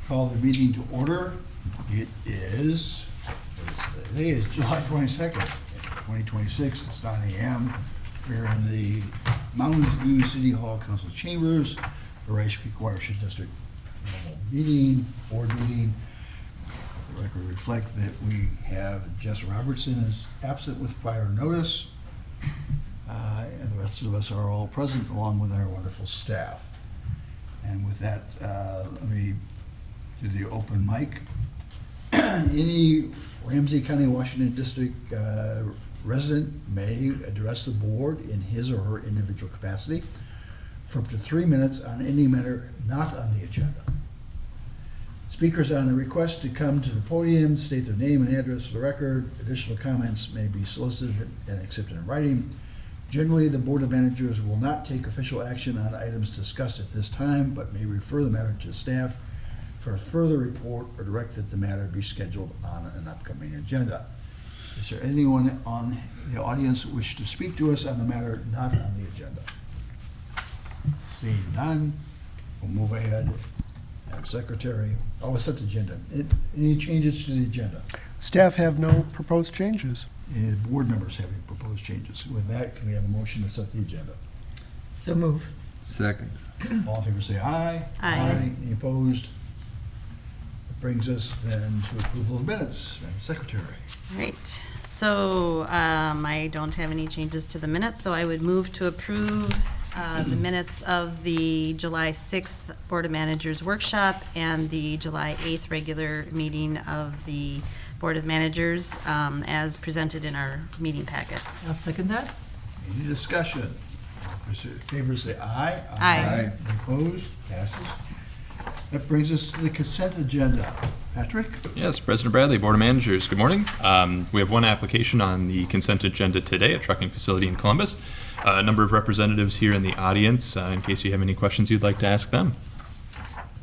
Call the meeting to order. It is, today is July 22nd, 2026. It's 9 a.m. We're in the Mountains View City Hall Council Chambers, the Rice Creek Watershed District board meeting. The record reflect that we have Jess Robertson is absent with prior notice, and the rest of us are all present along with our wonderful staff. And with that, let me do the open mic. Any Ramsey County, Washington District resident may address the board in his or her individual capacity for up to 3 minutes on any matter not on the agenda. Speakers on the request to come to the podium state their name and address for the record. Additional comments may be solicited and accepted in writing. Generally, the Board of Managers will not take official action on items discussed at this time, but may refer the matter to staff for a further report or direct that the matter be scheduled on an upcoming agenda. Is there anyone on the audience who wish to speak to us on the matter not on the agenda? Seeing none, we'll move ahead. Madam Secretary, set the agenda. Any changes to the agenda? Staff have no proposed changes. Any board members have any proposed changes? With that, can we have a motion to set the agenda? So move. Second. All in favor say aye. Aye. Any opposed? That brings us then to approval of minutes. Madam Secretary. Right, so I don't have any changes to the minutes, so I would move to approve the minutes of the July 6th Board of Managers Workshop and the July 8th regular meeting of the Board of Managers as presented in our meeting packet. I'll second that. Any discussion? All in favor say aye. Aye. Any opposed? Passes. That brings us to the consent agenda. Patrick? Yes, President Bradley, Board of Managers, good morning. We have one application on the consent agenda today, a trucking facility in Columbus. A number of representatives here in the audience, in case you have any questions you'd like to ask them.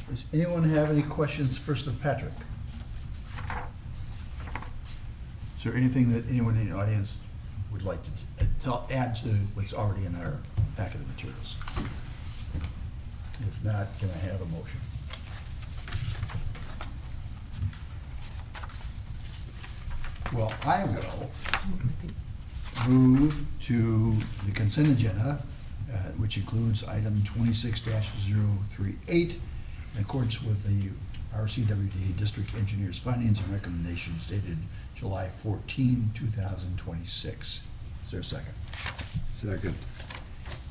Does anyone have any questions first of Patrick? Is there anything that anyone in the audience would like to add to what's already in our packet of materials? If not, can I have a motion? Well, I will move to the consent agenda, which includes item 26-038, in accordance with the RCWD District Engineer's findings and recommendations dated July 14, 2026. Is there a second? Second.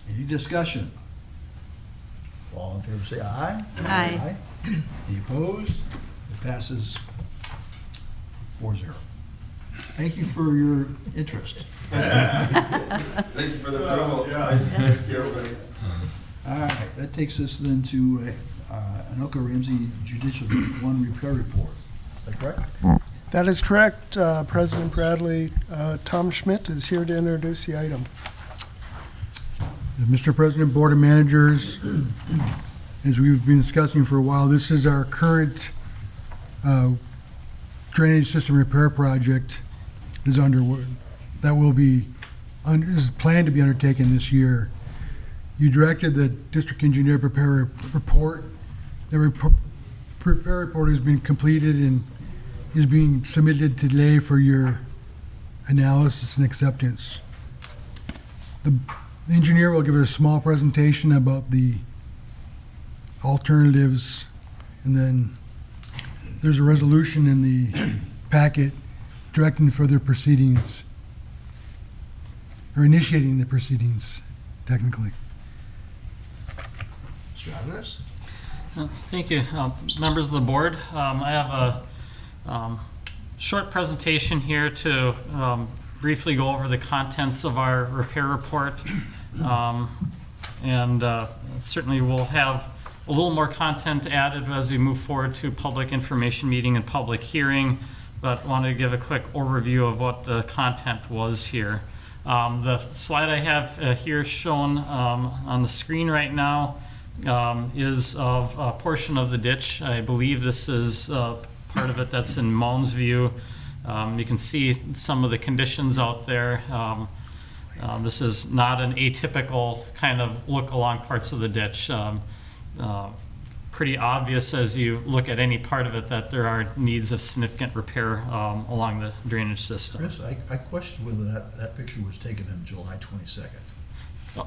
Any discussion? All in favor say aye. Aye. Any opposed? It passes 4-0. Thank you for your interest. Thank you for the approval. Yes. everybody. All right, that takes us then to Anoka Ramsey Judicial District 1 Repair Report. Is that correct? That is correct, President Bradley. Tom Schmidt is here to introduce the item. Mr. President, Board of Managers, as we've been discussing for a while, this is our current drainage system repair project is underway. That will be, is planned to be undertaken this year. You directed the district engineer prepare a report. The repair report has been completed and is being submitted today for your analysis and acceptance. The engineer will give a small presentation about the alternatives, and then there's a resolution in the packet directing further proceedings, or initiating the proceedings, technically. Mr. Alvarez? Thank you, members of the board. I have a short presentation here to briefly go over the contents of our repair report. Certainly we'll have a little more content added as we move forward to public information meeting and public hearing, but wanted to give a quick overview of what the content was here. The slide I have here shown on the screen right now is of a portion of the ditch. I believe this is part of it that's in Mounds View. You can see some of the conditions out there. This is not an atypical kind of look along parts of the ditch. pretty obvious as you look at any part of it that there are needs of significant repair along the drainage system. Chris, I questioned whether that picture was taken on July 22nd.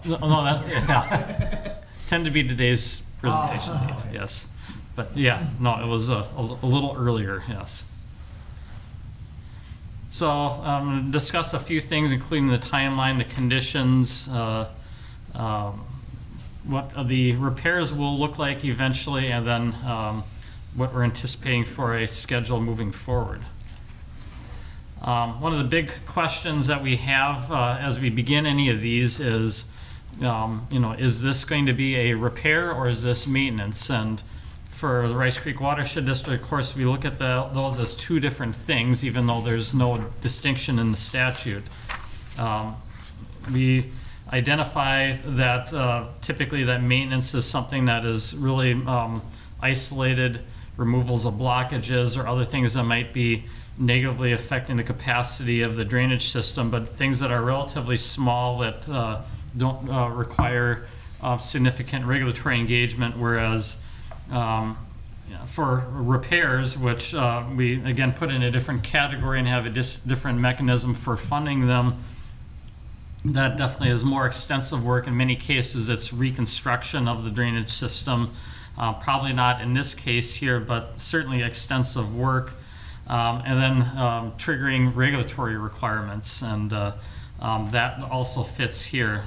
No, that, yeah. Tend to be today's presentation date, yes. But yeah, no, it was a little earlier, yes. So discuss a few things, including the timeline, the conditions, what the repairs will look like eventually, and then what we're anticipating for a schedule moving forward. One of the big questions that we have as we begin any of these is, is this going to be a repair or is this maintenance? And for the Rice Creek Watershed District, of course, we look at those as two different things, even though there's no distinction in the statute. We identify that typically that maintenance is something that is really isolated removals of blockages or other things that might be negatively affecting the capacity of the drainage system, but things that are relatively small that don't require significant regulatory engagement, whereas for repairs, which we again put in a different category and have a different mechanism for funding them, that definitely is more extensive work. In many cases, it's reconstruction of the drainage system. Probably not in this case here, but certainly extensive work. And then triggering regulatory requirements, and that also fits here.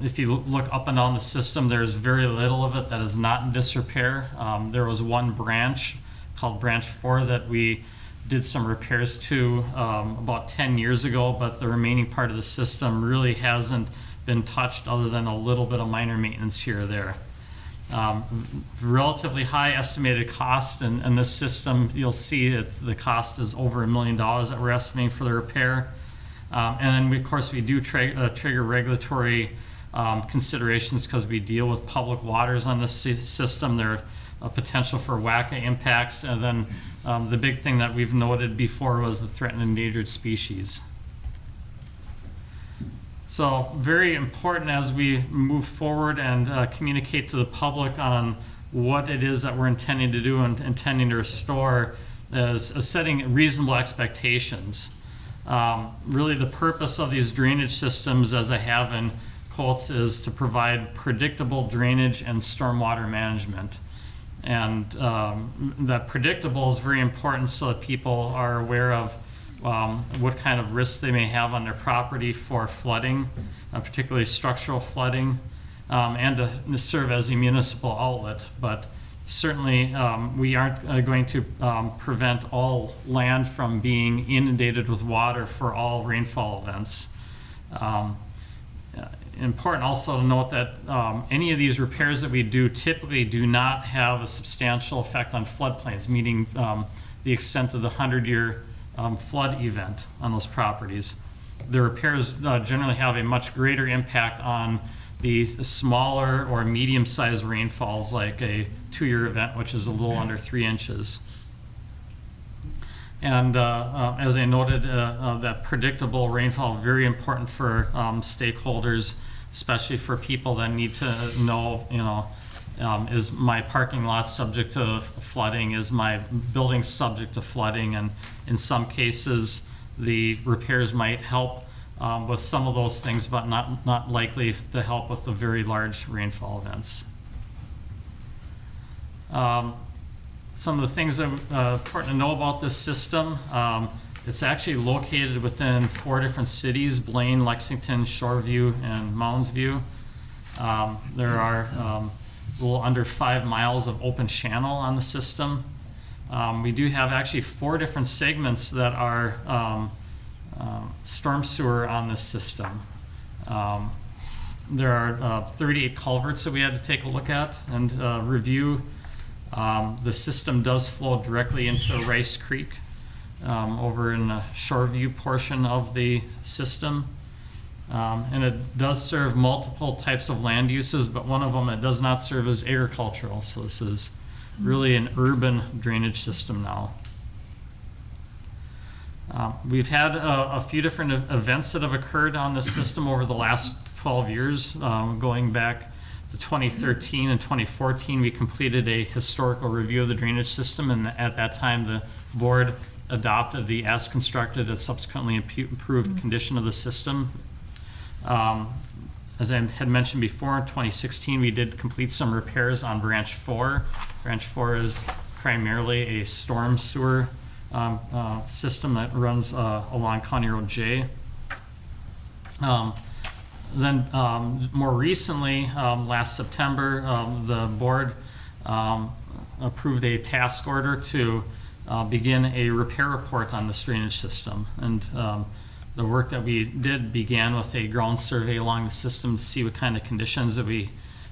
If you look up and down the system, there's very little of it that is not in disrepair. There was one branch called Branch 4 that we did some repairs to about 10 years ago, but the remaining part of the system really hasn't been touched other than a little bit of minor maintenance here or there. Relatively high estimated cost in this system. You'll see the cost is over $1 million that we're estimating for the repair. And then we, of course, we do trigger regulatory considerations because we deal with public waters on this system. There are a potential for WACA impacts, and then the big thing that we've noted before was the threatened endangered species. So very important as we move forward and communicate to the public on what it is that we're intending to do and intending to restore is setting reasonable expectations. Really the purpose of these drainage systems, as I have in quotes, is to provide predictable drainage and stormwater management. And that predictable is very important so that people are aware of what kind of risks they may have on their property for flooding, particularly structural flooding, and to serve as a municipal outlet. But certainly we aren't going to prevent all land from being inundated with water for all rainfall events. Important also to note that any of these repairs that we do typically do not have a substantial effect on floodplains, meaning the extent of the 100-year flood event on those properties. The repairs generally have a much greater impact on the smaller or medium-sized rainfalls, like a 2-year event, which is a little under 3 inches. And as I noted, that predictable rainfall, very important for stakeholders, especially for people that need to know, is my parking lot subject to flooding? Is my building subject to flooding? And in some cases, the repairs might help with some of those things, but not likely to help with the very large rainfall events. Some of the things that are important to know about this system, it's actually located within 4 different cities: Blaine, Lexington, Shoreview, and Mounds View. There are a little under 5 miles of open channel on the system. We do have actually 4 different segments that are storm sewer on this system. There are 38 culverts that we had to take a look at and review. The system does flow directly into Rice Creek over in the Shoreview portion of the system. And it does serve multiple types of land uses, but one of them it does not serve as agricultural. So this is really an urban drainage system now. We've had a few different events that have occurred on this system over the last 12 years, going back the 2013 and 2014, we completed a historical review of the drainage system, and at that time, the board adopted the as constructed and subsequently improved condition of the system. As I had mentioned before, in 2016, we did complete some repairs on Branch 4. Branch 4 is primarily a storm sewer system that runs along County Road J. Then more recently, last September, the board approved a task order to begin a repair report on this drainage system. And the work that we did began with a ground survey along the system to see what kind of conditions that we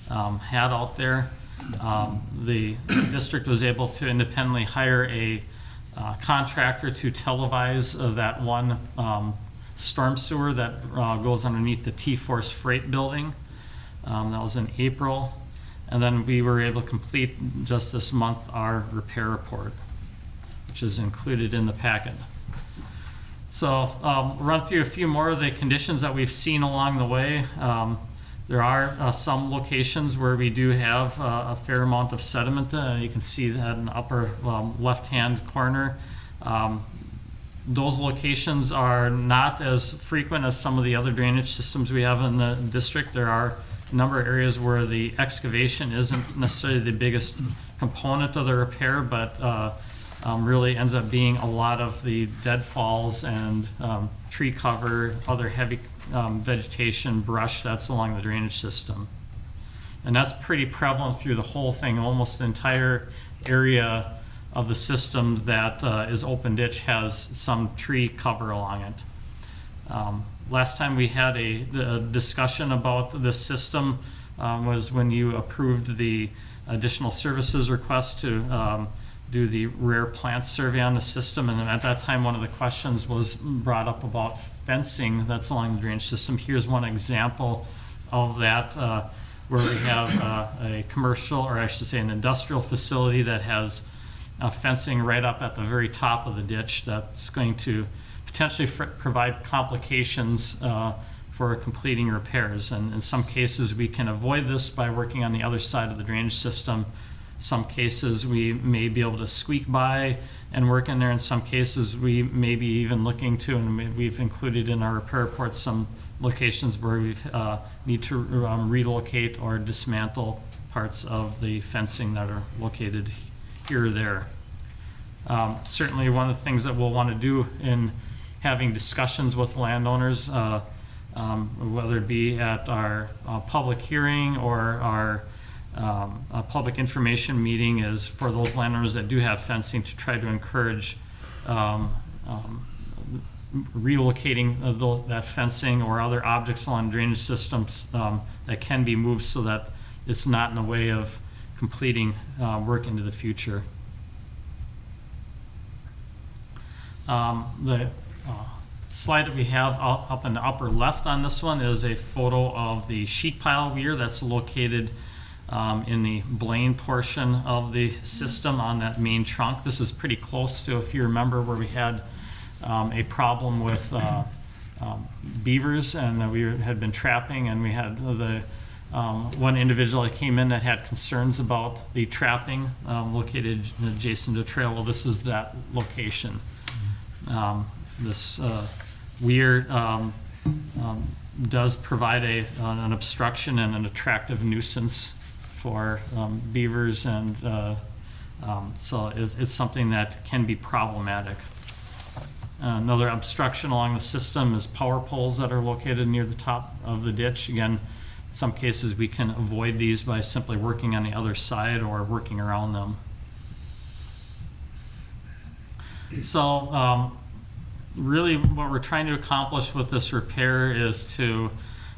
had out there. The district was able to independently hire a contractor to televise that one storm sewer that goes underneath the T-Force Freight Building. That was in April. And then we were able to complete just this month our repair report, which is included in the packet. So run through a few more of the conditions that we've seen along the way. There are some locations where we do have a fair amount of sediment. You can see that in the upper left-hand corner. Those locations are not as frequent as some of the other drainage systems we have in the district. There are a number of areas where the excavation isn't necessarily the biggest component of the repair, but really ends up being a lot of the deadfalls and tree cover, other heavy vegetation, brush that's along the drainage system. And that's pretty prevalent through the whole thing. Almost the entire area of the system that is open ditch has some tree cover along it. Last time we had a discussion about this system was when you approved the additional services request to do the rare plant survey on the system. And then at that time, one of the questions was brought up about fencing that's along the drainage system. Here's one example of that where we have a commercial, or I should say an industrial facility that has fencing right up at the very top of the ditch that's going to potentially provide complications for completing repairs. And in some cases, we can avoid this by working on the other side of the drainage system. Some cases, we may be able to squeak by and work in there. In some cases, we may be even looking to, and we've included in our repair report, some locations where we need to relocate or dismantle parts of the fencing that are located here or there. Certainly one of the things that we'll want to do in having discussions with landowners, whether it be at our public hearing or our public information meeting, is for those landowners that do have fencing to try to encourage relocating that fencing or other objects along drainage systems that can be moved so that it's not in the way of completing work into the future. The slide that we have up in the upper left on this one is a photo of the sheet pile weir that's located in the Blaine portion of the system on that main trunk. This is pretty close to, if you remember, where we had a problem with beavers, and we had been trapping, and we had the one individual that came in that had concerns about the trapping located adjacent to the trail. Well, this is that location. This weir does provide an obstruction and an attractive nuisance for beavers, and so it's something that can be problematic. Another obstruction along the system is power poles that are located near the top of the ditch. Again, in some cases we can avoid these by simply working on the other side or working around them. So really what we're trying to accomplish with this repair is to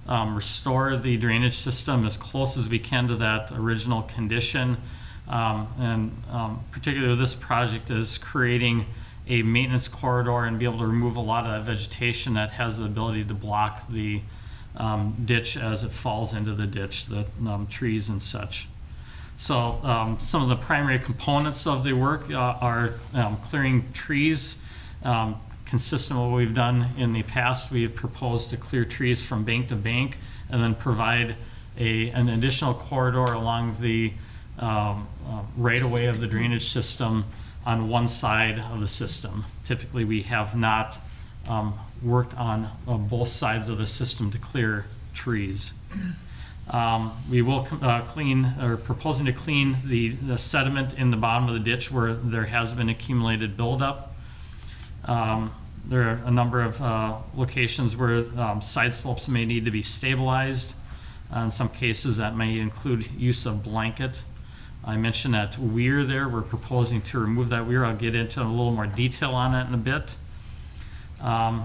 restore the drainage system as close as we can to that original condition. Particularly this project is creating a maintenance corridor and be able to remove a lot of that vegetation that has the ability to block the ditch as it falls into the ditch, the trees and such. So some of the primary components of the work are clearing trees. Consistent with what we've done in the past, we have proposed to clear trees from bank to bank and then provide an additional corridor along the right-of-way of the drainage system on one side of the system. Typically, we have not worked on both sides of the system to clear trees. We will proposing to clean the sediment in the bottom of the ditch where there has been accumulated buildup. There are a number of locations where side slopes may need to be stabilized. In some cases, that may include use of blanket. I mentioned that weir there. We're proposing to remove that weir. I'll get into a little more detail on it in a bit.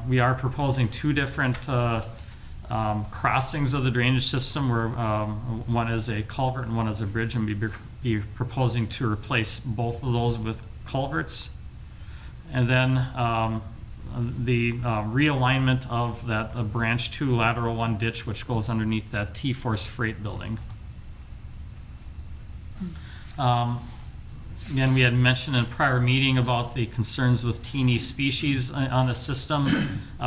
We are proposing two different crossings of the drainage system, where one is a culvert and one is a bridge, and we'll be proposing to replace both of those with culverts. And then the realignment of that branch 2 lateral 1 ditch, which goes underneath that T-Force freight building. Again, we had mentioned in a prior meeting about the concerns with teeny species on the system.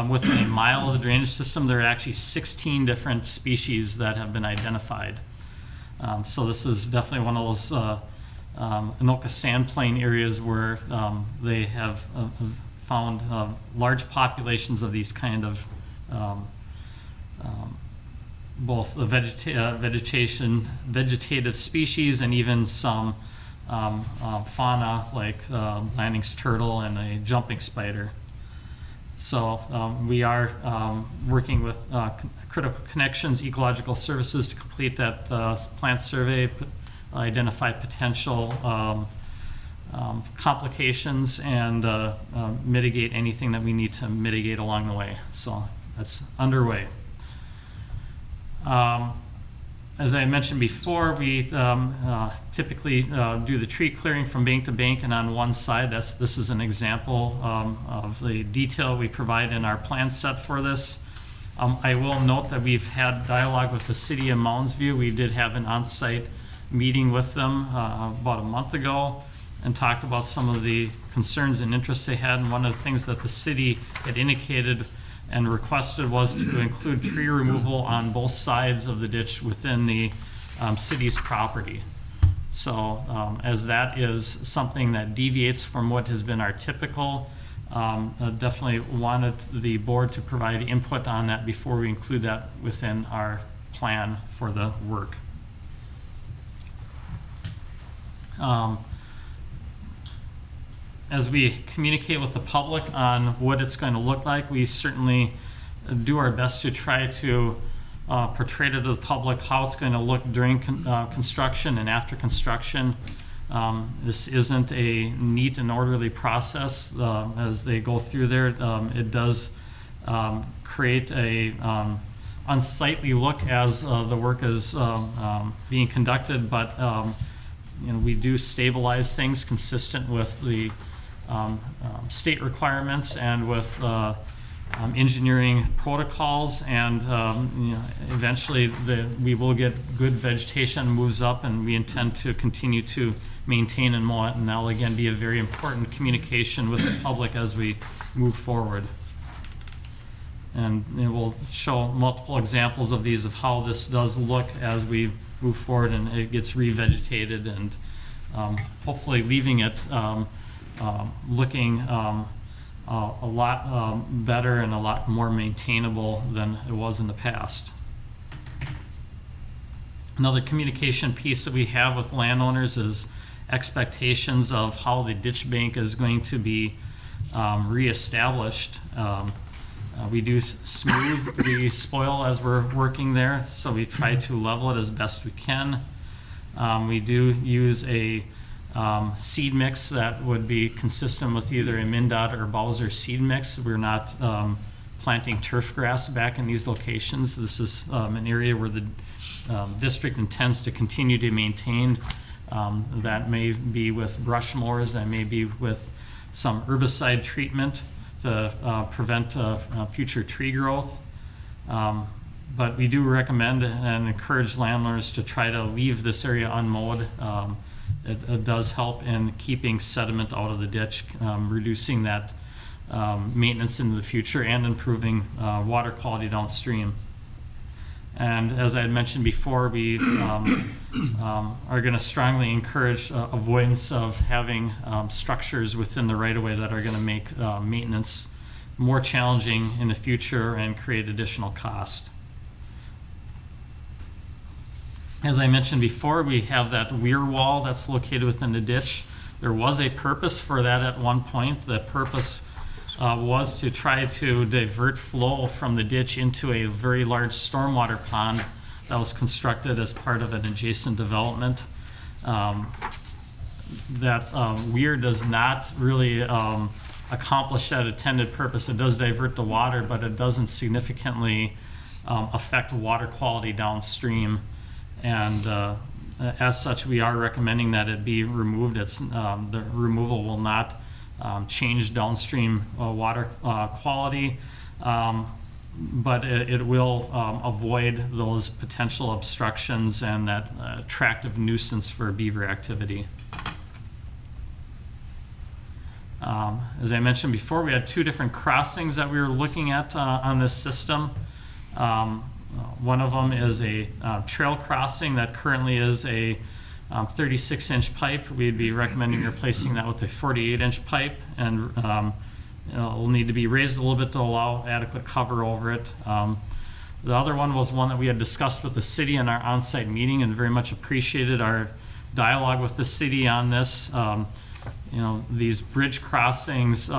Within a mile of the drainage system, there are actually 16 different species that have been identified. So this is definitely one of those Anoka sand plain areas where they have found large populations of these kind of both the vegetative species and even some fauna like Blanding's turtle and a jumping spider. So we are working with Critical Connections Ecological Services to complete that plant survey, identify potential complications, and mitigate anything that we need to mitigate along the way. So that's underway. As I mentioned before, we typically do the tree clearing from bank to bank and on one side. This is an example of the detail we provide in our plan set for this. I will note that we've had dialogue with the city of Mounds View. We did have an on-site meeting with them about a month ago and talked about some of the concerns and interests they had. And one of the things that the city had indicated and requested was to include tree removal on both sides of the ditch within the city's property. So as that is something that deviates from what has been our typical, definitely wanted the board to provide input on that before we include that within our plan for the work. As we communicate with the public on what it's going to look like, we certainly do our best to try to portray to the public how it's going to look during construction and after construction. This isn't a neat and orderly process as they go through there. It does create a unsightly look as the work is being conducted, but we do stabilize things consistent with the state requirements and with engineering protocols, and eventually we will get good vegetation moves up, and we intend to continue to maintain and mow it, and that'll again be a very important communication with the public as we move forward. And we'll show multiple examples of these, of how this does look as we move forward and it gets revegetated, and hopefully leaving it looking a lot better and a lot more maintainable than it was in the past. Another communication piece that we have with landowners is expectations of how the ditch bank is going to be reestablished. We do smooth the spoil as we're working there, so we try to level it as best we can. We do use a seed mix that would be consistent with either a MnDOT or Bowser seed mix. We're not planting turf grass back in these locations. This is an area where the district intends to continue to maintain. That may be with brush mowers, that may be with some herbicide treatment to prevent future tree growth. But we do recommend and encourage landowners to try to leave this area unmowed. It does help in keeping sediment out of the ditch, reducing that maintenance into the future, and improving water quality downstream. And as I had mentioned before, we are going to strongly encourage avoidance of having structures within the right-of-way that are going to make maintenance more challenging in the future and create additional cost. As I mentioned before, we have that weir wall that's located within the ditch. There was a purpose for that at one point. The purpose was to try to divert flow from the ditch into a very large stormwater pond that was constructed as part of an adjacent development. That weir does not really accomplish that intended purpose. It does divert the water, but it doesn't significantly affect water quality downstream. And as such, we are recommending that it be removed. The removal will not change downstream water quality, but it will avoid those potential obstructions and that attractive nuisance for beaver activity. As I mentioned before, we had two different crossings that we were looking at on this system. One of them is a trail crossing that currently is a 36-inch pipe. We'd be recommending replacing that with a 48-inch pipe, and it'll need to be raised a little bit to allow adequate cover over it. The other one was one that we had discussed with the city in our on-site meeting and very much appreciated our dialogue with the city on this. These bridge crossings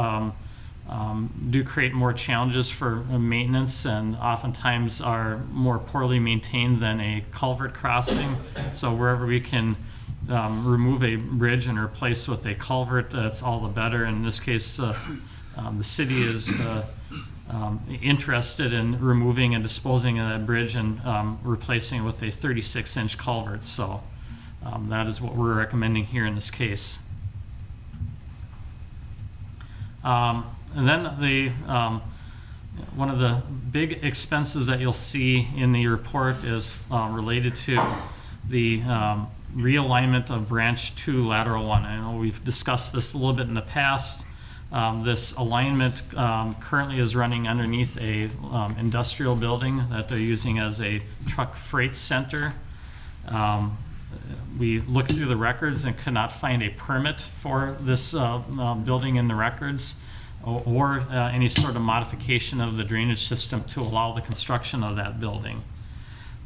do create more challenges for maintenance and oftentimes are more poorly maintained than a culvert crossing. So wherever we can remove a bridge and replace with a culvert, that's all the better. In this case, the city is interested in removing and disposing of that bridge and replacing it with a 36-inch culvert. So that is what we're recommending here in this case. And then one of the big expenses that you'll see in the report is related to the realignment of branch 2 lateral 1. I know we've discussed this a little bit in the past. This alignment currently is running underneath a industrial building that they're using as a truck freight center. We looked through the records and could not find a permit for this building in the records, or any sort of modification of the drainage system to allow the construction of that building.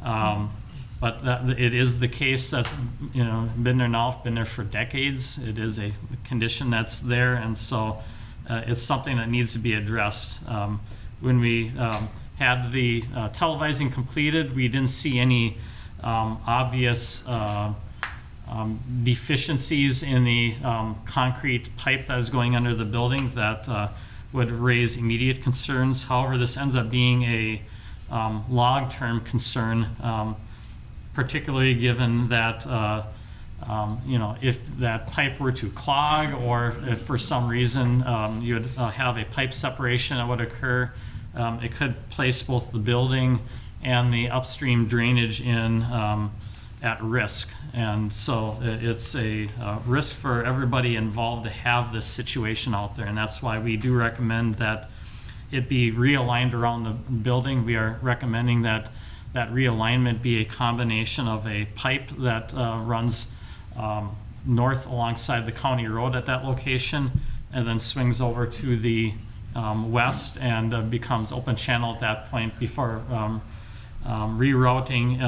But it is the case that's been there now, been there for decades. It is a condition that's there, and so it's something that needs to be addressed. When we had the televising completed, we didn't see any obvious deficiencies in the concrete pipe that is going under the building that would raise immediate concerns. However, this ends up being a long-term concern, particularly given that if that pipe were to clog, or if for some reason you would have a pipe separation that would occur, it could place both the building and the upstream drainage in at risk. And so it's a risk for everybody involved to have this situation out there, and that's why we do recommend that it be realigned around the building. We are recommending that that realignment be a combination of a pipe that runs north alongside the county road at that location, and then swings over to the west and becomes open channel at that point before rerouting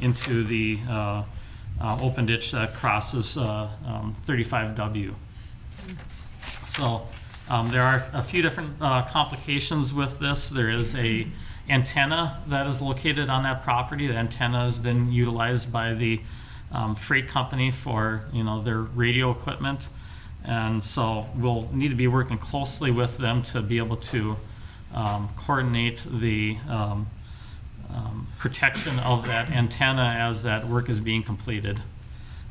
into the open ditch that crosses 35W. So there are a few different complications with this. There is a antenna that is located on that property. The antenna has been utilized by the freight company for their radio equipment, and so we'll need to be working closely with them to be able to coordinate the protection of that antenna as that work is being completed,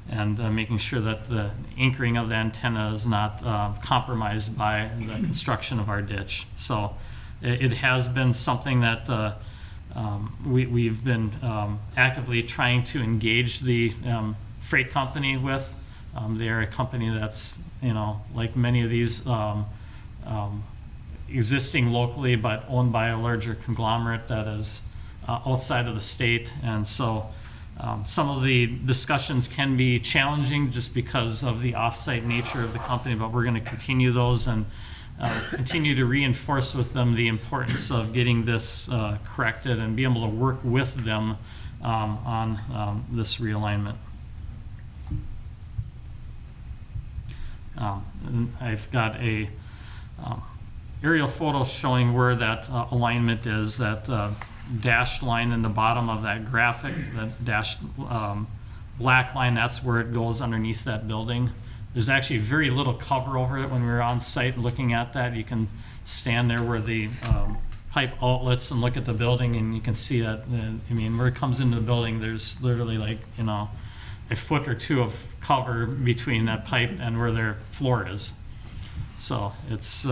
and making sure that the anchoring of the antenna is not compromised by the construction of our ditch. So it has been something that we've been actively trying to engage the freight company with. They are a company that's, like many of these existing locally, but owned by a larger conglomerate that is outside of the state. And so some of the discussions can be challenging just because of the off-site nature of the company, but we're going to continue those and continue to reinforce with them the importance of getting this corrected and be able to work with them on this realignment. And I've got a aerial photo showing where that alignment is, that dashed line in the bottom of that graphic, that dashed black line, that's where it goes underneath that building. There's actually very little cover over it. When we were on site looking at that, you can stand there where the pipe outlets and look at the building, and you can see that, I mean, where it comes into the building, there's literally like, you know, a foot or two of cover between that pipe and where their floor is. So it's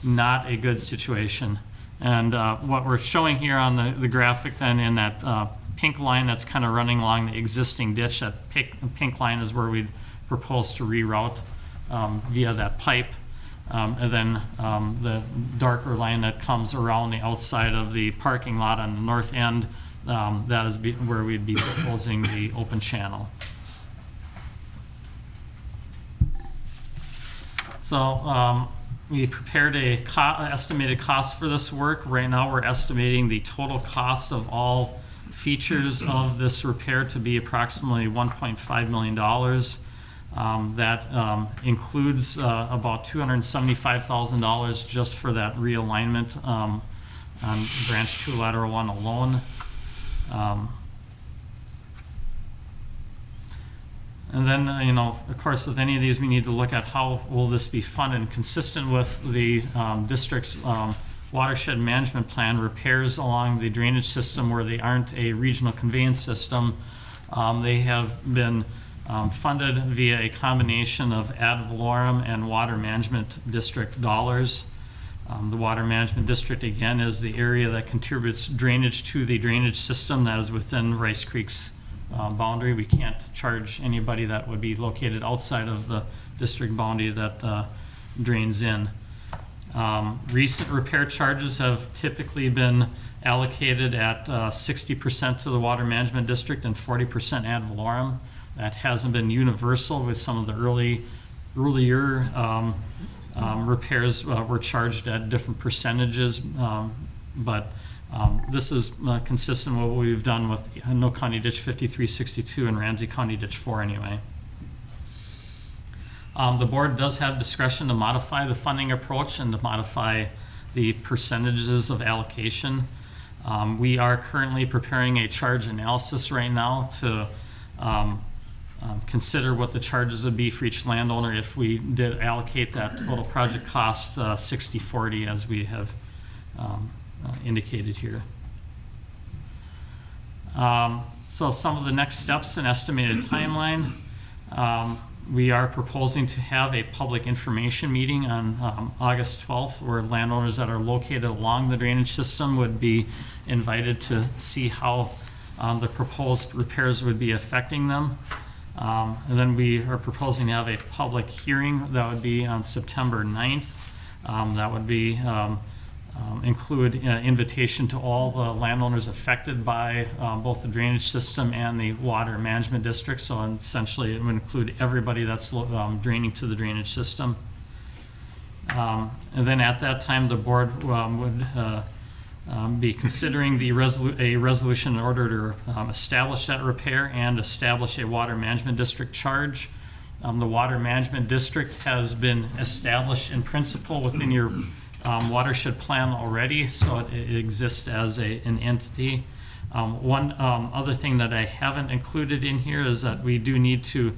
not a good situation. And what we're showing here on the graphic then in that pink line that's kind of running along the existing ditch, that pink line is where we'd propose to reroute via that pipe. And then the darker line that comes around the outside of the parking lot on the north end, that is where we'd be proposing the open channel. So we prepared a estimated cost for this work. Right now we're estimating the total cost of all features of this repair to be approximately $1.5 million. That includes about $275,000 just for that realignment on branch 2 lateral 1 alone. And then, you know, of course, with any of these, we need to look at how will this be funded. Consistent with the district's watershed management plan, repairs along the drainage system where they aren't a regional conveyance system, they have been funded via a combination of ad valorem and water management district dollars. The water management district, again, is the area that contributes drainage to the drainage system that is within Rice Creek's boundary. We can't charge anybody that would be located outside of the district boundary that drains in. Recent repair charges have typically been allocated at 60% to the water management district and 40% ad valorem. That hasn't been universal with some of the earlier repairs were charged at different percentages, but this is consistent with what we've done with No County Ditch 5362 and Ramsey County Ditch 4 anyway. The board does have discretion to modify the funding approach and to modify the percentages of allocation. We are currently preparing a charge analysis right now to consider what the charges would be for each landowner if we did allocate that total project cost 60-40 as we have indicated here. So some of the next steps and estimated timeline. We are proposing to have a public information meeting on August 12th where landowners that are located along the drainage system would be invited to see how the proposed repairs would be affecting them. And then we are proposing to have a public hearing that would be on September 9th. That would be include invitation to all the landowners affected by both the drainage system and the water management district. So essentially it would include everybody that's draining to the drainage system. And then at that time the board would be considering a resolution in order to establish that repair and establish a water management district charge. The water management district has been established in principle within your watershed plan already, so it exists as an entity. One other thing that I haven't included in here is that we do need to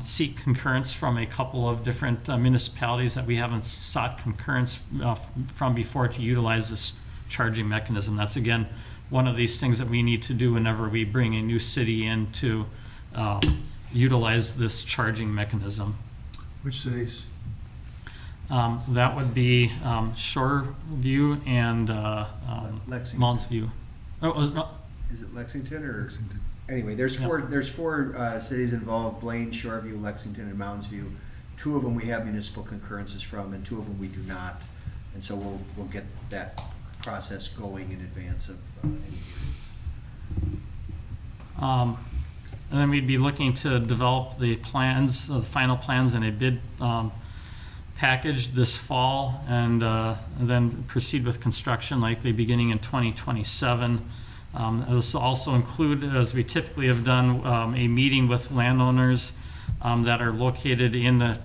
seek concurrence from a couple of different municipalities that we haven't sought concurrence from before to utilize this charging mechanism. That's again one of these things that we need to do whenever we bring a new city in to utilize this charging mechanism. Which cities? That would be Shoreview and Lexington. Mounds View. Oh, no. Is it Lexington or? Lexington. Anyway, there's four cities involved: Blaine, Shoreview, Lexington, and Mounds View. 2 of them we have municipal concurrences from, and 2 of them we do not. And so we'll get that process going in advance of any hearing. And then we'd be looking to develop the plans, the final plans in a bid package this fall, and then proceed with construction likely beginning in 2027. This will also include, as we typically have done, a meeting with landowners that are located in the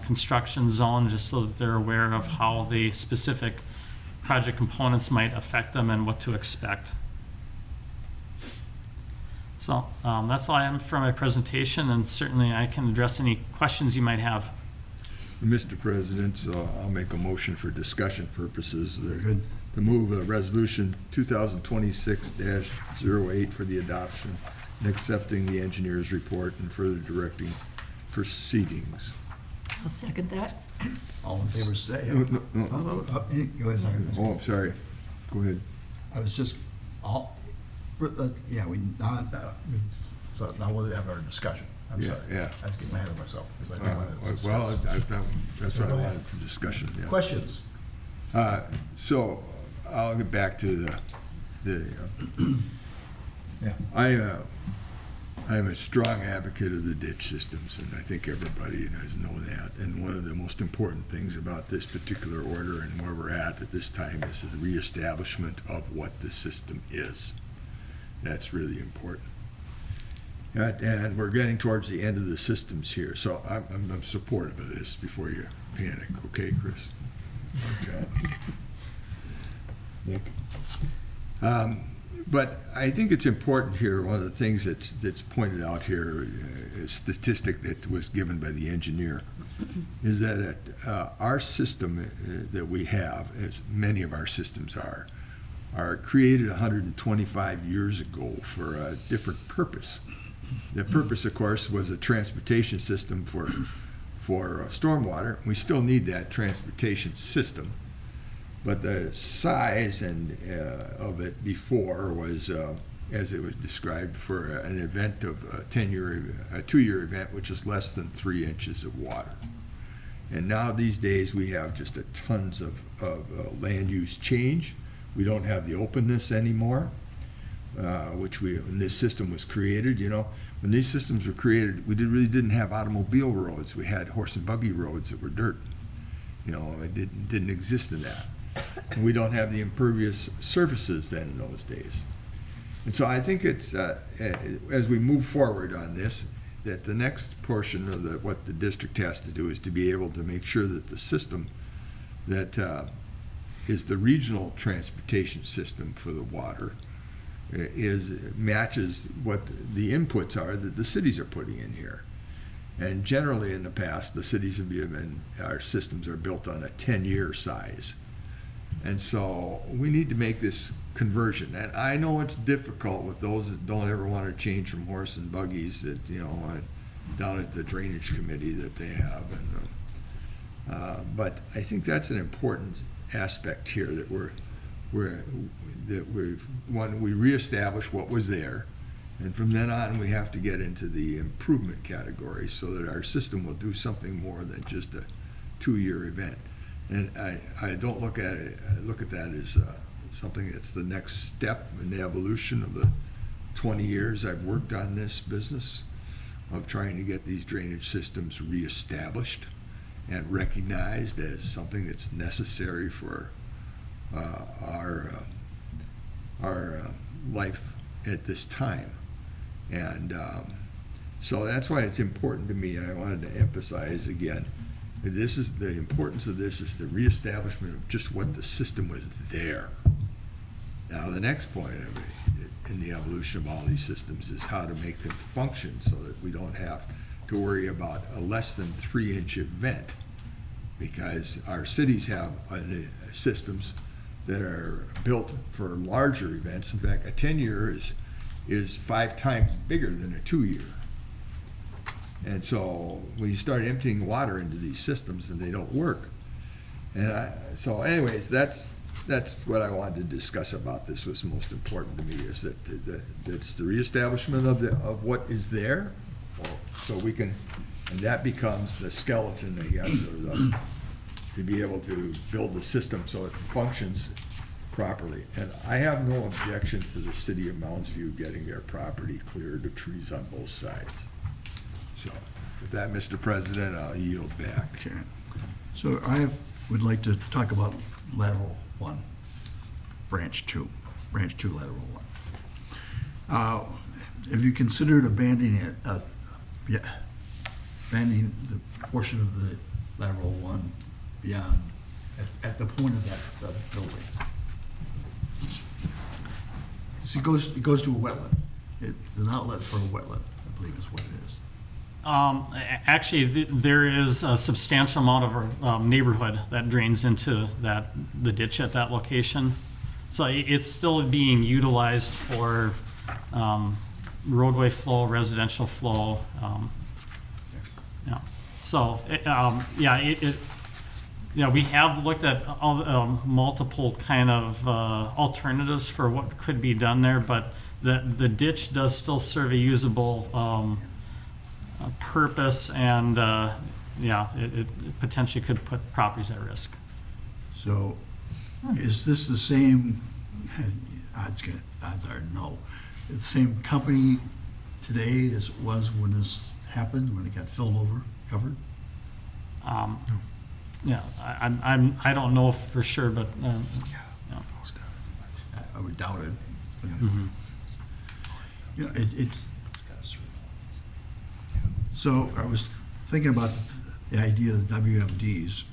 construction zone, just so that they're aware of how the specific project components might affect them and what to expect. So that's all I have for my presentation, and certainly I can address any questions you might have. Mr. President, so I'll make a motion for discussion purposes. Good. To move Resolution 2026-08 for the adoption and accepting the engineer's report and further directing proceedings. I'll second that. All in favor, say. No, no, no. Go ahead, sorry. Oh, I'm sorry. Go ahead. I was just, yeah, now we'll have our discussion. I'm Yeah, sorry. yeah. I was getting ahead of myself. 'Cause I didn't want to discuss. Well, I thought that's So what I go ahead. wanted for discussion, yeah. Questions? So I'll get back to the Yeah. I'm a strong advocate of the ditch systems, and I think everybody does know that. And one of the most important things about this particular order and where we're at this time is the reestablishment of what the system is. That's really important. And we're getting towards the end of the systems here, so I'm supportive of this before you panic, okay, Chris? Okay. Nick? But I think it's important here, one of the things that's pointed out here, a statistic that was given by the engineer, is that our system that we have, as many of our systems are created 125 years ago for a different purpose. The purpose, of course, was a transportation system for stormwater. We still need that transportation system. But the size of it before was, as it was described, for an event of a 2-year event, which is less than 3 inches of water. And now these days we have just tons of land use change. We don't have the openness anymore, when this system was created. You know, when these systems were created, we really didn't have automobile roads. We had horse and buggy roads that were dirt. You know, it didn't exist in that. And we don't have the impervious surfaces then in those days. And so I think it's, as we move forward on this, that the next portion of what the district has to do is to be able to make sure that the system that is the regional transportation system for the water matches what the inputs are that the cities are putting in here. And generally in the past, the cities have been, our systems are built on a 10-year size. And so we need to make this conversion. And I know it's difficult with those that don't ever want to change from horse and buggies that, you know, down at the drainage committee that they have. And but I think that's an important aspect here, that we reestablish what was there. And from then on, we have to get into the improvement category so that our system will do something more than just a 2-year event. And I don't look at it, I look at that as something that's the next step in the evolution of the 20 years I've worked on this business of trying to get these drainage systems reestablished and recognized as something that's necessary for our life at this time. And so that's why it's important to me. I wanted to emphasize again, this is the importance of this is the reestablishment of just what the system was there. Now the next point of it, in the evolution of all these systems is how to make them function so that we don't have to worry about a less than 3-inch event, because our cities have systems that are built for larger events. In fact, a 10-year is 5 times bigger than a 2-year. And so when you start emptying water into these systems, then they don't work. And so anyways, that's what I wanted to discuss about this. Was most important to me is that it's the reestablishment of what is there, so we can, and that becomes the skeleton, I guess, or to be able to build the system so it functions properly. And I have no objection to the city of Mounds View getting their property cleared of trees on both sides. So with that, Mr. President, I'll yield back. Okay. So would like to talk about lateral 1, branch 2, lateral 1. Have you considered abandoning it, abandoning the portion of the lateral 1 beyond, at the point of that building? So it goes to a wetland. It's an outlet for a wetland, I believe is what it is. Actually, there is a substantial amount of neighborhood that drains into the ditch at that location. So it's still being utilized for roadway flow, residential flow. Yeah. So, we have looked at multiple kind of alternatives for what could be done there, but the ditch does still serve a usable purpose, and it potentially could put properties at risk. So is this the same, odds are no, the same company today as it was when this happened, when it got filled over, covered? Yeah, I don't know for sure, but I would doubt it. Mhm. You know, so I was thinking about the idea of the WMDs,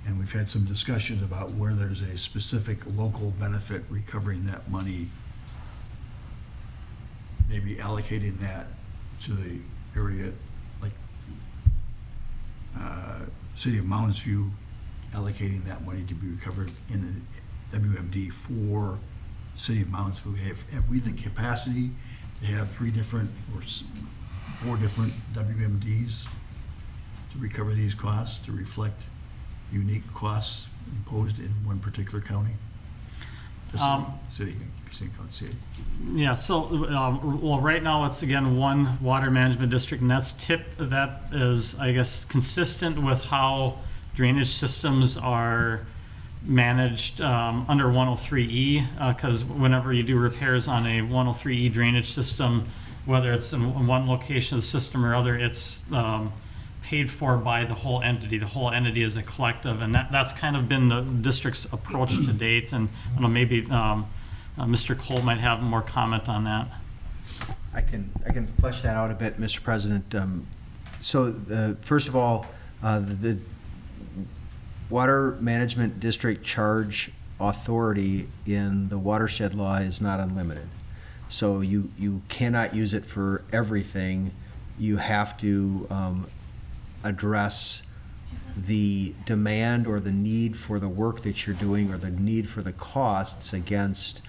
and we've had some discussions about where there's a specific local benefit recovering that money, maybe allocating that to the area, like City of Mounds View, allocating that money to be recovered in the WMD for City of Mounds View. Have we the capacity to have 3 different or 4 different WMDs to recover these costs, to reflect unique costs imposed in one particular county? City. Yeah, so, well, right now it's again one water management district, and that is, I guess, consistent with how drainage systems are managed under 103E, because whenever you do repairs on a 103E drainage system, whether it's in one location of the system or other, it's paid for by the whole entity. The whole entity is a collective, and that's kind of been the district's approach to date. And I don't know, maybe Mr. Cole might have more comment on that. I can flesh that out a bit, Mr. President. First of all, the Water Management District charge authority in the watershed law is not unlimited. So you cannot use it for everything. You have to address the demand or the need for the work that you're doing, or the need for the costs against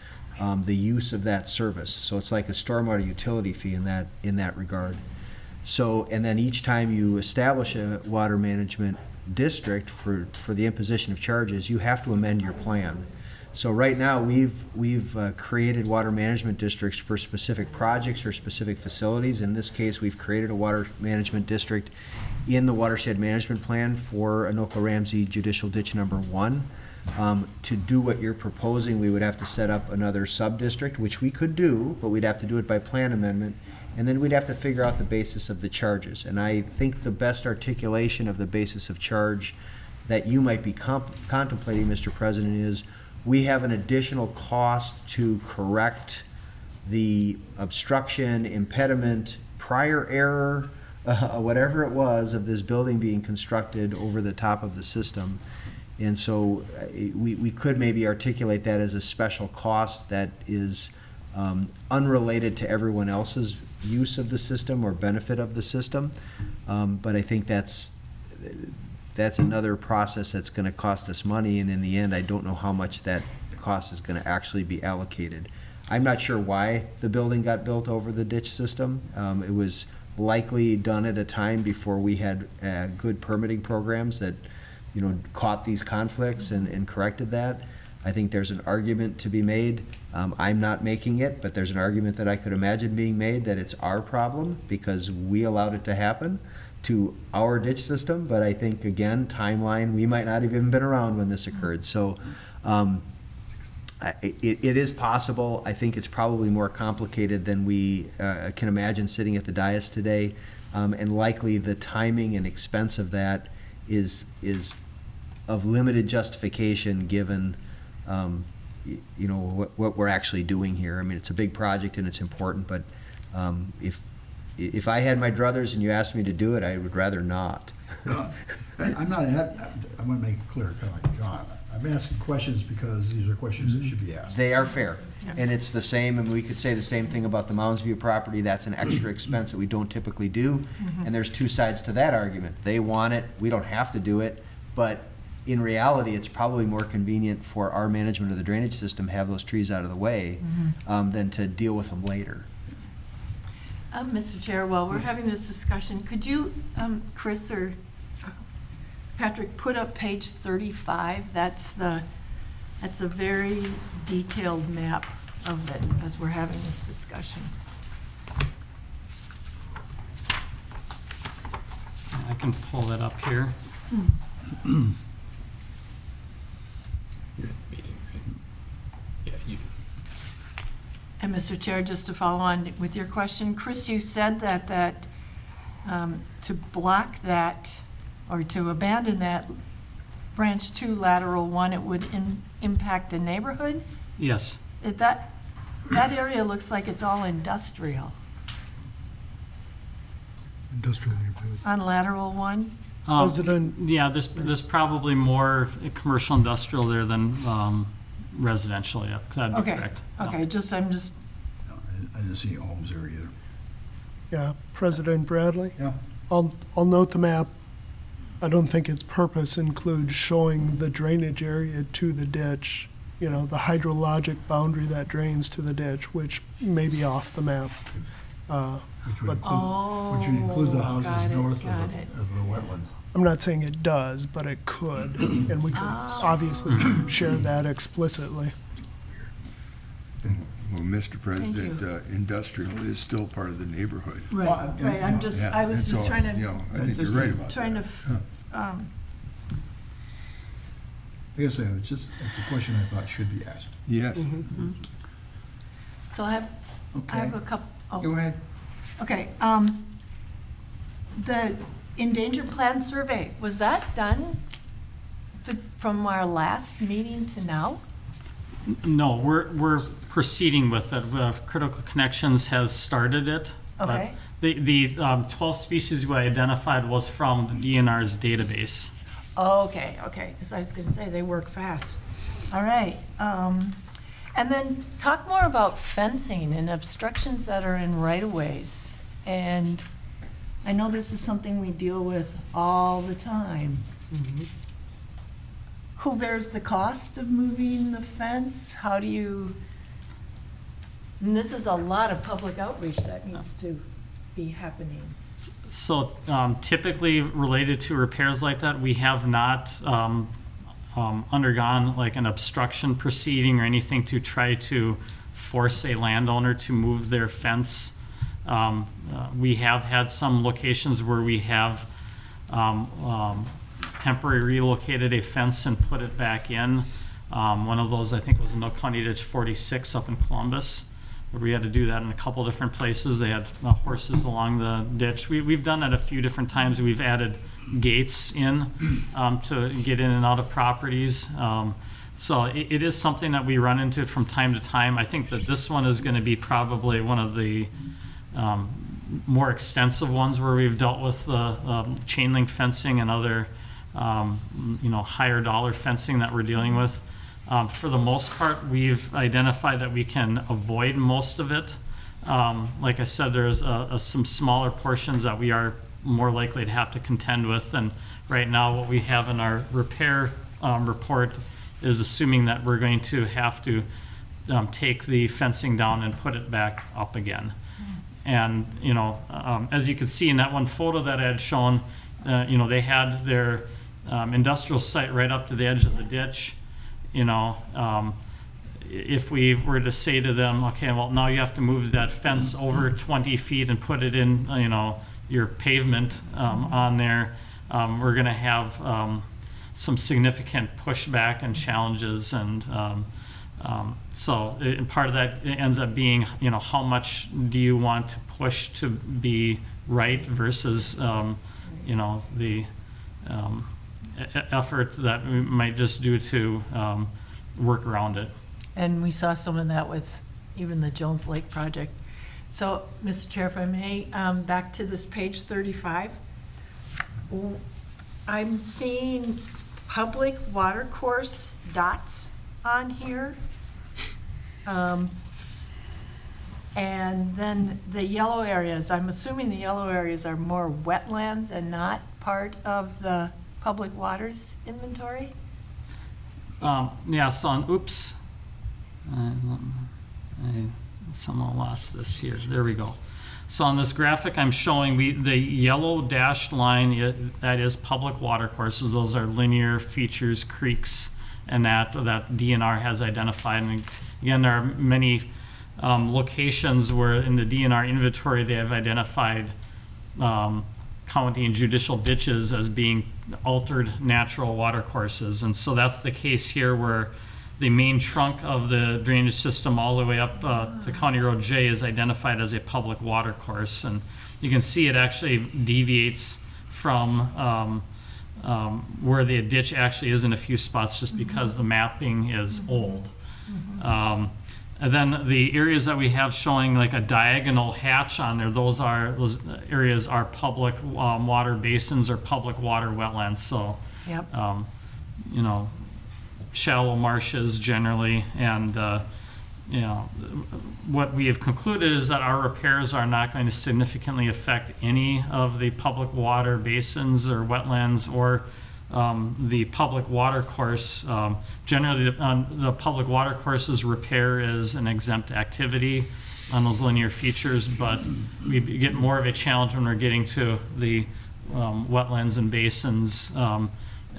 the use of that service. So it's like a stormwater utility fee in that regard. So, and then each time you establish a water management district for the imposition of charges, you have to amend your plan. So right now, we've created water management districts for specific projects or specific facilities. In this case, we've created a water management district in the watershed management plan for Anoka Ramsey Judicial Ditch Number 1. To do what you're proposing, we would have to set up another sub-district, which we could do, but we'd have to do it by plan amendment. And then we'd have to figure out the basis of the charges. And I think the best articulation of the basis of charge that you might be contemplating, Mr. President, is we have an additional cost to correct the obstruction, impediment, prior error, whatever it was, of this building being constructed over the top of the system. And so we could maybe articulate that as a special cost that is unrelated to everyone else's use of the system or benefit of the system. But I think that's another process that's going to cost us money, and in the end, I don't know how much that cost is going to actually be allocated. I'm not sure why the building got built over the ditch system. It was likely done at a time before we had good permitting programs that, caught these conflicts and corrected that. I think there's an argument to be made. I'm not making it, but there's an argument that I could imagine being made that it's our problem because we allowed it to happen to our ditch system. But I think, again, timeline, we might not have even been around when this occurred. So It is possible. I think it's probably more complicated than we can imagine sitting at the dais today. And likely the timing and expense of that is of limited justification given, you know, what we're actually doing here. I mean, it's a big project and it's important, but if I had my druthers and you asked me to do it, I would rather not. I'm not, I want to make it clear, kind of like John. I'm asking questions because these are questions that should be asked. They are fair. And it's the same, and we could say the same thing about the Mounds View property. That's an extra expense that we don't typically do. And there's two sides to that argument. They want it, we don't have to do it, but in reality, it's probably more convenient for our management of the drainage system to have those trees out of the way than to deal with them later. Mr. Chair, while we're having this discussion, could you, Chris or Patrick, put up page 35? That's a very detailed map of it as we're having this discussion. I can pull that up here. Yeah, you. And Mr. Chair, just to follow on with your question, Chris, you said that to block that or to abandon that branch 2 lateral 1, it would impact a neighborhood? Yes. That area looks like it's all industrial Industrial neighborhood. on lateral 1. President- Yeah, there's probably more commercial industrial there than residential, yeah, that'd be Okay, correct. okay, I'm just, No, I didn't see homes there either. Yeah, President Bradley? Yeah. I'll note the map. I don't think its purpose includes showing the drainage area to the ditch, you know, the hydrologic boundary that drains to the ditch, which may be off the map. Which would Oh, include, include the got houses it, north got of it. the wetland. I'm not saying it does, but it could, and we could obviously share that explicitly. Well, Mr. President, you. Industrial is still part of the neighborhood. Right, right, I'm just, I was And just so, trying you to, know, I think you're right about trying that. to, I guess it's just, it's a question I thought should be asked. Yes. so I have Okay. a couple. Go ahead. Okay, the endangered plant survey, was that done from our last meeting to now? No, we're proceeding with it. Critical Connections has started it. but Okay. The 12 species we identified was from the DNR's database. Oh, okay, because I was gonna say, they work fast. All right, and then talk more about fencing and obstructions that are in right-of-ways. And I know this is something we deal with all the time. Who bears the cost of moving the fence? How do you, and this is a lot of public outreach that needs to be happening. So typically related to repairs like that, we have not undergone like an obstruction proceeding or anything to try to force a landowner to move their fence. We have had some locations where we have temporarily relocated a fence and put it back in. One of those, I think, was in Nook County Ditch 46 up in Columbus, where we had to do that in a couple different places. They had horses along the ditch. We've done it a few different times. We've added gates in to get in and out of properties. So it is something that we run into from time to time. I think that this one is going to be probably one of the more extensive ones where we've dealt with the chain link fencing and other higher dollar fencing that we're dealing with. For the most part, we've identified that we can avoid most of it. Like I said, there's some smaller portions that we are more likely to have to contend with. And right now, what we have in our repair report is assuming that we're going to have to take the fencing down and put it back up again. And, as you can see in that one photo that I had shown, they had their industrial site right up to the edge of the ditch. If we were to say to them, okay, well, now you have to move that fence over 20 feet and put it in, your pavement on there, we're going to have some significant pushback and challenges. And And part of that ends up being, how much do you want to push to be right versus, the effort that we might just do to work around it. And we saw some of that with even the Jones Lake project. So, Mr. Chair, if I may, back to this page 35. I'm seeing public watercourse dots on here. And then the yellow areas, I'm assuming the yellow areas are more wetlands and not part of the public waters inventory? Yeah, so oops. I somehow lost this here. There we go. So on this graphic, I'm showing the yellow dashed line, that is public watercourses. Those are linear features, creeks, and that DNR has identified. And again, there are many locations where in the DNR inventory they have identified county and judicial ditches as being altered natural watercourses. And so that's the case here, where the main trunk of the drainage system all the way up to County Road J is identified as a public watercourse. And you can see it actually deviates from where the ditch actually is in a few spots, just because the mapping is old. And then the areas that we have showing like a diagonal hatch on there, those areas are public water basins or public water wetlands. So, Yep. Shallow marshes generally. And, what we have concluded is that our repairs are not going to significantly affect any of the public water basins or wetlands or the public water course. Generally, the public water courses repair is an exempt activity on those linear features, but we get more of a challenge when we're getting to the wetlands and basins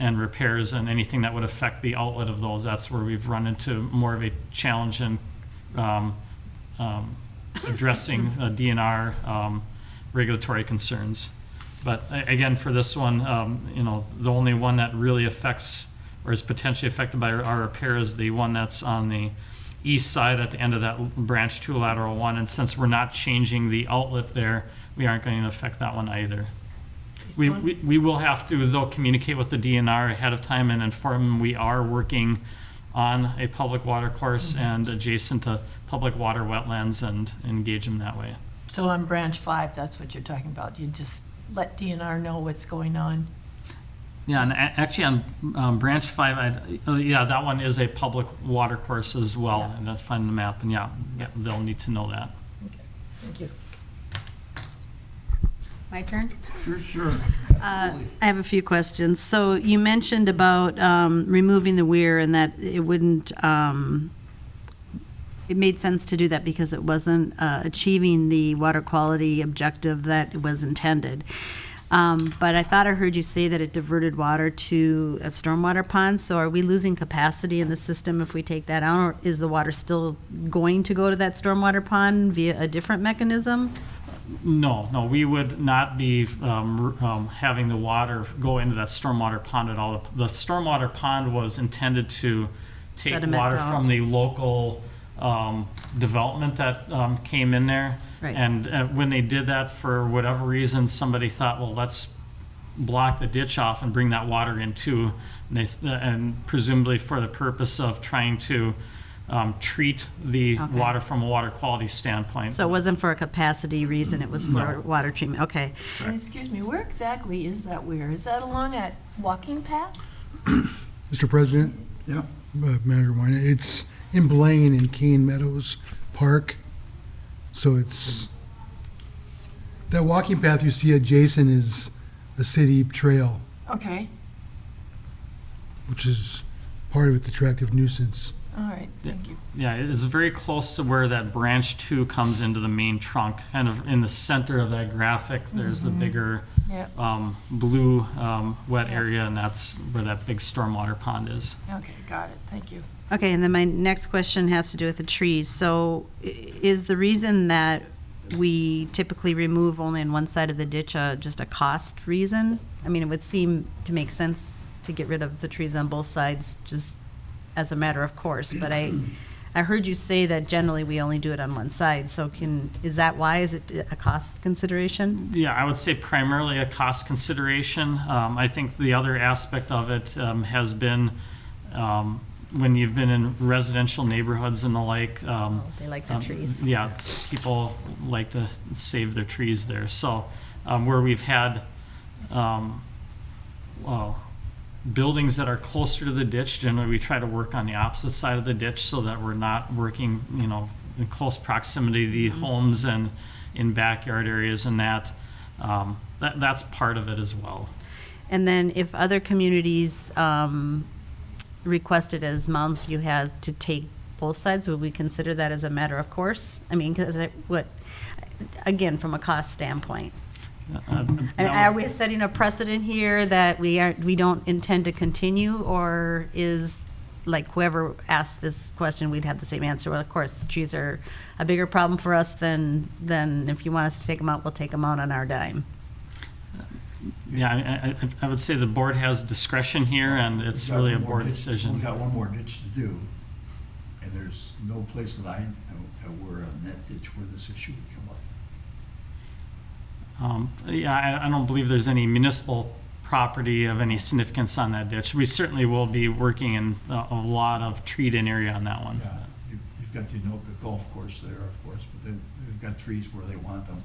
and repairs and anything that would affect the outlet of those. That's where we've run into more of a challenge in addressing DNR regulatory concerns. But again, for this one, the only one that really affects or is potentially affected by our repair is the one that's on the east side at the end of that branch 2 lateral 1. And since we're not changing the outlet there, we aren't going to affect that one either. We will have to, though, communicate with the DNR ahead of time and inform them we are working on a public water course and adjacent to public water wetlands and engage them that way. So on branch 5, that's what you're talking about. You just let DNR know what's going on. Yeah, and actually on branch 5, that one is a public water course as well. Yeah. And I'll find the map, and they'll need to know that. Okay, thank you. My turn? Sure. I have a few questions. So you mentioned about removing the weir and that it wouldn't, it made sense to do that because it wasn't achieving the water quality objective that was intended. But I thought I heard you say that it diverted water to a stormwater pond. So are we losing capacity in the system if we take that out? Or is the water still going to go to that stormwater pond via a different mechanism? No, we would not be having the water go into that stormwater pond at all. The stormwater pond was intended to take Sediment water out. from the local development that came in there. Right. And when they did that, for whatever reason, somebody thought, well, let's block the ditch off and bring that water in too. And presumably for the purpose of trying to treat the Okay. water from a water quality standpoint. So it wasn't for a capacity reason, it was for No. water treatment, okay. And excuse me, where exactly is that weir? Is that along that walking path? Mr. President, Yeah. Manager Wine, it's in Blaine and Keene Meadows Park. So it's, that walking path you see adjacent is a city trail, Okay, which is part of its attractive nuisance. all right, thank you. Yeah, it's very close to where that branch 2 comes into the main trunk. Kind of in the center of that graphic, there's the bigger Yep, blue wet Yeah. area, and that's where that big stormwater pond is. okay, got it, thank you. Okay, and then my next question has to do with the trees. So is the reason that we typically remove only on one side of the ditch just a cost reason? I mean, it would seem to make sense to get rid of the trees on both sides just as a matter of course, but I heard you say that generally we only do it on one side, so is that why? Is it a cost consideration? Yeah, I would say primarily a cost consideration. I think the other aspect of it has been when you've been in residential neighborhoods and the like. They like the trees. Yeah, people like to save their trees there. So where we've had buildings that are closer to the ditch, generally we try to work on the opposite side of the ditch so that we're not working, in close proximity to the homes and in backyard areas, and that's part of it as well. And then if other communities requested, as Mounds View had, to take both sides, would we consider that as a matter of course? I mean, again, from a cost standpoint. And are we setting a precedent here that we don't intend to continue, or is, like, whoever asked this question, we'd have the same answer? Well, of course, the trees are a bigger problem for us than if you want us to take them out, we'll take them out on our dime. Yeah, I would say the board has discretion here, and it's really a board decision. We've got one more ditch to do, and there's no place that I know where on that ditch where this issue would come up. Yeah, I don't believe there's any municipal property of any significance on that ditch. We certainly will be working in a lot of treed-in area on that one. Yeah, you've got the Anoka Golf Course there, of course, but they've got trees where they want them.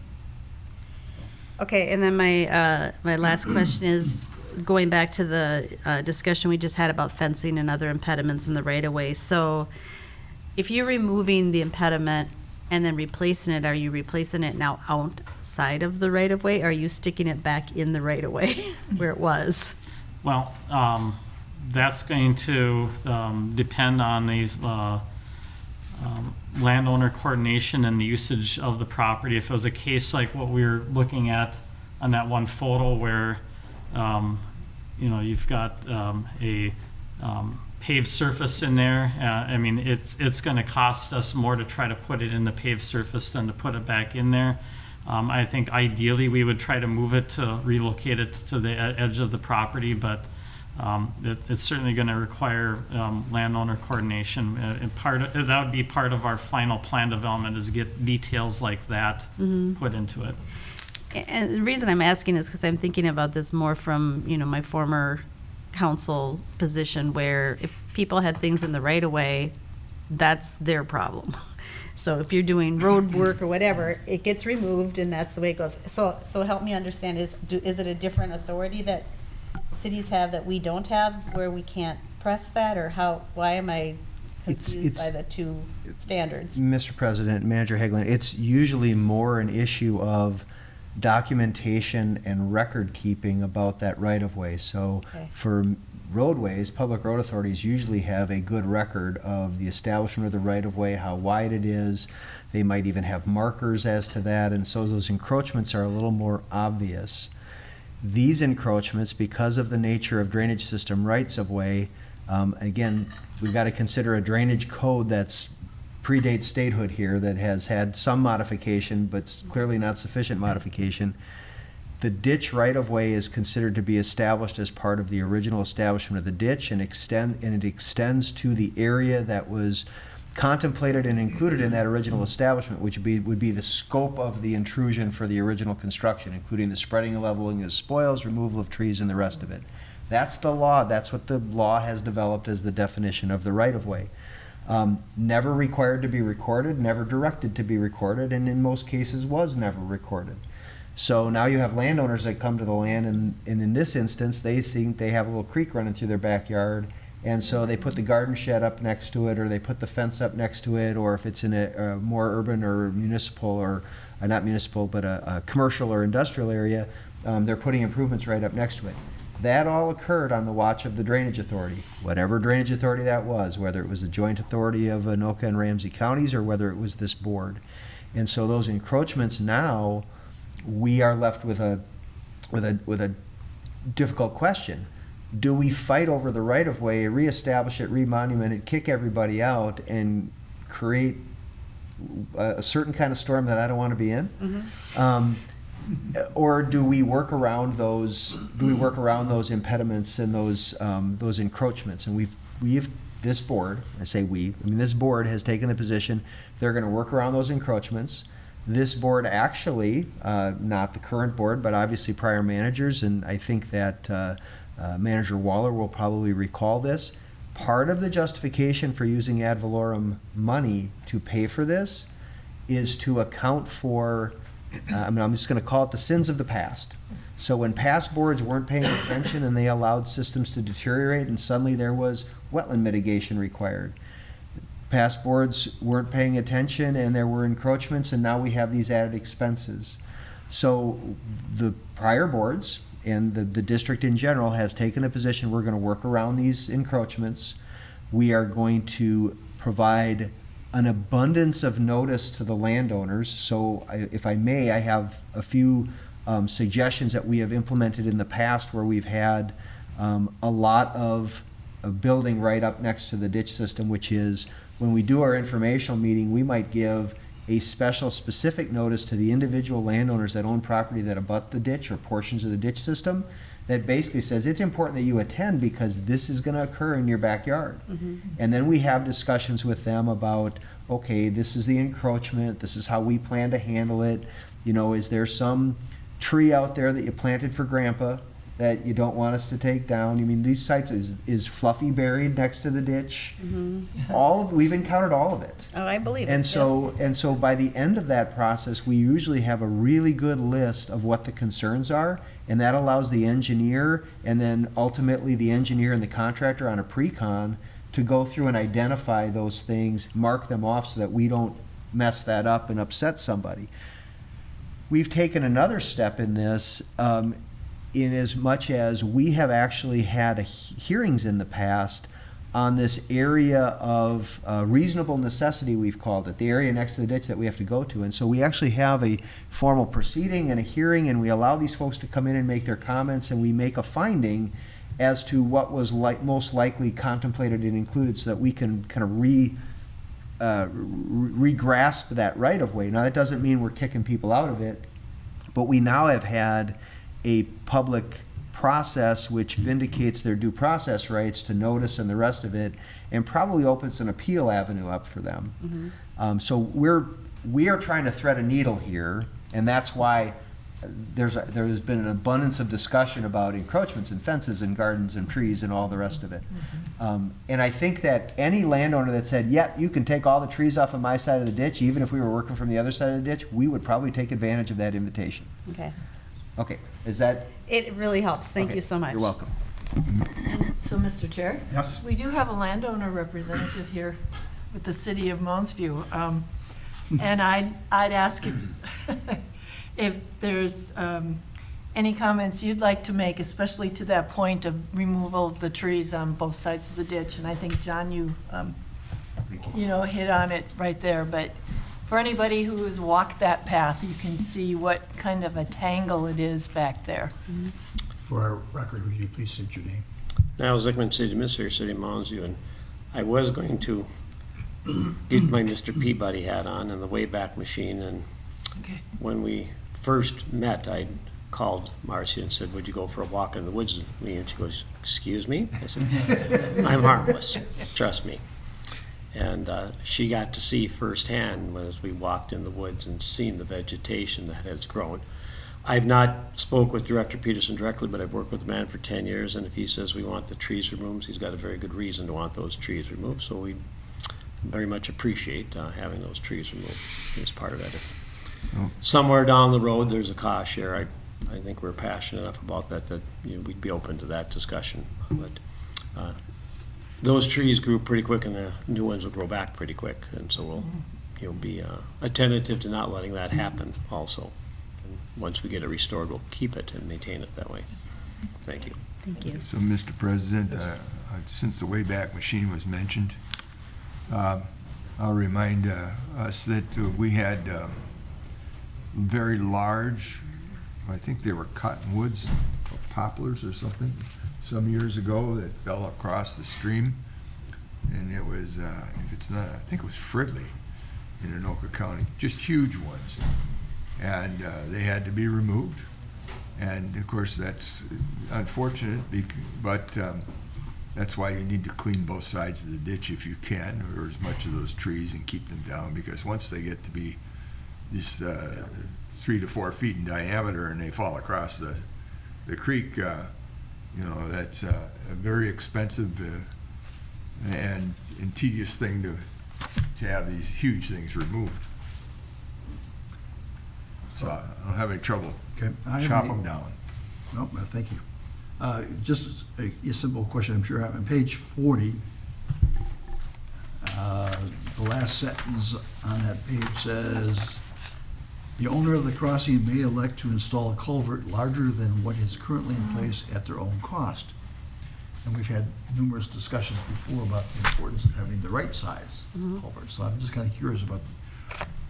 Okay, and then my last question is, going back to the discussion we just had about fencing and other impediments in the right-of-way. So if you're removing the impediment and then replacing it, are you replacing it now outside of the right-of-way? Or are you sticking it back in the right-of-way where it was? Well, that's going to depend on the landowner coordination and the usage of the property. If it was a case like what we were looking at on that one photo where, you've got a paved surface in there, I mean, it's going to cost us more to try to put it in the paved surface than to put it back in there. I think ideally we would try to move it to relocate it to the edge of the property, but it's certainly going to require landowner coordination. And that would be part of our final plan development, is get details like that put into it. And the reason I'm asking is because I'm thinking about this more from, my former council position, where if people had things in the right-of-way, that's their problem. So if you're doing road work or whatever, it gets removed, and that's the way it goes. So help me understand, is it a different authority that cities have that we don't have, where we can't press that, or why am I confused by the two standards? Mr. President, Manager Hagelin, it's usually more an issue of documentation and record keeping about that right-of-way. So for roadways, public road authorities usually have a good record of the establishment of the right-of-way, how wide it is. They might even have markers as to that, and so those encroachments are a little more obvious. These encroachments, because of the nature of drainage system rights-of-way, again, we've got to consider a drainage code that's predates statehood here, that has had some modification, but clearly not sufficient modification. The ditch right-of-way is considered to be established as part of the original establishment of the ditch, and it extends to the area that was contemplated and included in that original establishment, which would be the scope of the intrusion for the original construction, including the spreading and leveling of spoils, removal of trees, and the rest of it. That's the law. That's what the law has developed as the definition of the right-of-way. Never required to be recorded, never directed to be recorded, and in most cases was never recorded. So now you have landowners that come to the land, and in this instance, they think they have a little creek running through their backyard, and so they put the garden shed up next to it, or they put the fence up next to it, or if it's in a more urban or municipal, or not municipal, but a commercial or industrial area, they're putting improvements right up next to it. That all occurred on the watch of the drainage authority, whatever drainage authority that was, whether it was the joint authority of Anoka and Ramsey counties, or whether it was this board. And so those encroachments now, we are left with a difficult question. Do we fight over the right-of-way, reestablish it, remonument it, kick everybody out, and create a certain kind of storm that I don't want to be in? Mm-hmm. Or do we work around those? Do we work around those impediments and those encroachments? And we've this board, I say we, I mean, this board has taken the position they're gonna work around those encroachments. This board actually, not the current board, but obviously prior managers, and I think that Manager Waller will probably recall this. Part of the justification for using ad valorem money to pay for this is to account for, I'm just gonna call it the sins of the past. So when past boards weren't paying attention and they allowed systems to deteriorate and suddenly there was wetland mitigation required. Past boards weren't paying attention and there were encroachments and now we have these added expenses. So the prior boards and the district in general has taken the position we're gonna work around these encroachments. We are going to provide an abundance of notice to the landowners. So if I may, I have a few suggestions that we have implemented in the past where we've had a lot of building right up next to the ditch system, which is when we do our informational meeting, we might give a special specific notice to the individual landowners that own property that abut the ditch or portions of the ditch system that basically says it's important that you attend because this is going to occur in your backyard. And then we have discussions with them about, okay, this is the encroachment, this is how we plan to handle it. You know, is there some tree out there that you planted for grandpa that you don't want us to take down? I mean, these types, is Fluffy buried next to the ditch? We've encountered all of it. Oh, I believe it. And so by the end of that process, we usually have a really good list of what the concerns are, and that allows the engineer and then ultimately the engineer and the contractor on a pre-con to go through and identify those things, mark them off so that we don't mess that up and upset somebody. We've taken another step in this, in as much as we have actually had hearings in the past on this area of reasonable necessity, we've called it, the area next to the ditch that we have to go to. And so we actually have a formal proceeding and a hearing, and we allow these folks to come in and make their comments, and we make a finding as to what was most likely contemplated and included so that we can kind of re-grasp that right of way. Now, that doesn't mean we're kicking people out of it, but we now have had a public process which vindicates their due process rights to notice and the rest of it, and probably opens an appeal avenue up for them. So we are trying to thread a needle here, and that's why there has been an abundance of discussion about encroachments and fences and gardens and trees and all the rest of it. And I think that any landowner that said, yep, you can take all the trees off of my side of the ditch, even if we were working from the other side of the ditch, we would probably take advantage of that invitation. Okay. Okay, is that? It really helps. Thank Okay, you so much. You're welcome. So, Mr. Chair? Yes. We do have a landowner representative here with the city of Moundsview. And I'd ask if there's any comments you'd like to make, especially to that point of removal of the trees on both sides of the ditch. And I think, John, you hit on it right there. But for anybody who has walked that path, you can see what kind of a tangle it is back there. For our record, would you please state your name? Niles Zickman, City Administrator, City of Moundsview, and I was going to get my Mr. Peabody hat on and the Wayback Machine, and Okay. when we first met, I called Marcia and said, would you go for a walk in the woods with me? And she goes, excuse me? I said, I'm harmless, trust me. And she got to see firsthand as we walked in the woods and seen the vegetation that has grown. I've not spoke with Director Peterson directly, but I've worked with the man for 10 years, and if he says we want the trees removed, he's got a very good reason to want those trees removed, so we very much appreciate having those trees removed as part of that. If somewhere down the road there's a cost share, I think we're passionate enough about that we'd be open to that discussion. But those trees grew pretty quick, and the new ones will grow back pretty quick, and so we'll be attentive to not letting that happen also. And once we get it restored, we'll keep it and maintain it that way. Thank you. Thank you. So, Mr. President, since the Wayback Machine was mentioned, I'll remind us that we had very large, I think they were cottonwoods, poplars or something, some years ago that fell across the stream. And it was, if it's not, I think it was Fridley in Anoka County, just huge ones. And they had to be removed. And of course, that's unfortunate, but That's why you need to clean both sides of the ditch if you can, or as much of those trees, and keep them down, because once they get to be these 3 to 4 feet in diameter and they fall across the creek, you know, that's a very expensive and tedious thing to have these huge things removed. So I don't have any trouble. Okay. Chop them down. Nope, thank you. Just a simple question, I'm sure. On page 40, the last sentence on that page says, "The owner of the crossing may elect to install a culvert larger than what is currently in place at their own cost." And we've had numerous discussions before about the importance of having the right size culvert. So I'm just kind of curious about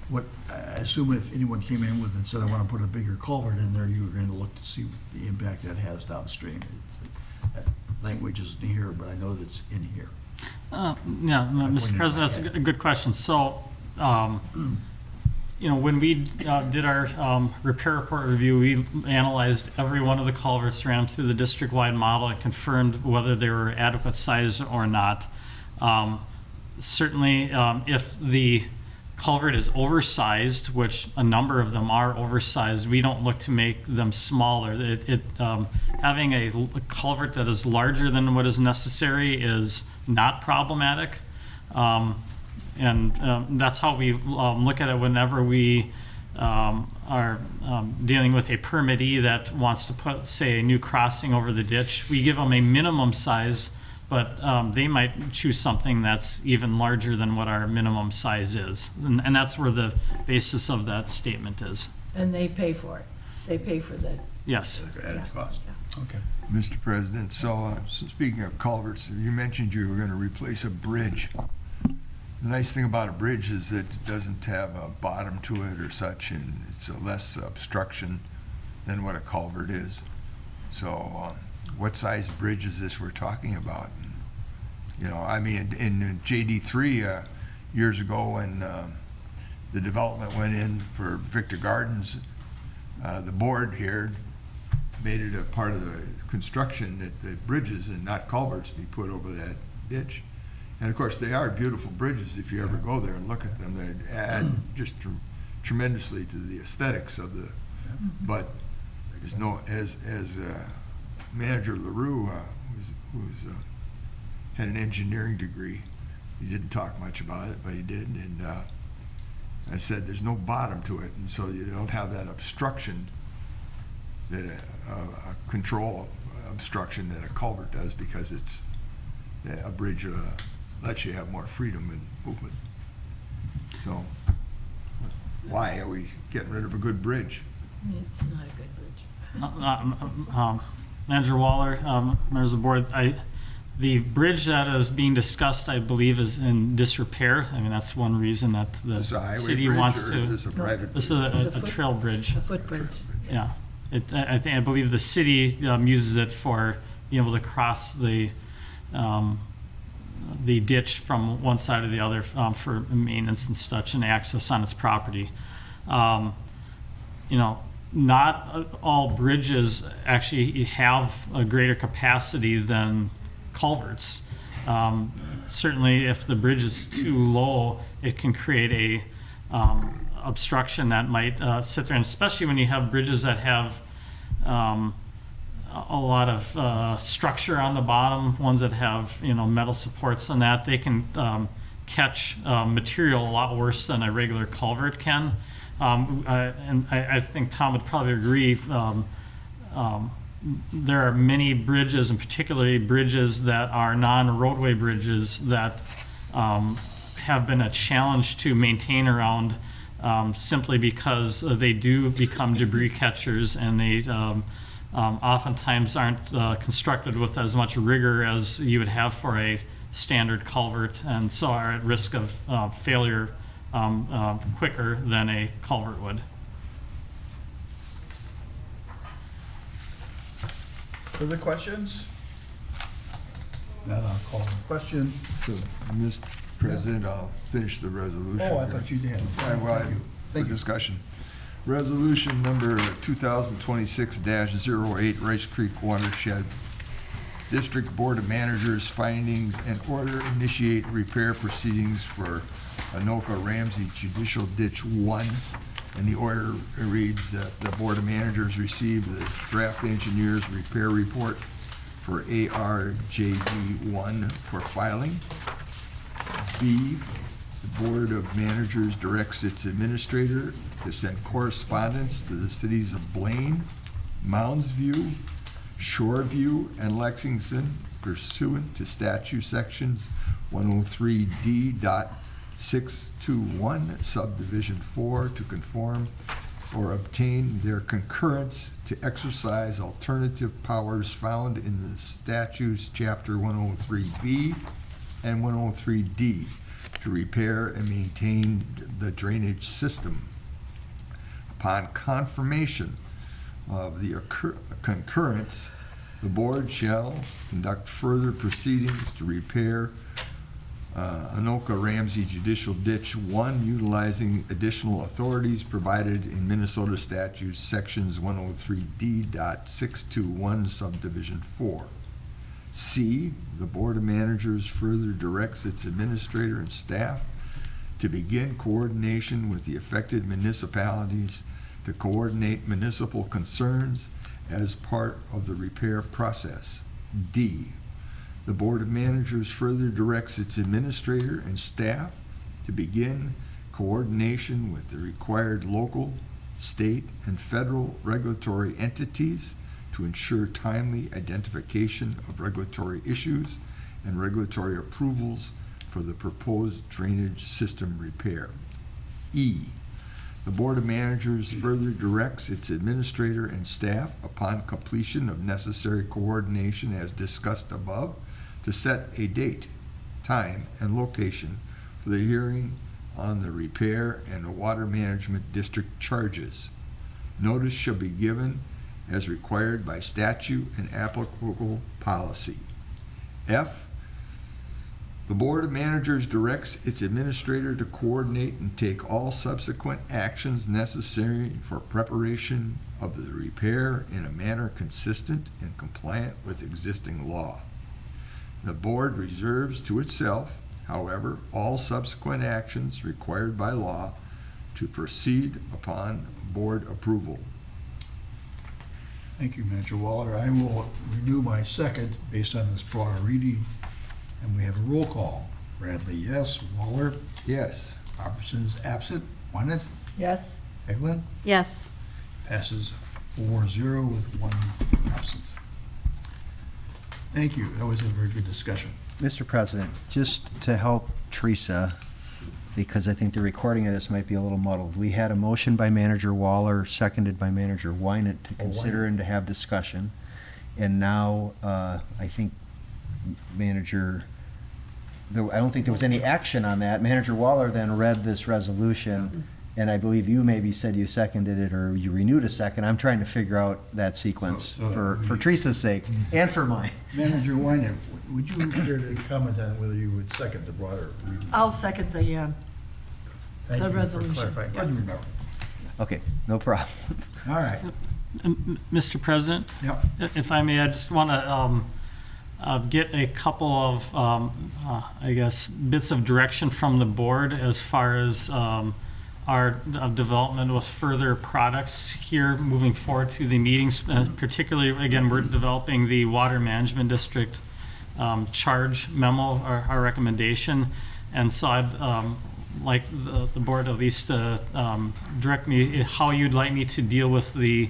what, I assume if anyone came in with and said, "I want to put a bigger culvert in there," you were going to look to see the impact that has downstream. That language isn't here, but I know that's in here. Yeah, no, Mr. President, that's a good question. So, you know, when we did our repair report review, we analyzed every one of the culverts, ran them through the district-wide model, and confirmed whether they were adequate size or not. Certainly, if the culvert is oversized, which a number of them are oversized, we don't look to make them smaller. Having a culvert that is larger than what is necessary is not problematic. And that's how we look at it whenever we are dealing with a permittee that wants to put, say, a new crossing over the ditch. We give them a minimum size, but they might choose something that's even larger than what our minimum size is. And that's where the basis of that statement is. And they pay for it. They pay for the. Yes. Added cost. Okay. Mr. President, so speaking of culverts, you mentioned you were going to replace a bridge. The nice thing about a bridge is that it doesn't have a bottom to it or such, and it's a less obstruction than what a culvert is. So what size bridge is this we're talking about? And, you know, I mean, in JD3 years ago when the development went in for Victor Gardens, the board here made it a part of the construction that the bridges and not culverts be put over that ditch. And of course, they are beautiful bridges if you ever go there and look at them. They add just tremendously to the aesthetics of the, but there's no, as Manager LaRue, who's had an engineering degree, he didn't talk much about it, but he did, and I said there's no bottom to it, and so you don't have that obstruction that a control obstruction that a culvert does, because it's a bridge lets you have more freedom and movement. So why are we getting rid of a good bridge? It's not a good bridge. Manager Waller, members of the board, the bridge that is being discussed, I believe, is in disrepair. I mean, that's one reason that the Is this a highway city bridge, wants or to. is this a private This bridge? is a trail bridge. A footbridge. Yeah. I believe the city uses it for being able to cross the ditch from one side to the other for maintenance and such, and access on its property. You know, not all bridges actually have a greater capacity than culverts. Certainly, if the bridge is too low, it can create a obstruction that might sit there, and especially when you have bridges that have a lot of structure on the bottom, ones that have, you know, metal supports on that, they can catch material a lot worse than a regular culvert can. And I think Tom would probably agree. There are many bridges, and particularly bridges that are non-roadway bridges, that have been a challenge to maintain around, simply because they do become debris catchers, and they oftentimes aren't constructed with as much rigor as you would have for a standard culvert, and so are at risk of failure quicker than a culvert would. Further questions? Then I'll call the question. So, Mr. President, I'll finish the resolution. Oh, I here. thought you did. Well, Thank you. for Thank you. discussion. Resolution number 2026-08, Rice Creek Watershed. District Board of Managers findings and order initiate repair proceedings for Anoka Ramsey Judicial Ditch 1. And the order reads that the Board of Managers received the draft engineer's repair report for ARJD 1 for filing. B, the Board of Managers directs its administrator to send correspondence to the cities of Blaine, Mounds View, Shoreview, and Lexington pursuant to statute sections 103D.621, subdivision 4, to conform or obtain their concurrence to exercise alternative powers found in the statutes chapter 103B and 103D to repair and maintain the drainage system. Upon confirmation of the concurrence, the board shall conduct further proceedings to repair Anoka Ramsey Judicial Ditch 1 utilizing additional authorities provided in Minnesota statutes sections 103D.621 subdivision 4. C, the Board of Managers further directs its administrator and staff to begin coordination with the affected municipalities to coordinate municipal concerns as part of the repair process. D, the Board of Managers further directs its administrator and staff to begin coordination with the required local, state, and federal regulatory entities to ensure timely identification of regulatory issues and regulatory approvals for the proposed drainage system repair. E, the Board of Managers further directs its administrator and staff, upon completion of necessary coordination as discussed above, to set a date, time, and location for the hearing on the repair and the water management district charges. Notice shall be given as required by statute and applicable policy. F, the Board of Managers directs its administrator to coordinate and take all subsequent actions necessary for preparation of the repair in a manner consistent and compliant with existing law. The board reserves to itself, however, all subsequent actions required by law to proceed upon board approval. Thank you, Manager Waller. I will renew my second based on this broader reading. And we have a roll call. Bradley, yes. Waller? Yes. Robertson's absent. Wynant? Yes. Eglin? Yes. Passes 4-0 with one absent. Thank you. That was a very good discussion. Mr. President, just to help Teresa, because I think the recording of this might be a little muddled. We had a motion by Manager Waller, seconded by Manager Wynant to consider and to have discussion. And now, I think I don't think there was any action on that. Manager Waller then read this resolution, and I believe you maybe said you seconded it or you renewed a second. I'm trying to figure out that sequence for Teresa's sake and for mine. Manager Wynant, would you care to comment on whether you would second the broader reading? I'll second the Thank you for resolution, clarifying. yes. Couldn't remember. Okay, no problem. All right. Mr. President, Yep. if I may, I just want to get a couple of, I guess, bits of direction from the board as far as our development with further products here moving forward to the meetings. Particularly, again, we're developing the Water Management District charge memo, our recommendation. And so I'd like the board at least to direct me how you'd like me to deal with the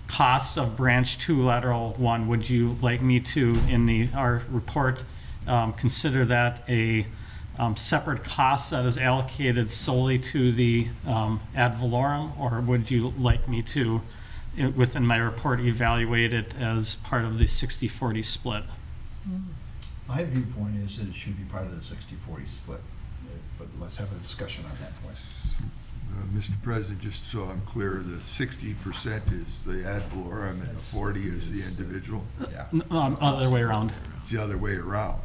cost of branch 2 lateral 1. Would you like me to, in our report, consider that a separate cost that is allocated solely to the ad valorem, or would you like me to, within my report, evaluate it as part of the 60-40 split? My viewpoint is that it should be part of the 60-40 split, but let's have a discussion on that point. Mr. President, just so I'm clear, the 60% is the ad valorem and the 40 is the individual? Yeah. Other way around. It's the other way around.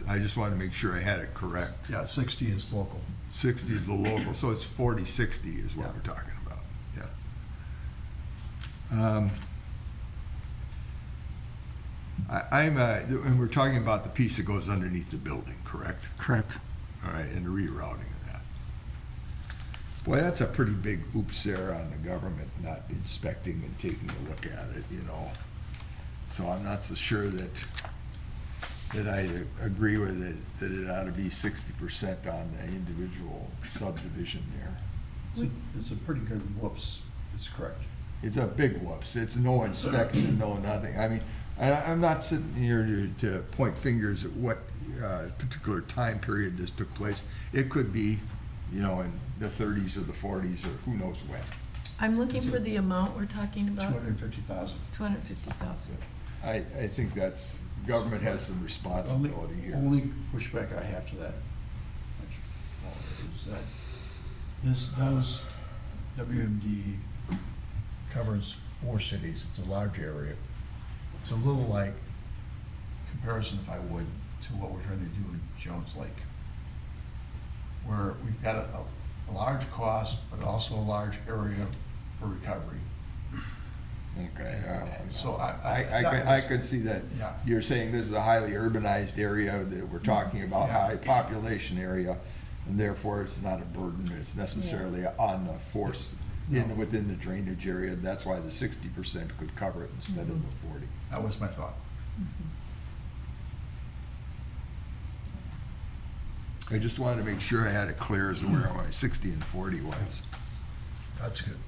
I just wanted to make sure I had it correct. Yeah, 60 is local. 60 is the local, so it's 40-60 is what we're talking about, yeah. And we're talking about the piece that goes underneath the building, correct? Correct. All right, and the rerouting of that. Boy, that's a pretty big oops there on the government not inspecting and taking a look at it, you know. So I'm not so sure that I agree with it, that it ought to be 60% on the individual subdivision there. It's a pretty good whoops, it's correct. It's a big whoops. It's no inspection, no nothing. I mean, I'm not sitting here to point fingers at what particular time period this took place. It could be, you know, in the 30s or the 40s or who knows when. I'm looking for the amount we're talking about. 250,000. 250,000. I think that's, government has some responsibility here. Only pushback I have to that is that this does, WMD covers 4 cities. It's a large area. It's a little like comparison, if I would, to what we're trying to do in Jones Lake, where we've got a large cost, but also a large area for recovery. Okay. So I could see that. Yeah. You're saying this is a highly urbanized area that we're talking about, Yeah. high population area, and therefore it's not a burden. It's necessarily on the force within the drainage area. That's why the 60% could cover it instead of the 40. That was my thought. I just wanted to make sure I had it clear as to where my 60 and 40 was. That's good.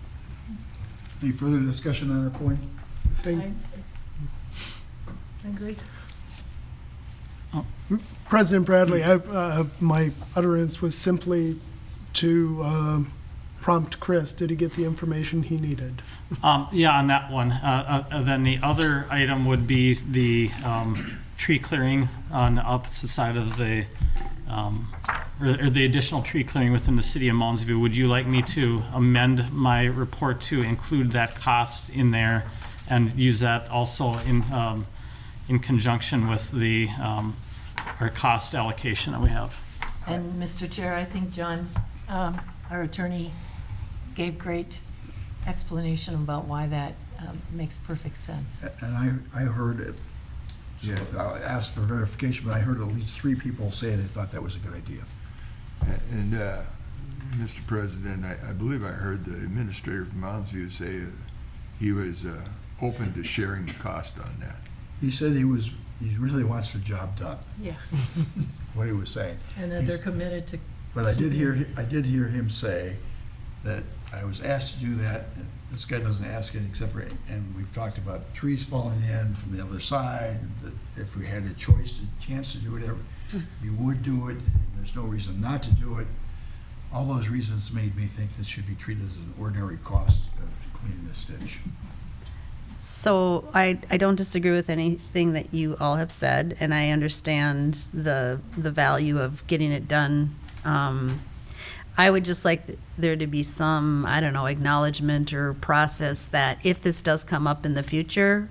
Any further discussion on that point? Think I agree. President Bradley, my utterance was simply to prompt Chris. Did he get the information he needed? Yeah, on that one. Then the other item would be the tree clearing on the opposite side of the, or the additional tree clearing within the city of Mounds View. Would you like me to amend my report to include that cost in there and use that also in conjunction with the our cost allocation that we have? And Mr. Chair, I think John, our attorney, gave great explanation about why that makes perfect sense. And I heard it. Yes, I asked for verification, but I heard at least 3 people say they thought that was a good idea. And, Mr. President, I believe I heard the administrator from Mounds View say he was open to sharing the cost on that. He said he really wants the job done, Yeah. what he was saying. And that they're committed to. But I did hear him say that I was asked to do that, and this guy doesn't ask it except for, and we've talked about trees falling in from the other side, that if we had a chance to do it, we would do it, and there's no reason not to do it. All those reasons made me think this should be treated as an ordinary cost of cleaning this ditch. So I don't disagree with anything that you all have said, and I understand the value of getting it done. I would just like there to be some, I don't know, acknowledgement or process that if this does come up in the future,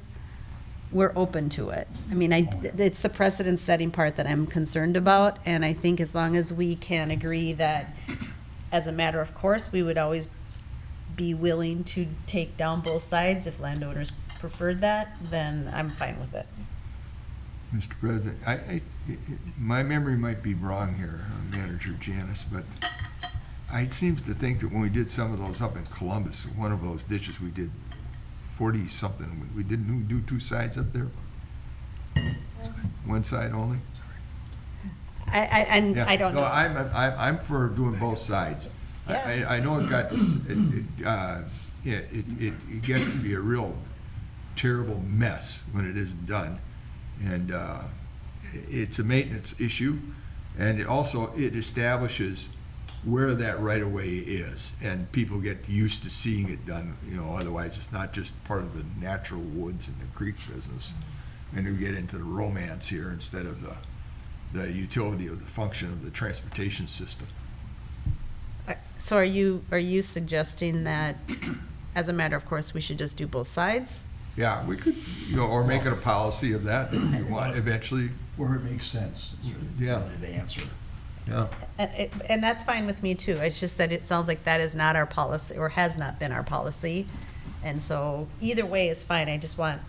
we're open to it. I mean, it's the precedent-setting part that I'm concerned about, and I think as long as we can agree that, as a matter of course, we would always be willing to take down both sides if landowners preferred that, then I'm fine with it. Mr. President, my memory might be wrong here, Manager Janice, but I seems to think that when we did some of those up in Columbus, one of those ditches we did 40-something, we didn't do 2 sides up there? One side only? I don't No, know. I'm for doing both sides. Yeah. I know it gets to be a real terrible mess when it isn't done. And it's a maintenance issue, and it establishes where that right-of-way is, and people get used to seeing it done, you know, otherwise it's not just part of the natural woods and the creek business. And we get into the romance here instead of the utility of the function of the transportation system. So are you suggesting that, as a matter of course, we should just do both sides? Yeah, we could, you know, or make it a policy of that if you want eventually. Where it makes sense, is Yeah. really the answer. Yeah. And that's fine with me too. It's just that it sounds like that is not our policy, or has not been our policy. And so either way is fine. I just want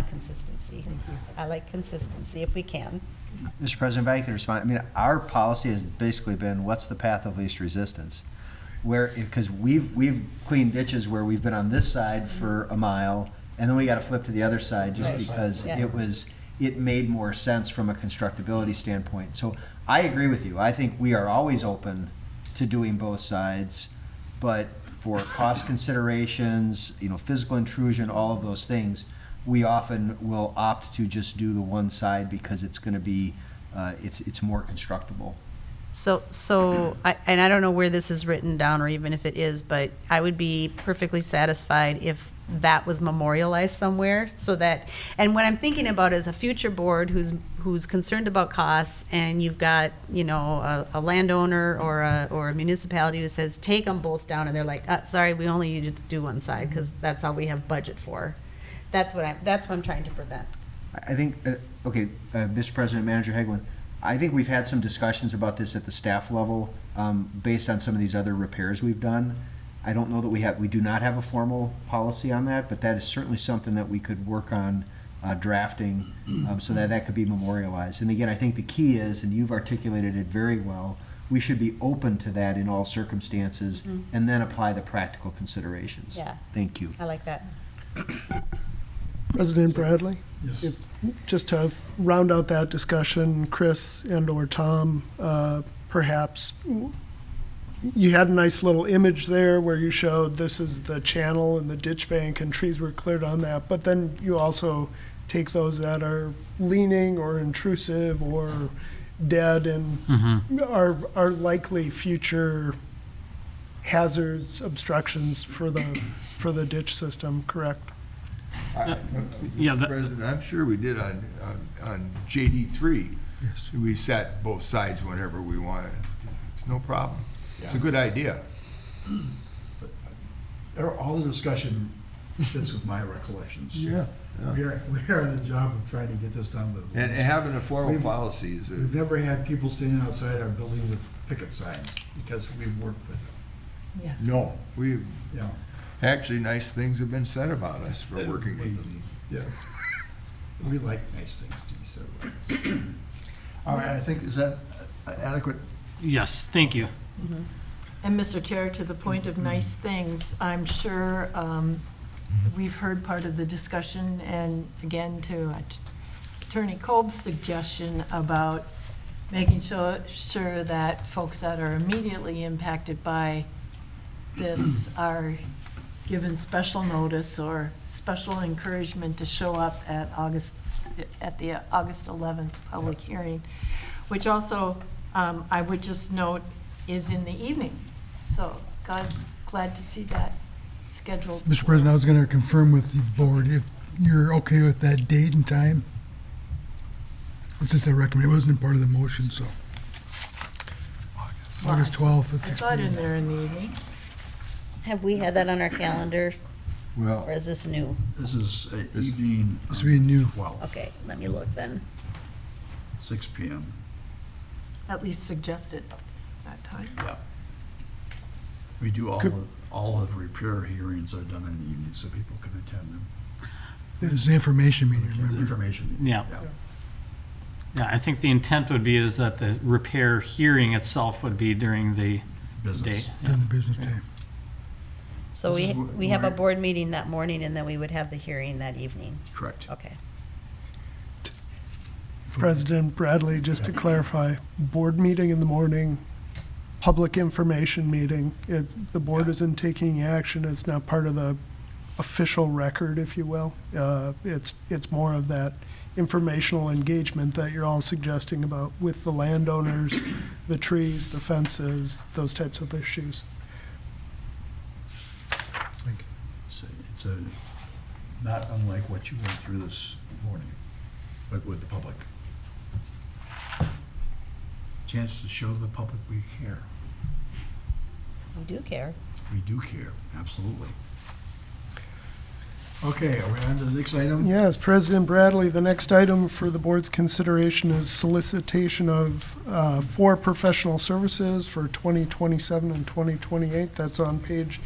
consistency. I like consistency if we can. Mr. President, if I can respond, I mean, our policy has basically been, what's the path of least resistance? Where, because we've cleaned ditches where we've been on this side for a mile, and then we got to flip to the other side just Right. because Yeah. it made more sense from a constructability standpoint. So I agree with you. I think we are always open to doing both sides, but for cost considerations, physical intrusion, all of those things, we often will opt to just do the one side because it's going to be, it's more constructible. So and I don't know where this is written down or even if it is, but I would be perfectly satisfied if that was memorialized somewhere so that, and what I'm thinking about is a future board who's concerned about costs, and you've got, a landowner or a municipality who says, take them both down, and they're like, sorry, we only need you to do one side because that's all we have budget for. That's what I'm trying to prevent. I think, Mr. President, Manager Hagelin, I think we've had some discussions about this at the staff level, based on some of these other repairs we've done. I don't know that we do not have a formal policy on that, but that is certainly something that we could work on drafting, so that could be memorialized. And again, I think the key is, and you've articulated it very well, we should be open to that in all circumstances, and then apply the practical considerations. Yeah. Thank you. I like that. President Bradley? Yes. Just to round out that discussion, Chris and/or Tom, perhaps, you had a nice little image there where you showed this is the channel and the ditch bank and trees were cleared on that, but then you also take those that are leaning or intrusive or dead and are likely future hazards, obstructions for the ditch system, correct? Yeah, Mr. President, I'm sure we did on JD3. Yes. We sat both sides whenever we wanted. It's no problem. It's a good idea. All the discussion fits with my recollections. Yeah. We are on the job of trying to get this done with. And having a formal We've- policy is, We've never had people standing outside our building with picket signs because we've worked with them. Yes. no, we, Yeah. actually, nice things have been said about us for working with them. Amazing. Yes. We like nice things to be said about us. All right, I think, is that adequate? yes, thank you. And Mr. Chair, to the point of nice things, I'm sure we've heard part of the discussion, and again, to Attorney Kolb's suggestion about making sure that folks that are immediately impacted by this are given special notice or special encouragement to show up at the August 11th public hearing, which also, I would just note, is in the evening. So glad to see that scheduled. Mr. President, I was going to confirm with the board if you're okay with that date and time. It's just a recommend, it wasn't part of the motion, so. August 12th at I 6 saw it in p.m. there in the evening. Have we had that on our calendar, or Well, is this new? This is evening. This would be new. 12th, Okay, let me look then. 6 PM. At least suggested that time. Yeah. We do Could- all of the repair hearings are done in the evening so people can attend them. This is the information meeting, remember? Information. Yeah. Yeah, I think the intent would be is that the repair hearing itself would be during the Business. day. During the business day. So This is we have a where- board meeting that morning, and then we would have the hearing that evening. Correct. Okay. President Bradley, just to clarify, board meeting in the morning, public information meeting. The board isn't taking action, it's not part of the official record, if you will. It's more of that informational engagement that you're all suggesting about with the landowners, the trees, the fences, those types of issues. Thank you. It's not unlike what you went through this morning, but with the public. Chance to show the public we care. We do care. We do care, absolutely. Okay, are we on to the next item? Yes, President Bradley, the next item for the board's consideration is solicitation of 4 professional services for 2027 and 2028. That's on page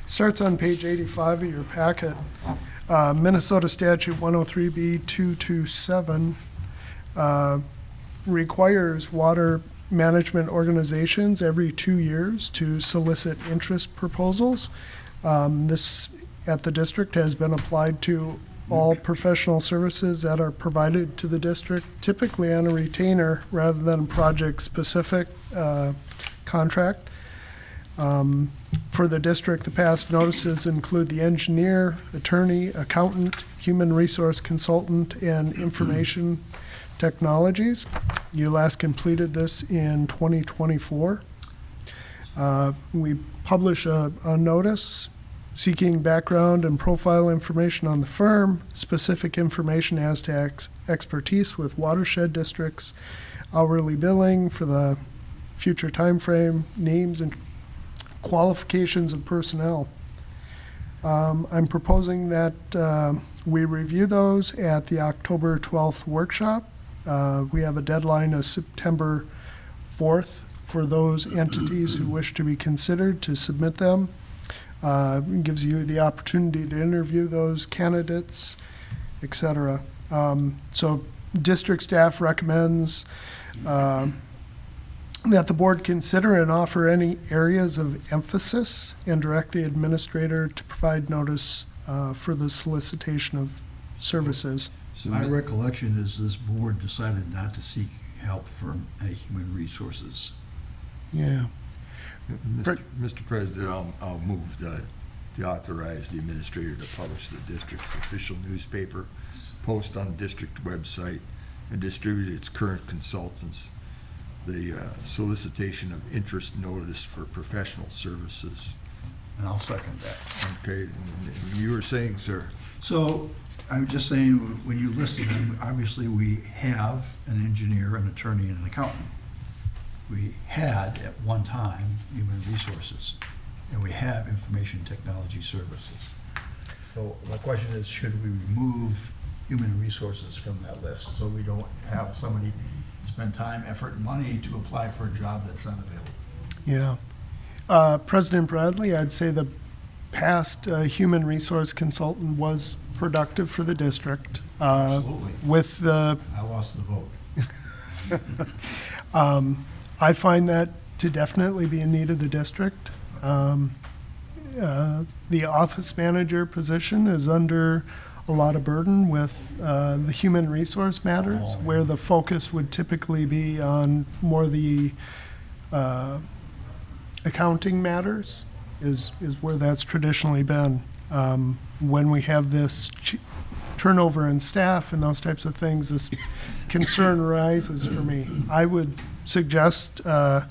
Starts on page 85 of your packet. Minnesota Statute 103B 227 requires water management organizations every 2 years to solicit interest proposals. This, at the district, has been applied to all professional services that are provided to the district, typically on a retainer rather than project-specific contract. For the district, the past notices include the engineer, attorney, accountant, human resource consultant, and information technologies. You last completed this in 2024. We publish a notice seeking background and profile information on the firm, specific information as to expertise with watershed districts, hourly billing for the future timeframe, names and qualifications of personnel. I'm proposing that we review those at the October 12th workshop. We have a deadline of September 4th for those entities who wish to be considered to submit them. It gives you the opportunity to interview those candidates, et cetera. So district staff recommends that the board consider and offer any areas of emphasis and direct the administrator to provide notice for the solicitation of services. My recollection is this board decided not to seek help from any human resources. Yeah. Mr. President, I'll move to authorize the administrator to publish the district's official newspaper, post on the district website, and distribute its current consultants the solicitation of interest notice for professional services. And I'll second that. Okay, and you were saying, sir? So I'm just saying, when you listed them, obviously we have an engineer, an attorney, and an accountant. We had at one time human resources, and we have information technology services. So my question is, should we remove human resources from that list so we don't have somebody spend time, effort, and money to apply for a job that's not available? Yeah. President Bradley, I'd say the past human resource consultant was productive for the district. Absolutely. With the, I lost the vote. I find that to definitely be a need of the district. The office manager position is under a lot of burden with the human resource matters, where the focus would typically be on more the accounting matters, is where that's traditionally been. When we have this turnover in staff and those types of things, this concern arises for me. I would suggest that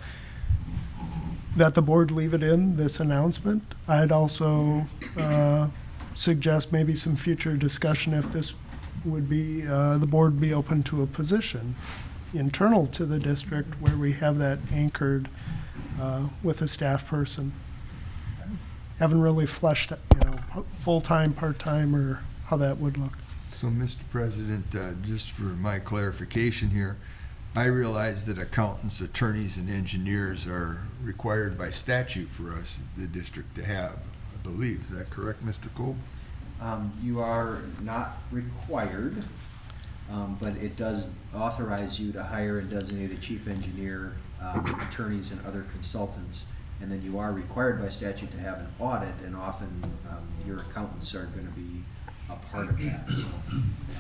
the board leave it in this announcement. I'd also suggest maybe some future discussion if this would be, the board be open to a position internal to the district where we have that anchored with a staff person. Haven't really fleshed, full-time, part-time, or how that would look. So, Mr. President, just for my clarification here, I realize that accountants, attorneys, and engineers are required by statute for us, the district, to have, I believe. Is that correct, Mr. Cole? You are not required, but it does authorize you to hire and designate a chief engineer, attorneys, and other consultants. And then you are required by statute to have an audit, and often your accountants are going to be a part of that. So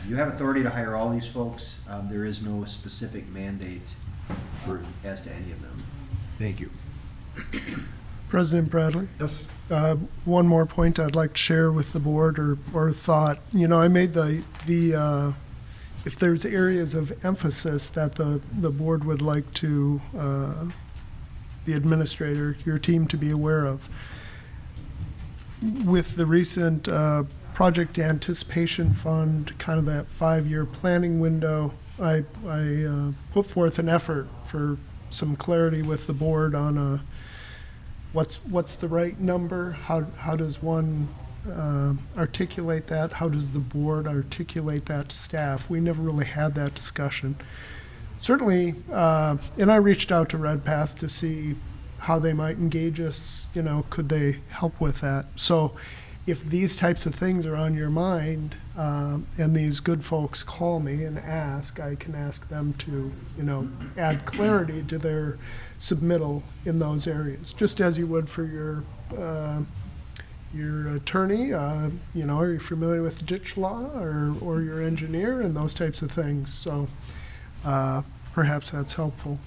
you have authority to hire all these folks. There is no specific mandate as to any of them. Thank you. President Bradley? Yes. One more point I'd like to share with the board or thought. I made the if there's areas of emphasis that the board would like to, the administrator, your team to be aware of. With the recent Project Anticipation Fund, kind of that 5-year planning window, I put forth an effort for some clarity with the board on what's the right number? How does one articulate that? How does the board articulate that to staff? We never really had that discussion. Certainly, and I reached out to Redpath to see how they might engage us, could they help with that? So if these types of things are on your mind, and these good folks call me and ask, I can ask them to, add clarity to their submittal in those areas, just as you would for your attorney. Are you familiar with ditch law, or your engineer and those types of things? So perhaps that's helpful.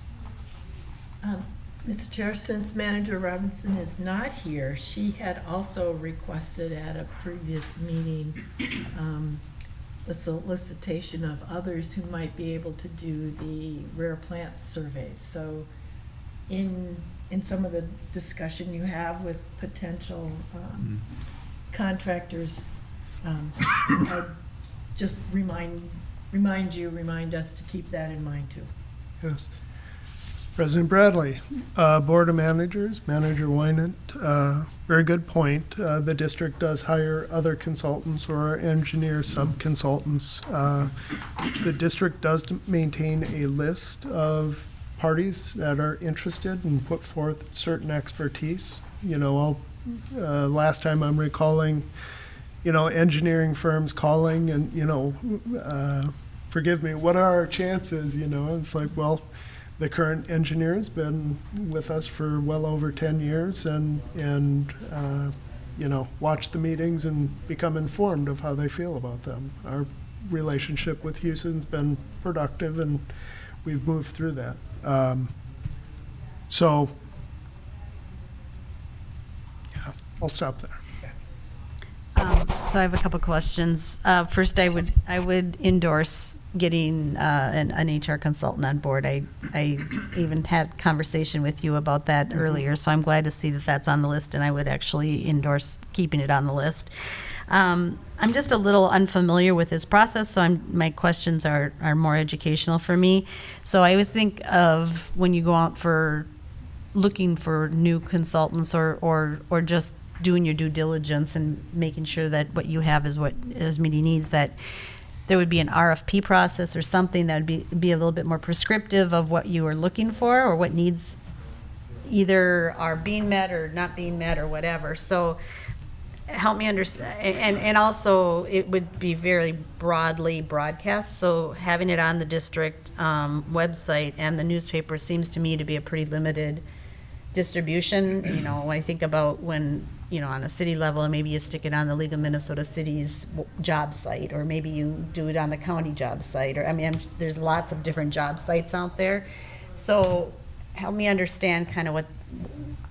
Mr. Chair, since Manager Robinson is not here, she had also requested at a previous meeting the solicitation of others who might be able to do the rare plant surveys. So in some of the discussion you have with potential contractors, I'd just remind us to keep that in mind too. Yes. President Bradley, Board of Managers, Manager Wynant, very good point. The district does hire other consultants or engineer sub-consultants. The district does maintain a list of parties that are interested and put forth certain expertise. Last time I'm recalling, engineering firms calling and, forgive me, what are our chances? It's like, well, the current engineer has been with us for well over 10 years and watch the meetings and become informed of how they feel about them. Our relationship with Houston's been productive, and we've moved through that. So, yeah, I'll stop there. So I have a couple questions. First, I would endorse getting an HR consultant on board. I even had conversation with you about that earlier, so I'm glad to see that that's on the list, and I would actually endorse keeping it on the list. I'm just a little unfamiliar with this process, so my questions are more educational for me. So I always think of when you go out for looking for new consultants or just doing your due diligence and making sure that what you have is what is meeting needs, that there would be an RFP process or something that would be a little bit more prescriptive of what you are looking for or what needs either are being met or not being met or whatever. So help me understand. And also it would be very broadly broadcast. So having it on the district website and the newspaper seems to me to be a pretty limited distribution. When I think about when, on a city level, maybe you stick it on the League of Minnesota Cities job site, or maybe you do it on the county job site, or, there's lots of different job sites out there. So help me understand kind of what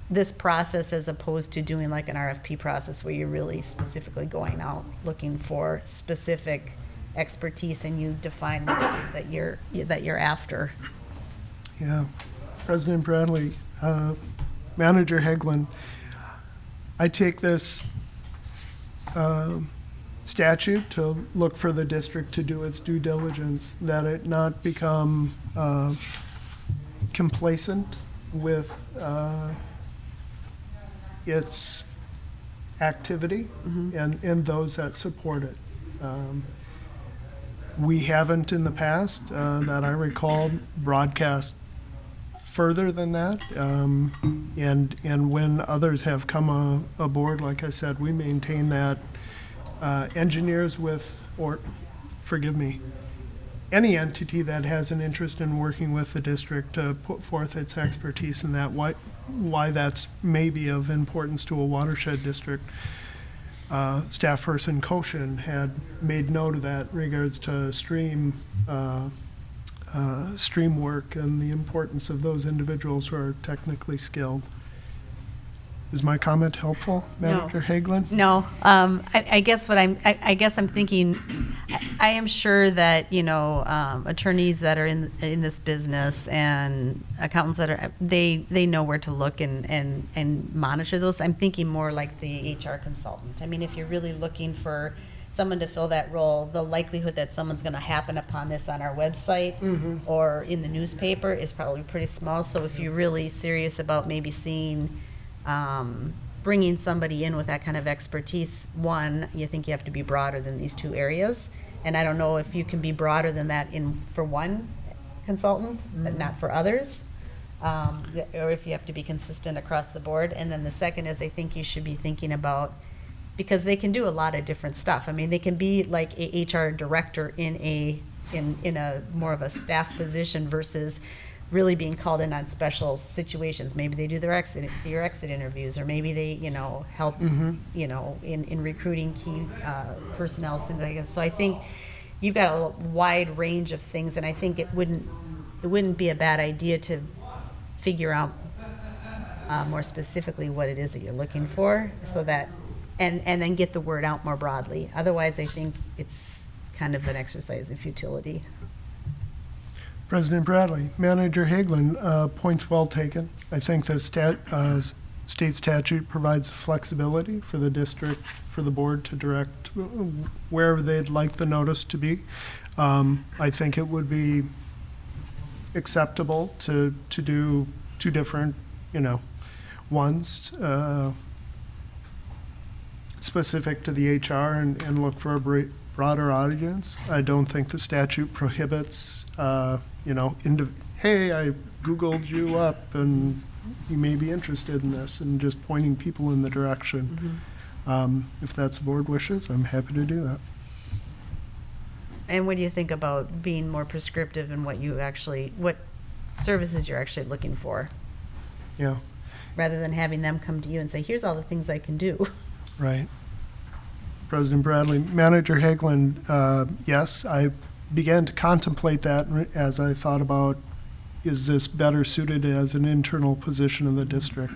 this process as opposed to doing like an RFP process where you're really specifically going out looking for specific expertise and you define what it is that you're after. Yeah. President Bradley, Manager Hegland, I take this statute to look for the district to do its due diligence, that it not become complacent with its activity and those that support it. We haven't in the past, that I recall, broadcast further than that, and when others have come aboard, like I said, we maintain that engineers any entity that has an interest in working with the district to put forth its expertise in that, why that's maybe of importance to a watershed district. Staff person Koshin had made note of that in regards to stream work and the importance of those individuals who are technically skilled. Is my comment helpful, Manager Hegland? No, I guess I'm thinking, I am sure that, attorneys that are in this business and accountants that they know where to look and monitor those. I'm thinking more like the HR consultant. If you're really looking for someone to fill that role, the likelihood that someone's going to happen upon this on our website or in the newspaper is probably pretty small. So if you're really serious about maybe seeing, bringing somebody in with that kind of expertise, one, you think you have to be broader than these two areas. And I don't know if you can be broader than that for one consultant, but not for others. or if you have to be consistent across the board. And then the second is, I think you should be thinking about, because they can do a lot of different stuff. I mean, they can be like a HR director in a more of a staff position versus really being called in on special situations. Maybe they do your exit interviews, or maybe they, help, in recruiting key personnel, things like that. So I think you've got a wide range of things, and I think it wouldn't be a bad idea to figure out more specifically what it is that you're looking for, so that, and then get the word out more broadly. Otherwise, I think it's kind of an exercise in futility. President Bradley, Manager Hagelin, points well taken. I think the state statute provides flexibility for the district, for the board to direct wherever they'd like the notice to be. I think it would be acceptable to do two different, ones specific to the HR and look for a broader audience. I don't think the statute prohibits, hey, I Googled you up and you may be interested in this, and just pointing people in the direction. If that's the board wishes, I'm happy to do that. And what do you think about being more prescriptive in what services you're actually looking for, Yeah, rather than having them come to you and say, here's all the things I can do? right. President Bradley, Manager Hagelin, yes, I began to contemplate that as I thought about, is this better suited as an internal position of the district?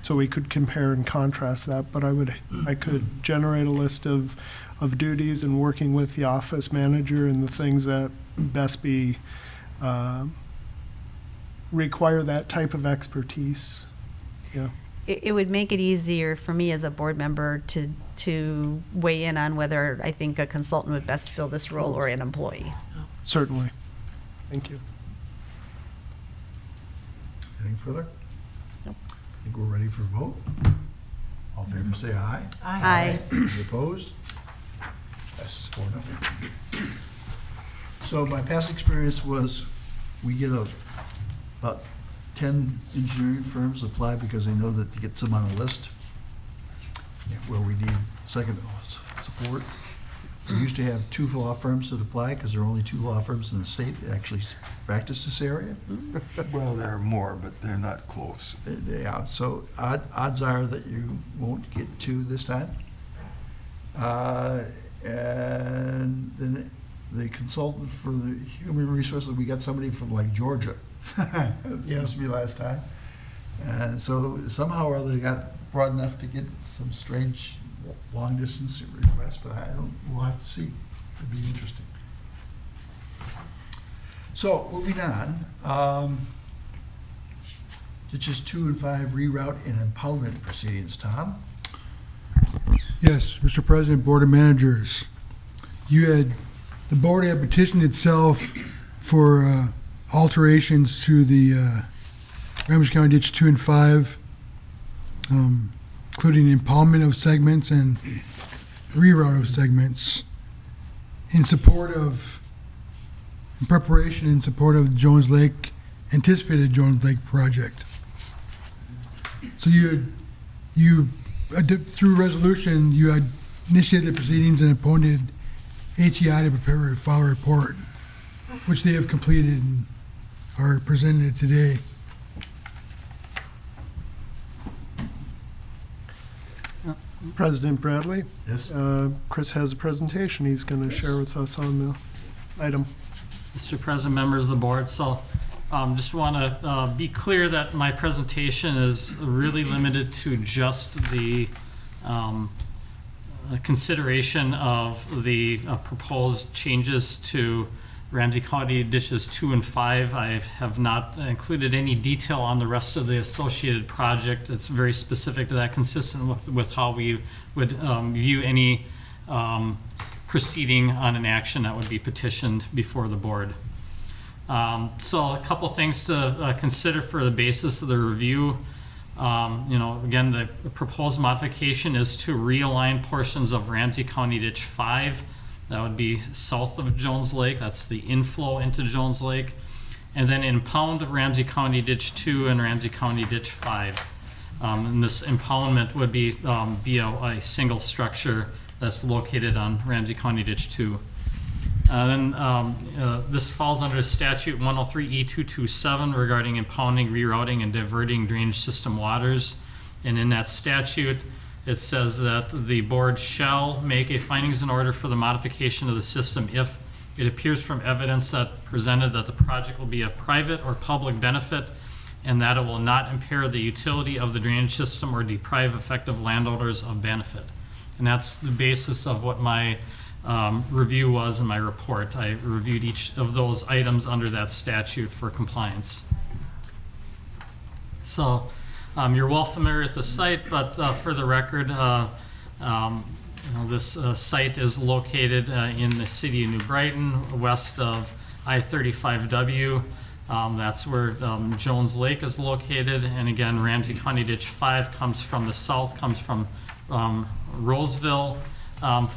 So we could compare and contrast that, but I could generate a list of duties and working with the office manager and the things that best be require that type of expertise. Yeah. It would make it easier for me as a board member to weigh in on whether I think a consultant would best fill this role or an employee. Certainly. Thank you. Anything further? Nope. I think we're ready for a vote. All in favor, say aye. Aye. Any opposed? Passes 4-0. So my past experience was we get about 10 engineering firms apply because they know that to get some on a list where we need second support. We used to have 2 law firms that apply because there are only 2 law firms in the state that actually practice this area. Well, there are more, but they're not close. Yeah, so odds are that you won't get 2 this time. And then the consultant for the human resources, we got somebody from like Georgia. It used to be last time. And so somehow or other they got broad enough to get some strange long distance requests, but we'll have to see. It'll be interesting. So moving on, ditches 2 and 5 reroute and impoundment proceedings. Tom? Yes, Mr. President, Board of Managers, the board had petitioned itself for alterations to the Ramsey County Ditch 2 and 5, including impoundment of segments and reroute of segments in preparation in support of the anticipated Jones Lake project. So through resolution, you had initiated the proceedings and appointed HEI to prepare a file report, which they have completed and are presented today. President Bradley, Yes. Chris has a presentation he's going to share with us on the item. Mr. President, members of the board, so just want to be clear that my presentation is really limited to just the consideration of the proposed changes to Ramsey County Ditches 2 and 5. I have not included any detail on the rest of the associated project. It's very specific to that, consistent with how we would view any proceeding on an action that would be petitioned before the board. So a couple things to consider for the basis of the review. Again, the proposed modification is to realign portions of Ramsey County Ditch 5. That would be south of Jones Lake. That's the inflow into Jones Lake. and then impound Ramsey County Ditch 2 and Ramsey County Ditch 5. And this impoundment would be via a single structure that's located on Ramsey County Ditch 2. This falls under statute 103E227 regarding impounding, rerouting, and diverting drainage system waters. And in that statute, it says that the board shall make a findings in order for the modification of the system if it appears from evidence that presented that the project will be of private or public benefit and that it will not impair the utility of the drainage system or deprive effective landowners of benefit. And that's the basis of what my review was in my report. I reviewed each of those items under that statute for compliance. So you're well familiar with the site, but for the record, this site is located in the city of New Brighton, west of I-35W. That's where Jones Lake is located. And again, Ramsey County Ditch 5 comes from the south, comes from Roseville,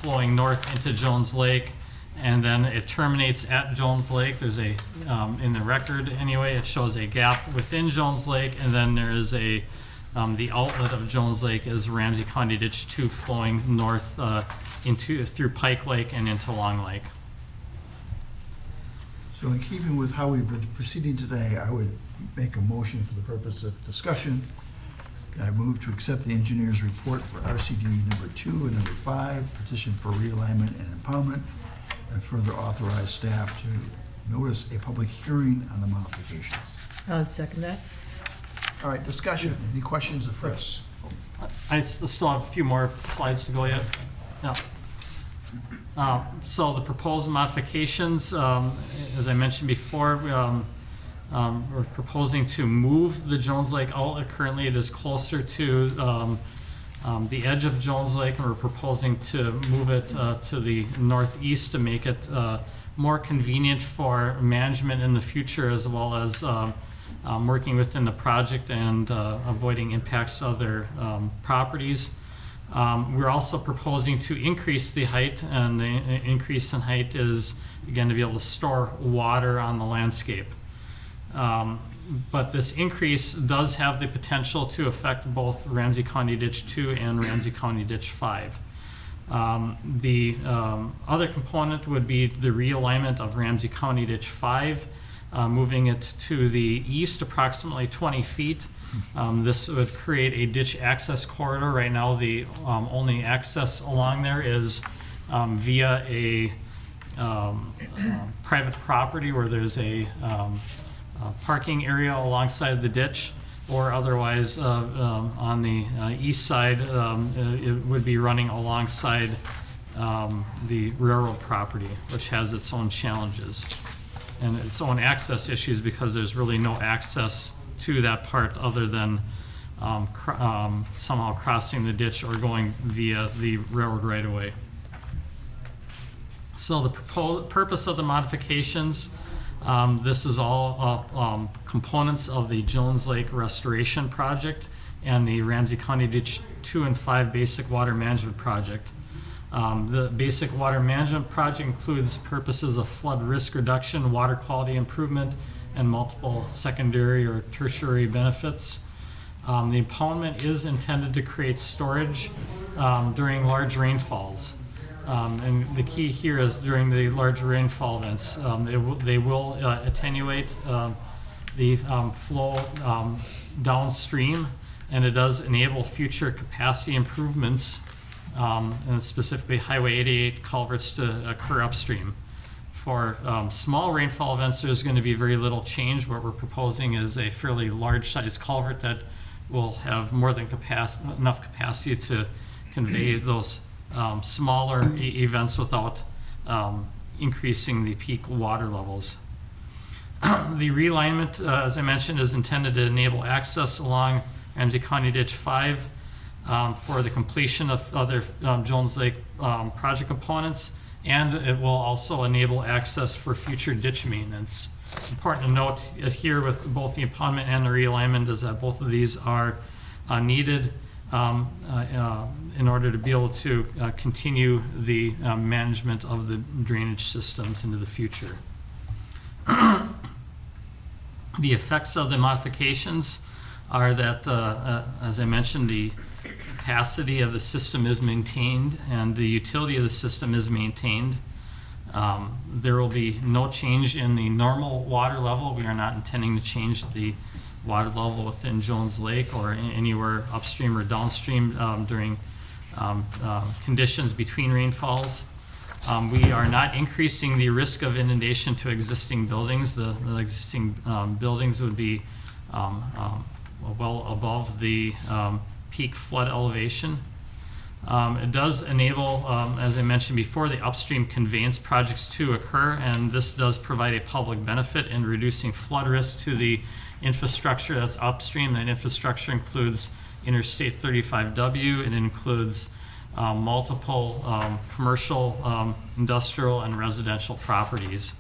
flowing north into Jones Lake, and then it terminates at Jones Lake. There's a, in the record anyway, it shows a gap within Jones Lake, and then there is a, the outlet of Jones Lake is Ramsey County Ditch 2 flowing north through Pike Lake and into Long Lake. So in keeping with how we've been proceeding today, I would make a motion for the purpose of discussion. I move to accept the engineer's report for RCWD number 2 and number 5, petition for realignment and impoundment, and further authorize staff to notice a public hearing on the modifications. I'll second that. All right, discussion. Any questions of Chris? I still have a few more slides to go yet. Yeah. So the proposed modifications, as I mentioned before, we're proposing to move the Jones Lake outlet. Currently, it is closer to the edge of Jones Lake, and we're proposing to move it to the northeast to make it more convenient for management in the future, as well as working within the project and avoiding impacts to other properties. We're also proposing to increase the height, and the increase in height is, again, to be able to store water on the landscape. But this increase does have the potential to affect both Ramsey County Ditch 2 and Ramsey County Ditch 5. The other component would be the realignment of Ramsey County Ditch 5, moving it to the east approximately 20 feet. This would create a ditch access corridor. Right now, the only access along there is via a private property where there's a parking area alongside the ditch, or otherwise on the east side, it would be running alongside the railroad property, which has its own challenges and its own access issues because there's really no access to that part other than somehow crossing the ditch or going via the railroad right-of-way. So the purpose of the modifications, this is all components of the Jones Lake Restoration Project and the Ramsey County Ditch 2 and 5 Basic Water Management Project. The Basic Water Management Project includes purposes of flood risk reduction, water quality improvement, and multiple secondary or tertiary benefits. The impoundment is intended to create storage during large rainfalls. And the key here is during the large rainfall events, they will attenuate the flow downstream, and it does enable future capacity improvements, and specifically Highway 88 culverts to occur upstream. For small rainfall events, there's going to be very little change. What we're proposing is a fairly large size culvert that will have more than enough capacity to convey those smaller events without increasing the peak water levels. The realignment, as I mentioned, is intended to enable access along Ramsey County Ditch 5 for the completion of other Jones Lake project components, and it will also enable access for future ditch maintenance. Important to note here with both the impoundment and the realignment is that both of these are needed in order to be able to continue the management of the drainage systems into the future. The effects of the modifications are that, as I mentioned, the capacity of the system is maintained and the utility of the system is maintained. There will be no change in the normal water level. We are not intending to change the water level within Jones Lake or anywhere upstream or downstream during conditions between rainfalls. We are not increasing the risk of inundation to existing buildings. The existing buildings would be well above the peak flood elevation. It does enable, as I mentioned before, the upstream conveyance projects to occur, and this does provide a public benefit in reducing flood risk to the infrastructure that's upstream. That infrastructure includes Interstate 35W. It includes multiple commercial, industrial, and residential properties.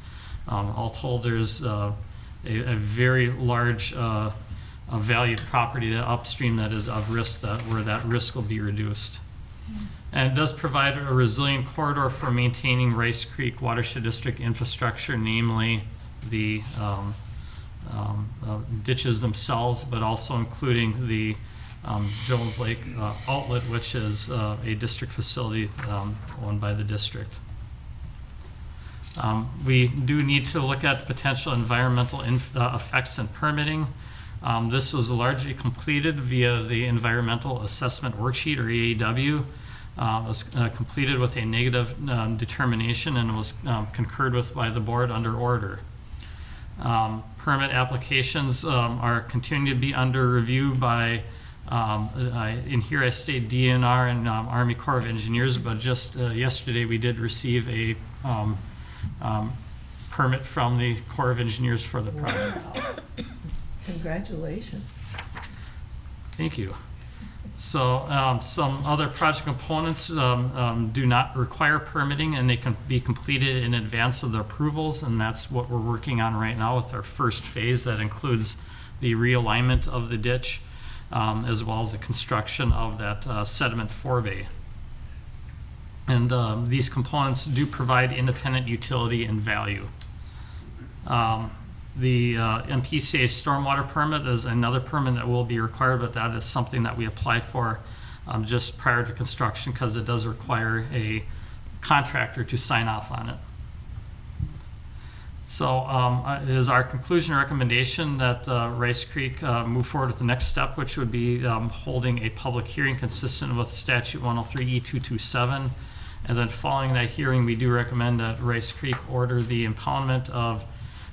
All told, there's a very large valued property upstream that is of risk, where that risk will be reduced. And it does provide a resilient corridor for maintaining Rice Creek Watershed District infrastructure, namely the ditches themselves, but also including the Jones Lake outlet, which is a district facility owned by the district. We do need to look at potential environmental effects and permitting. This was largely completed via the Environmental Assessment Worksheet, or EAW. It was completed with a negative determination and was concurred with by the board under order. Permit applications are continuing to be under review by, in here I state DNR and Army Corps of Engineers, but just yesterday we did receive a permit from the Corps of Engineers for the project. Congratulations. Thank you. So some other project components do not require permitting, and they can be completed in advance of the approvals, and that's what we're working on right now with our first phase. That includes the realignment of the ditch, as well as the construction of that sediment forebay. And these components do provide independent utility and value. The MPCA stormwater permit is another permit that will be required, but that is something that we apply for just prior to construction, because it does require a contractor to sign off on it. So it is our conclusion and recommendation that Rice Creek move forward with the next step, which would be holding a public hearing consistent with Statute 103E227. And then following that hearing, we do recommend that Rice Creek order the impoundment of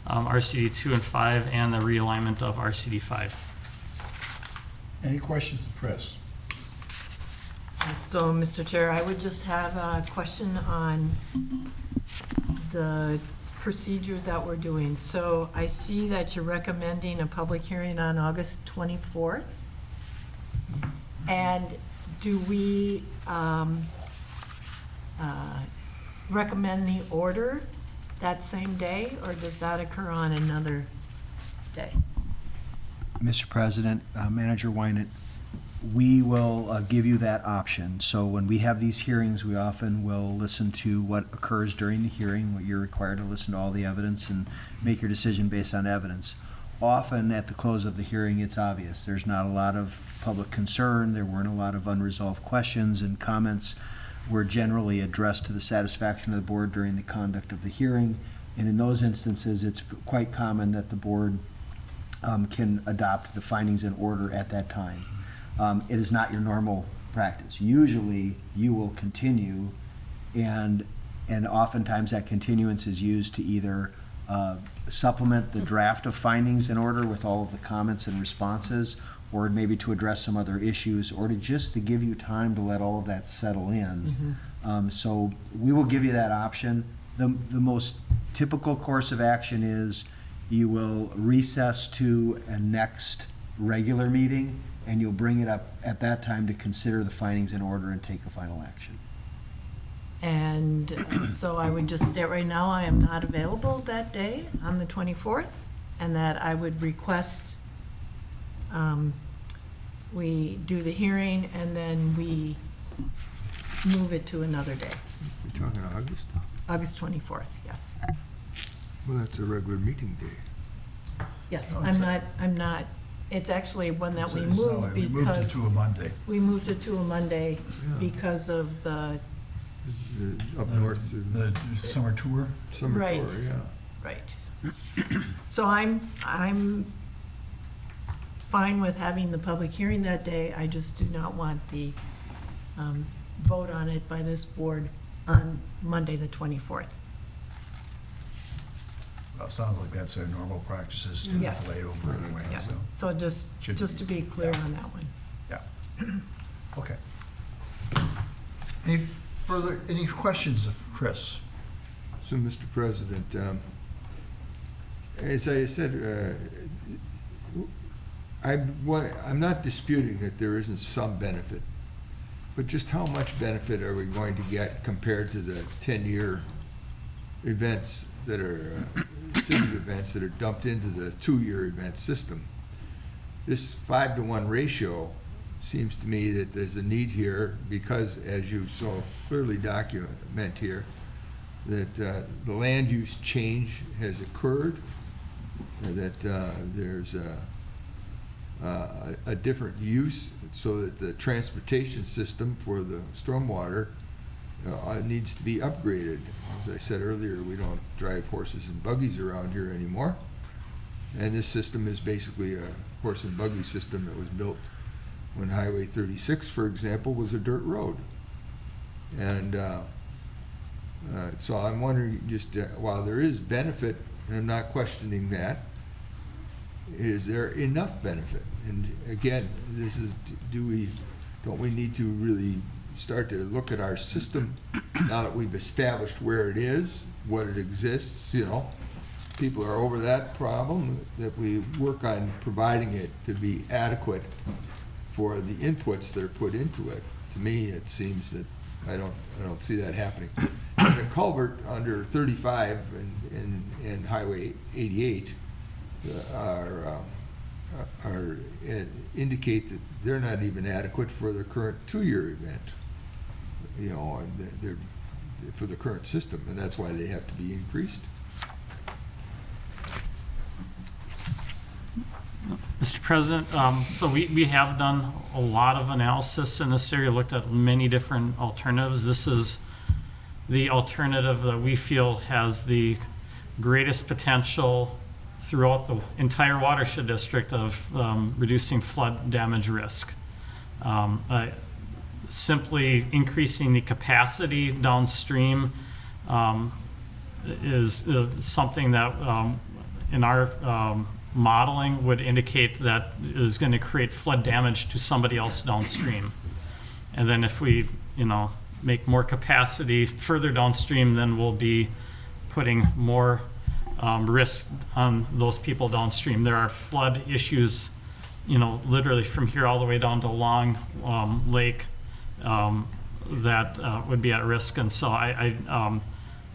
RCD 2 and 5 and the realignment of RCD 5. Any questions of Chris? So, Mr. Chair, I would just have a question on the procedures that we're doing. So I see that you're recommending a public hearing on August 24th. And do we recommend the order that same day, or does that occur on another day? Mr. President, Manager Wynant, we will give you that option. So when we have these hearings, we often will listen to what occurs during the hearing. You're required to listen to all the evidence and make your decision based on evidence. Often at the close of the hearing, it's obvious. There's not a lot of public concern. There weren't a lot of unresolved questions, and comments were generally addressed to the satisfaction of the board during the conduct of the hearing. And in those instances, it's quite common that the board can adopt the findings in order at that time. It is not your normal practice. Usually, you will continue, and oftentimes that continuance is used to either supplement the draft of findings in order with all of the comments and responses, or maybe to address some other issues, or to give you time to let all of that settle in. So we will give you that option. The most typical course of action is you will recess to a next regular meeting, and you'll bring it up at that time to consider the findings in order and take a final action. And so I would just state right now, I am not available that day on the 24th, and that I would request we do the hearing and then we move it to another day. You're talking August? August 24th, yes. Well, that's a regular meeting day. Yes, No, I'm not, it's actually one that we It's not moved like we moved it because, to a Monday. we moved it to a Monday Yeah. because of the, Up north, The summer tour. summer Right. tour, yeah. right. So I'm fine with having the public hearing that day. I just do not want the vote on it by this board on Monday, the 24th. Well, sounds like that's their normal practices to Yes. lay over anyway, Yeah. so, So just to be clear on that one. yeah. Okay. Any questions of Chris? So, Mr. President, as I said, I'm not disputing that there isn't some benefit, but just how much benefit are we going to get compared to the 10-year events that are, city events that are dumped into the 2-year event system? This 5-to-1 ratio seems to me that there's a need here because, as you so clearly document here, that the land use change has occurred, that there's a different use, so that the transportation system for the stormwater needs to be upgraded. As I said earlier, we don't drive horses and buggies around here anymore. And this system is basically a horse and buggy system that was built when Highway 36, for example, was a dirt road. And so I'm wondering, just while there is benefit, and I'm not questioning that, is there enough benefit? And again, this is, don't we need to really start to look at our system now that we've established where it is, what it exists, you know? People are over that problem, that we work on providing it to be adequate for the inputs that are put into it. To me, it seems that I don't see that happening. And the culvert under 35 and Highway 88 indicate that they're not even adequate for the current 2-year event. You know, and they're for the current system, and that's why they have to be increased. Mr. President, so we have done a lot of analysis in this area, looked at many different alternatives. This is the alternative that we feel has the greatest potential throughout the entire watershed district of reducing flood damage risk. Simply increasing the capacity downstream is something that in our modeling would indicate that is going to create flood damage to somebody else downstream. And then if we, make more capacity further downstream, then we'll be putting more risk on those people downstream. There are flood issues, literally from here all the way down to Long Lake that would be at risk. And so I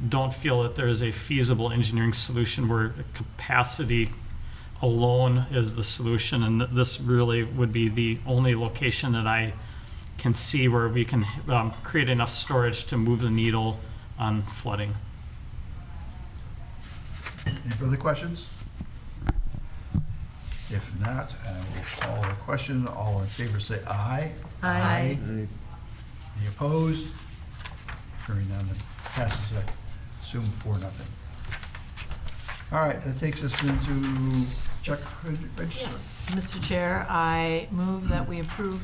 don't feel that there is a feasible engineering solution where capacity alone is the solution, and this really would be the only location that I can see where we can create enough storage to move the needle on flooding. Any further questions? If not, I will call the question. All in favor say aye. Aye. Any opposed? Hearing none, it passes, I assume 4-0. All right, that takes us into check register. Yes, Mr. Chair, I move that we approve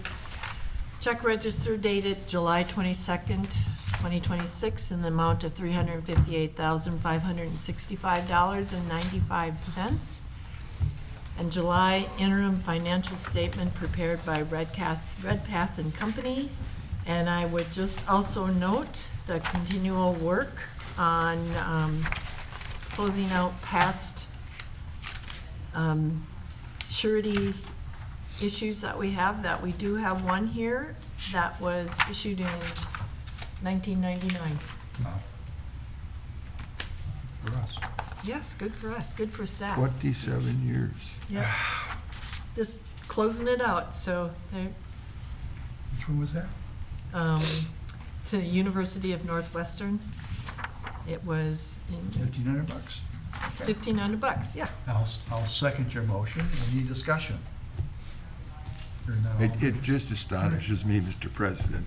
check register dated July 22nd, 2026 in the amount of $358,565.95. And July interim financial statement prepared by Redpath and Company. And I would just also note the continual work on closing out past surety issues that we have, that we do have one here that was issued in 1999. Wow. For us. Yes, good for us, good for staff. 27 years. Yep. Just closing it out, so they're, Which one was that? to University of Northwestern. It was in, $1,500? $1,500, yeah. I'll second your motion. Any discussion? Hearing none, all in It just astonishes me, Mr. President,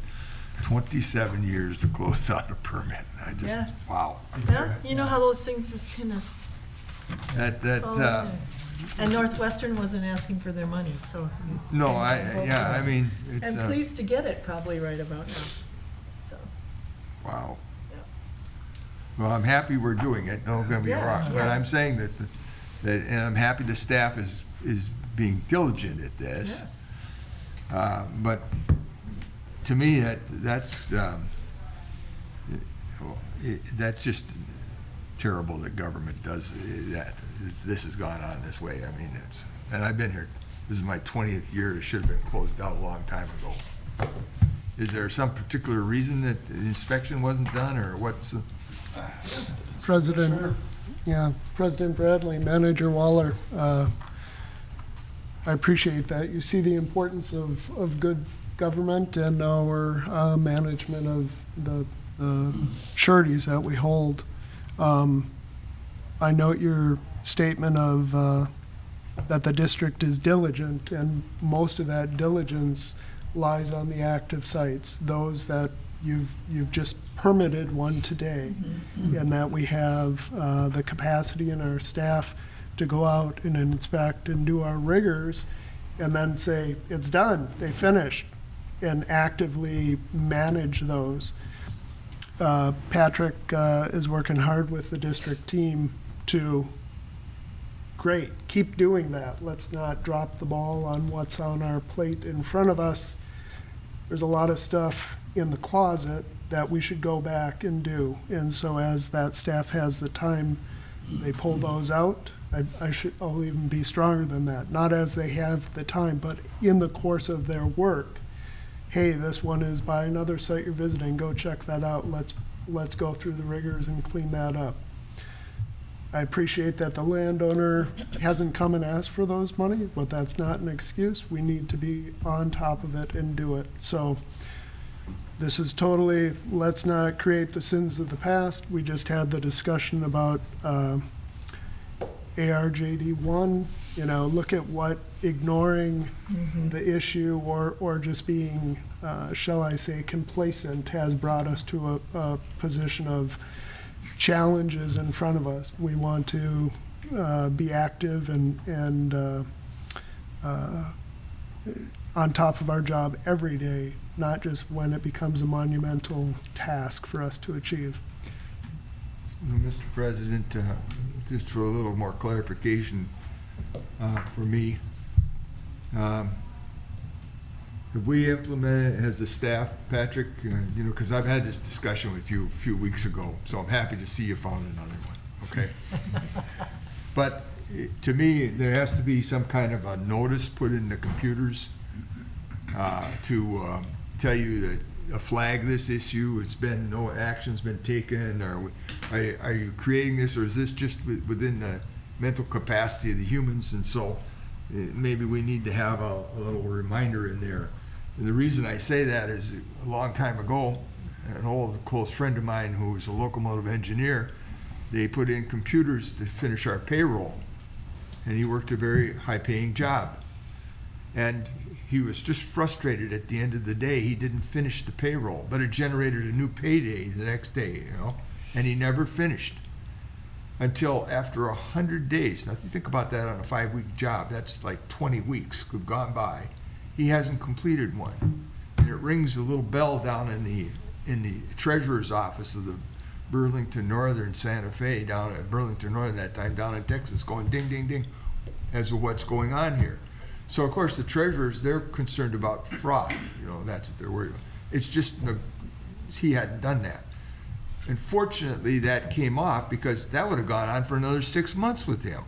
27 years to close out a permit. I Yeah. just, wow. Well, you know how those things just kind of, and Northwestern wasn't asking for their money, so. No, I mean, it's, And pleased to get it probably right about now, so. wow. Yeah. Well, I'm happy we're doing it, don't get me Yeah, wrong, but yeah. I'm saying that, and I'm happy the staff is being diligent at this. Yes. But to me, that's just terrible that government does that. This has gone on this way. I mean, and I've been here, this is my 20th year. It should have been closed out a long time ago. Is there some particular reason that the inspection wasn't done, or what's? President, yeah, President Bradley, Manager Waller, I appreciate that. You see the importance of good government and our management of the sureties that we hold. I note your statement of that the district is diligent, and most of that diligence lies on the active sites, those that you've just permitted one today, and that we have the capacity in our staff to go out and inspect and do our riggers, and then say, it's done, they finished, and actively manage those. Patrick is working hard with the district team to, great, keep doing that. Let's not drop the ball on what's on our plate in front of us. There's a lot of stuff in the closet that we should go back and do. And so as that staff has the time, they pull those out. I'll even be stronger than that. Not as they have the time, but in the course of their work. Hey, this one is by another site you're visiting, go check that out. Let's go through the rigors and clean that up. I appreciate that the landowner hasn't come and asked for those money, but that's not an excuse. We need to be on top of it and do it. So this is totally, let's not create the sins of the past. We just had the discussion about ARJD1, look at what ignoring the issue or just being, shall I say, complacent has brought us to a position of challenges in front of us. We want to be active and on top of our job every day, not just when it becomes a monumental task for us to achieve. Mr. President, just for a little more clarification for me, have we implemented, has the staff, Patrick, because I've had this discussion with you a few weeks ago, so I'm happy to see you found another one, okay? But to me, there has to be some kind of a notice put in the computers to tell you that flag this issue, no action's been taken, or are you creating this, or is this just within the mental capacity of the humans? And so maybe we need to have a little reminder in there. And the reason I say that is a long time ago, an old close friend of mine who was a locomotive engineer, they put in computers to finish our payroll. And he worked a very high-paying job. And he was just frustrated at the end of the day. He didn't finish the payroll, but it generated a new payday the next day, and he never finished until after 100 days. Now, if you think about that on a 5-week job, that's like 20 weeks have gone by. He hasn't completed one. And it rings a little bell down in the treasurer's office of the Burlington Northern Santa Fe, down at Burlington Northern that time, down in Texas, going ding, ding, ding, as to what's going on here. So, of course, the treasurers, they're concerned about fraud. That's what they're worried about. It's just, he hadn't done that. And fortunately, that came off, because that would have gone on for another 6 months with him.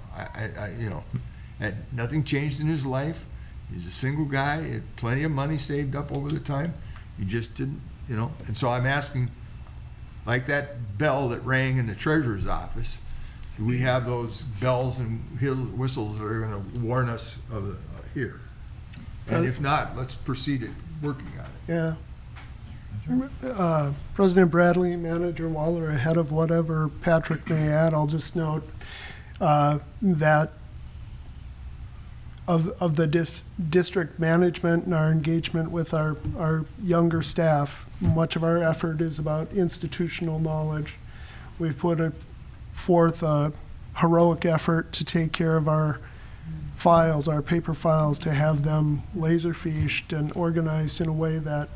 And nothing changed in his life. He's a single guy, he had plenty of money saved up over the time. He just didn't, And so I'm asking, like that bell that rang in the treasurer's office, do we have those bells and whistles that are going to warn us of here? And if not, let's proceed at working on it. Yeah. President Bradley, Manager Waller, ahead of whatever Patrick may add, I'll just note, that of the district management and our engagement with our younger staff, much of our effort is about institutional knowledge. We've put forth a heroic effort to take care of our files, our paper files, to have them laser fiched and organized in a way that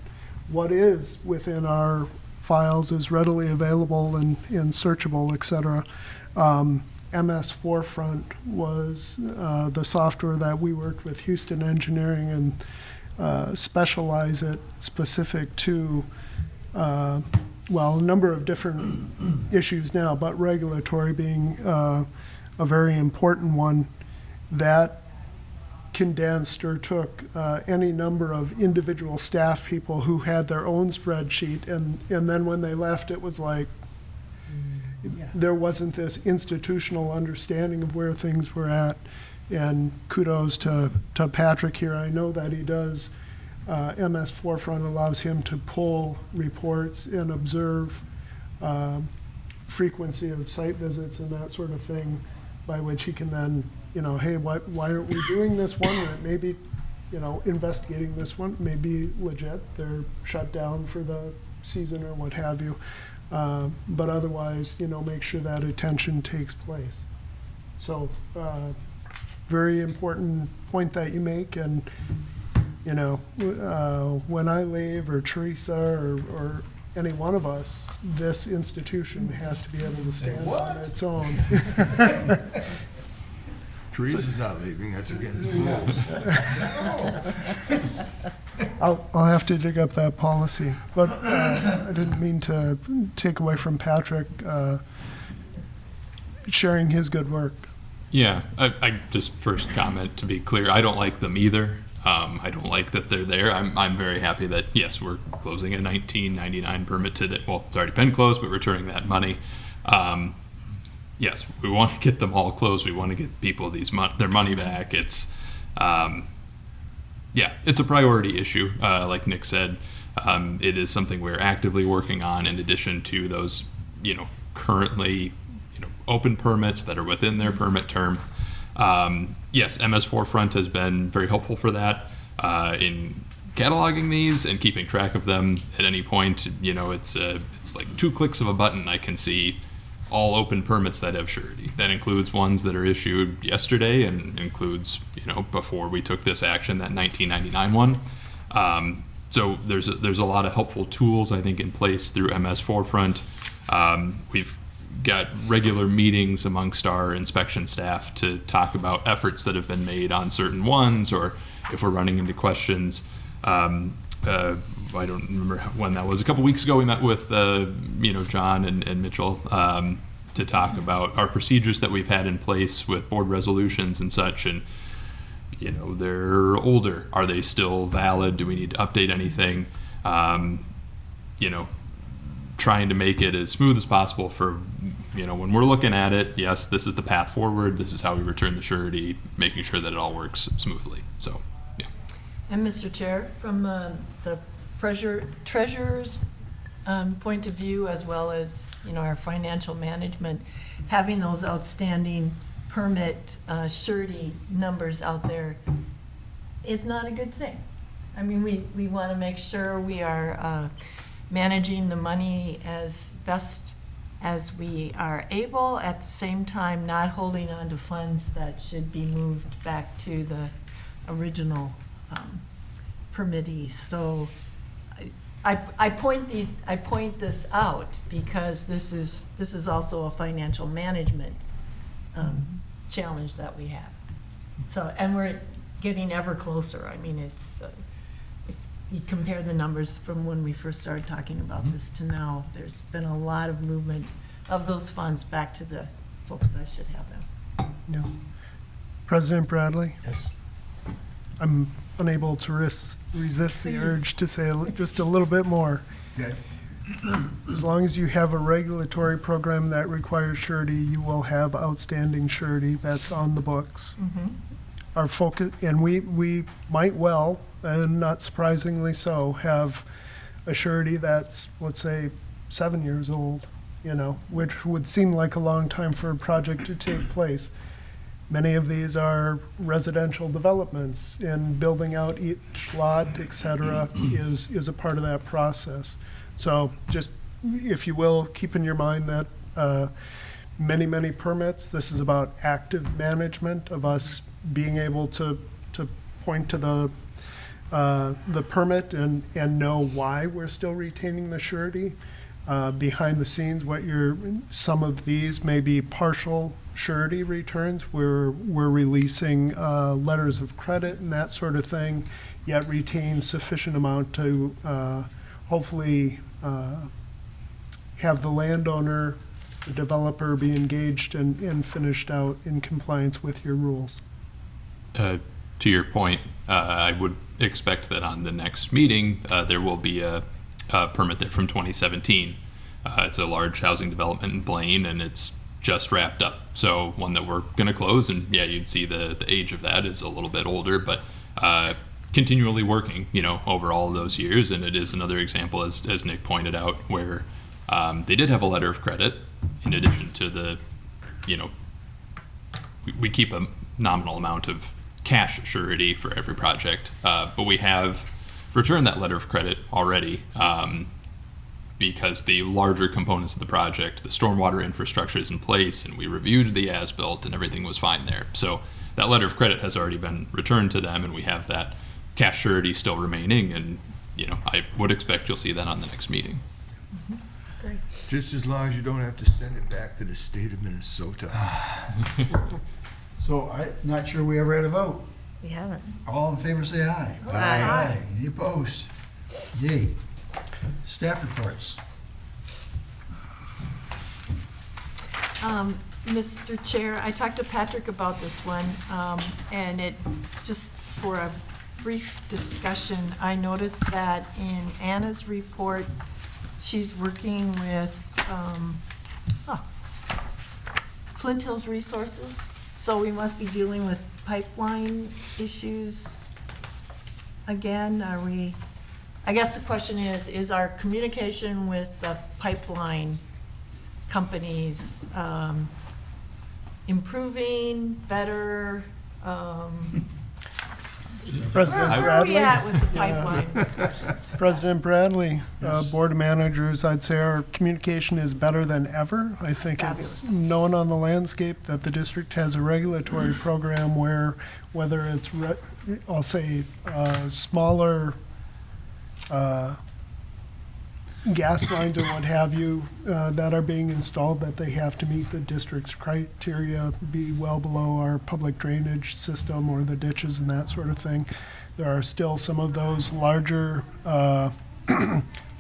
what is within our files is readily available and searchable, et cetera. MS Forefront was the software that we worked with Houston Engineering and specialize it specific to, well, a number of different issues now, but regulatory being a very important one. That condensed or took any number of individual staff people who had their own spreadsheet, and then when they left, it was like, there wasn't this institutional understanding of where things were at. And kudos to Patrick here. I know that he does. MS Forefront allows him to pull reports and observe frequency of site visits and that sort of thing, by which he can then, hey, why aren't we doing this one? And it may be, investigating this one may be legit. They're shut down for the season or what have you. But otherwise, make sure that attention takes place. So, very important point that you make. And, when I leave, or Teresa, or any one of us, this institution has to be able to stand on its own. Teresa's not leaving, that's against the rules. I'll have to dig up that policy, but I didn't mean to take away from Patrick sharing his good work. Yeah, I just first comment to be clear, I don't like them either. I don't like that they're there. I'm very happy that, yes, we're closing a 1999 permit today. Well, it's already been closed, but returning that money. Yes, we want to get them all closed. We want to get people their money back. It's, it's a priority issue. Like Nick said, it is something we're actively working on in addition to those, currently, open permits that are within their permit term. Yes, MS Forefront has been very helpful for that in cataloging these and keeping track of them at any point. It's like 2 clicks of a button. I can see all open permits that have surety. That includes ones that are issued yesterday and includes, before we took this action, that 1999 one. So there's a lot of helpful tools, I think, in place through MS Forefront. We've got regular meetings amongst our inspection staff to talk about efforts that have been made on certain ones, or if we're running into questions. I don't remember when that was. A couple weeks ago, we met with John and Mitchell to talk about our procedures that we've had in place with board resolutions and such. And they're older. Are they still valid? Do we need to update anything? Trying to make it as smooth as possible for when we're looking at it. Yes, this is the path forward. This is how we return the surety. Making sure that it all works smoothly. So, yeah. And Mr. Chair, from the treasurer's point of view, as well as our financial management, having those outstanding permit surety numbers out there is not a good thing. I mean, we want to make sure we are managing the money as best as we are able, at the same time not holding on to funds that should be moved back to the original permittee. So I point this out because this is also a financial management challenge that we have. So, and we're getting ever closer. I mean, it's if you compare the numbers from when we first started talking about this to now, there's been a lot of movement of those funds back to the folks that should have them. Yes. President Bradley? Yes. I'm unable to resist the urge to say just a little bit more. Okay. As long as you have a regulatory program that requires surety, you will have outstanding surety that's on the books. Mm-hmm. Our focus, and we might well, and not surprisingly so, have a surety that's, let's say, 7 years old. which would seem like a long time for a project to take place. Many of these are residential developments, and building out each lot, et cetera, is a part of that process. So just, if you will, keep in your mind that many permits, this is about active management of us being able to point to the permit and know why we're still retaining the surety. Behind the scenes, some of these may be partial surety returns. We're releasing letters of credit and that sort of thing, yet retain sufficient amount to hopefully have the landowner, the developer be engaged and finished out in compliance with your rules. To your point, I would expect that on the next meeting, there will be a permit there from 2017. It's a large housing development in Blaine, and it's just wrapped up. So one that we're going to close, and yeah, you'd see the age of that is a little bit older, but continually working, over all of those years. And it is another example, as Nick pointed out, where they did have a letter of credit in addition to the, we keep a nominal amount of cash surety for every project, but we have returned that letter of credit already because the larger components of the project, the stormwater infrastructure is in place, and we reviewed the as-built and everything was fine there. So that letter of credit has already been returned to them, and we have that cash surety still remaining, and I would expect you'll see that on the next meeting. Great. Just as long as you don't have to send it back to the state of Minnesota. So I'm not sure we ever had a vote. We haven't. All in favor, say aye. Aye. Any opposed? Yay. Staff reports. Mr. Chair, I talked to Patrick about this one, and it, just for a brief discussion, I noticed that in Anna's report, she's working with Flint Hills Resources, so we must be dealing with pipeline issues again. I guess the question is our communication with the pipeline companies improving, better? President Where are we Bradley? at with the pipeline discussions? President Bradley, Board of Managers, I'd say our communication is better than ever. I think it's Fabulous. known on the landscape that the district has a regulatory program where, whether it's, I'll say, smaller gas lines or what have you that are being installed, that they have to meet the district's criteria, be well below our public drainage system or the ditches and that sort of thing. There are still some of those larger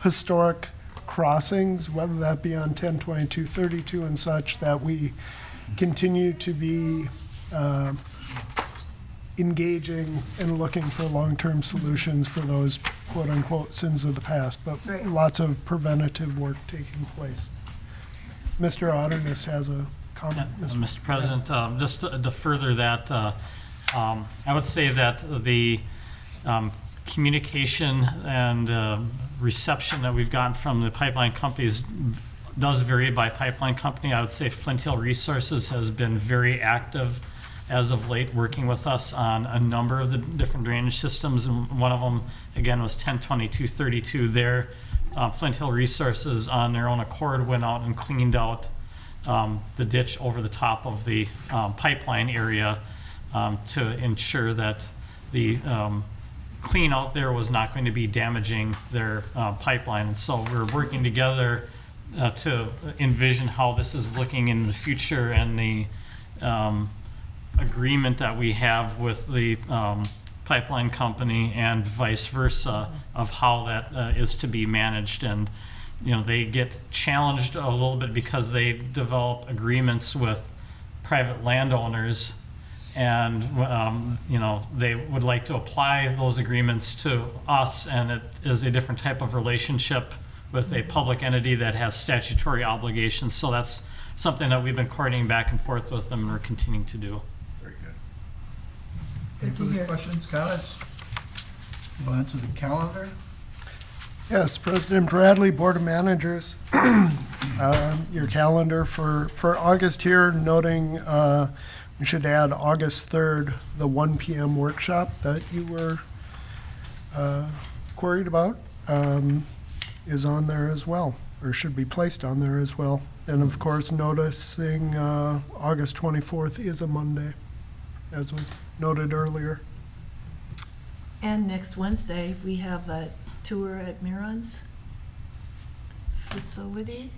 historic crossings, whether that be on 10, 22, 32 and such, that we continue to be engaging and looking for long-term solutions for those quote-unquote sins of the past, but Right. lots of preventative work taking place. Mr. Otterness has a comment. Mr. President, just to further that, I would say that the communication and reception that we've gotten from the pipeline companies does vary by pipeline company. I would say Flint Hill Resources has been very active as of late, working with us on a number of the different drainage systems, and one of them, again, was 102232. There, Flint Hill Resources, on their own accord, went out and cleaned out the ditch over the top of the pipeline area to ensure that the clean out there was not going to be damaging their pipeline. And so we're working together to envision how this is looking in the future, and the agreement that we have with the pipeline company and vice versa of how that is to be managed. And they get challenged a little bit because they develop agreements with private landowners, and they would like to apply those agreements to us, and it is a different type of relationship with a public entity that has statutory obligations. So that's something that we've been coordinating back and forth with them, and we're continuing to do. Very good. Any Good to further hear. questions, comments? Move on to the calendar. Yes, President Bradley, Board of Managers. your calendar for August here, noting we should add August 3rd, the 1 PM workshop that you were queried about is on there as well, or should be placed on there as well. And of course, noticing August 24th is a Monday, as was noted earlier. And next Wednesday, we have a tour at Miron's facility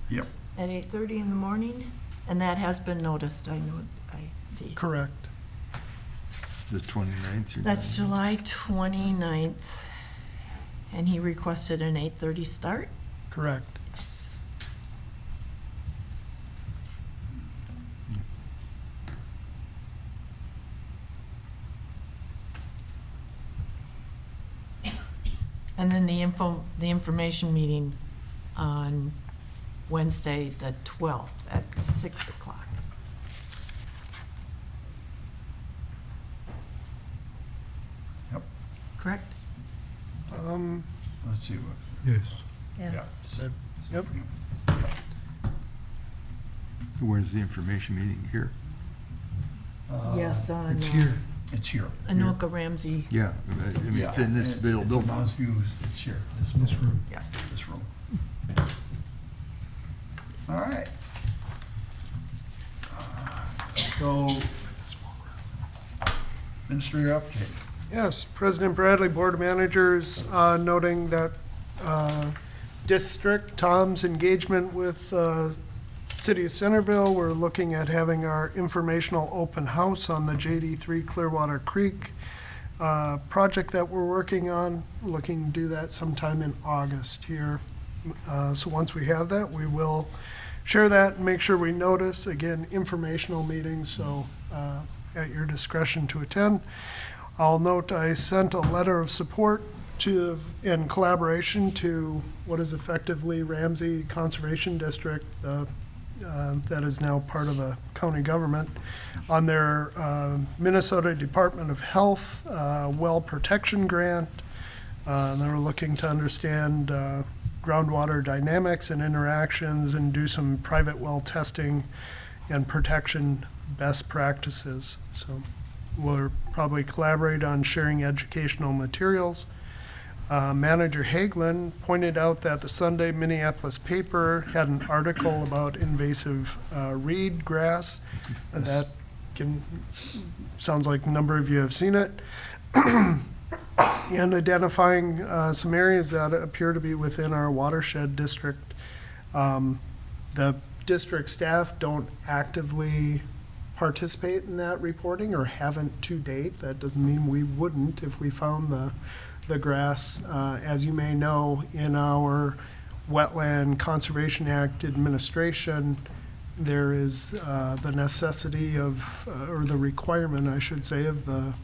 Yep. at 8:30 in the morning, and that has been noticed, I know, I see. Correct. The 29th? you're That's doing? July 29th, and he requested an 8:30 start. Correct. Yes. And then the information meeting on Wednesday, the 12th, at 6 o'clock. Yep. Correct? Let's see what. Yes. Yes. Yep. Where's the information meeting here? Yes, on It's here. It's here. Anoka Ramsey. Yeah, I mean, it's in this It's building. in Mounds View, it's here, this This room. room. Yeah. This room. All right. So, administrator update. Yes, President Bradley, Board of Managers, noting that District Tom's engagement with City of Centerville, we're looking at having our informational open house on the JD3 Clearwater Creek project that we're working on, looking to do that sometime in August here. So once we have that, we will share that and make sure we notice, again, informational meetings, so at your discretion to attend. I'll note I sent a letter of support to, in collaboration to what is effectively Ramsey Conservation District, that is now part of the county government, on their Minnesota Department of Health well protection grant. They were looking to understand groundwater dynamics and interactions and do some private well testing and protection best practices. So we'll probably collaborate on sharing educational materials. Manager Hagelin pointed out that the Sunday Minneapolis paper had an article about invasive reed grass. And that sounds like a number of you have seen it. And identifying some areas that appear to be within our watershed district. The district staff don't actively participate in that reporting or haven't to date. That doesn't mean we wouldn't if we found the grass. As you may know, in our Wetland Conservation Act administration, there is the necessity of, or the requirement, I should say, of the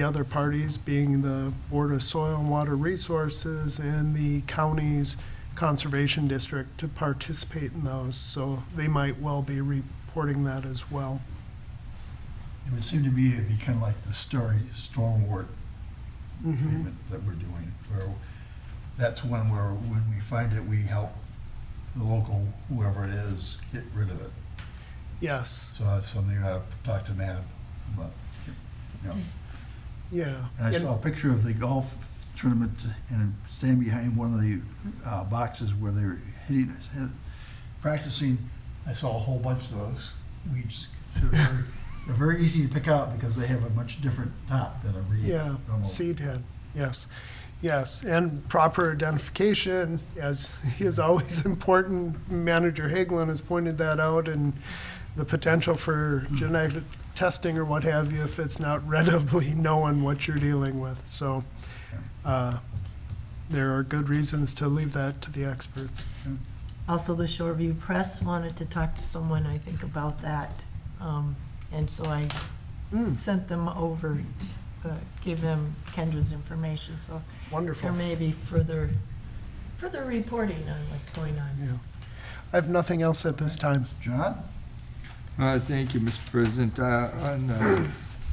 other parties being the Board of Soil and Water Resources and the county's conservation district to participate in those. So they might well be reporting that as well. It would seem to me it'd be kind of like the stormwater treatment that we're doing, where that's one where when we find it, we help the local, whoever it is, get rid of it. Yes, So that's something I've talked to Matt about. You know. yeah. And I And- saw a picture of the golf tournament and standing behind one of the boxes where they were practicing. I saw a whole bunch of those weeds. They're very easy to pick out because they have a much different top than a reed. Yeah, normal. seed head, yes. Yes, and proper identification, as is always important. Manager Hagelin has pointed that out, and the potential for genetic testing or what have you if it's not readily known what you're dealing with. So there are good reasons to leave that to the experts. Also, the Shoreview Press wanted to talk to someone, I think, about that. And so I sent them over to give them Kendra's information. So Wonderful. there may be further reporting on what's going on. Yeah. I have nothing else at this time. John? Thank you, Mr. President. On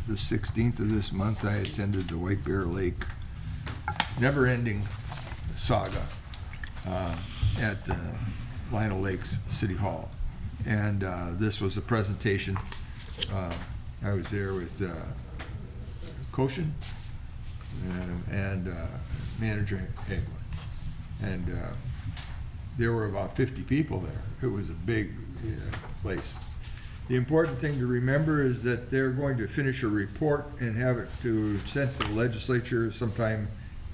the 16th of this month, I attended the White Bear Lake never-ending saga at Lionel Lakes City Hall. And this was a presentation. I was there with Koshin and Manager Hagelin. And there were about 50 people there. It was a big place. The important thing to remember is that they're going to finish a report and have it sent to the legislature sometime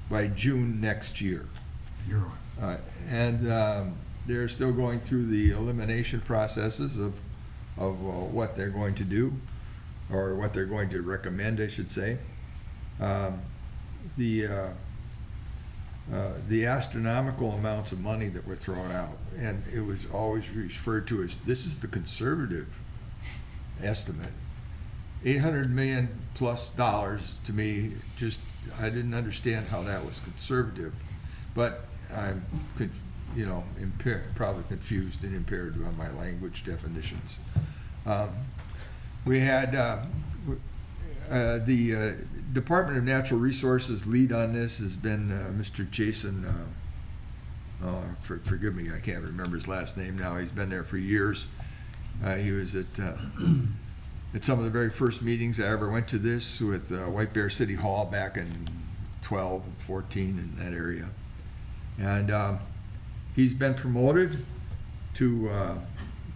by June next year. And they're still going through the elimination processes of what they're going to do, or what they're going to recommend, I should say. The astronomical amounts of money that were thrown out, and it was always referred to as, this is the conservative estimate. $800 million plus to me, just, I didn't understand how that was conservative, but I'm, probably confused and impaired on my language definitions. We had the Department of Natural Resources lead on this has been Mr. Jason, forgive me, I can't remember his last name now. He's been there for years. He was at some of the very first meetings I ever went to this with White Bear City Hall back in 12 and 14 in that area. And he's been promoted to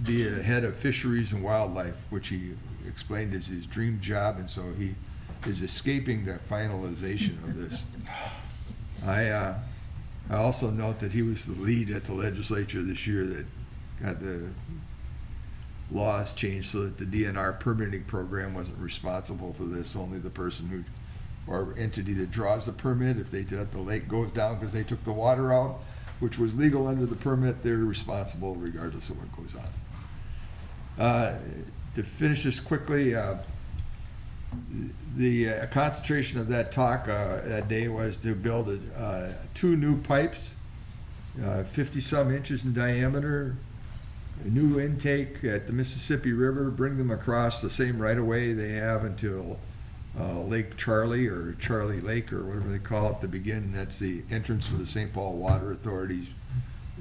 be a head of fisheries and wildlife, which he explained as his dream job, and so he is escaping the finalization of this. I also note that he was the lead at the legislature this year that got the laws changed so that the DNR permitting program wasn't responsible for this. Only the person who, or entity that draws the permit, if they let the lake goes down because they took the water out, which was legal under the permit, they're responsible regardless of what goes on. To finish this quickly, the concentration of that talk that day was to build 2 new pipes, 50-some inches in diameter, a new intake at the Mississippi River, bring them across the same right-of-way they have until Lake Charlie, or Charlie Lake, or whatever they call it, to begin. That's the entrance for the St. Paul Water Authority.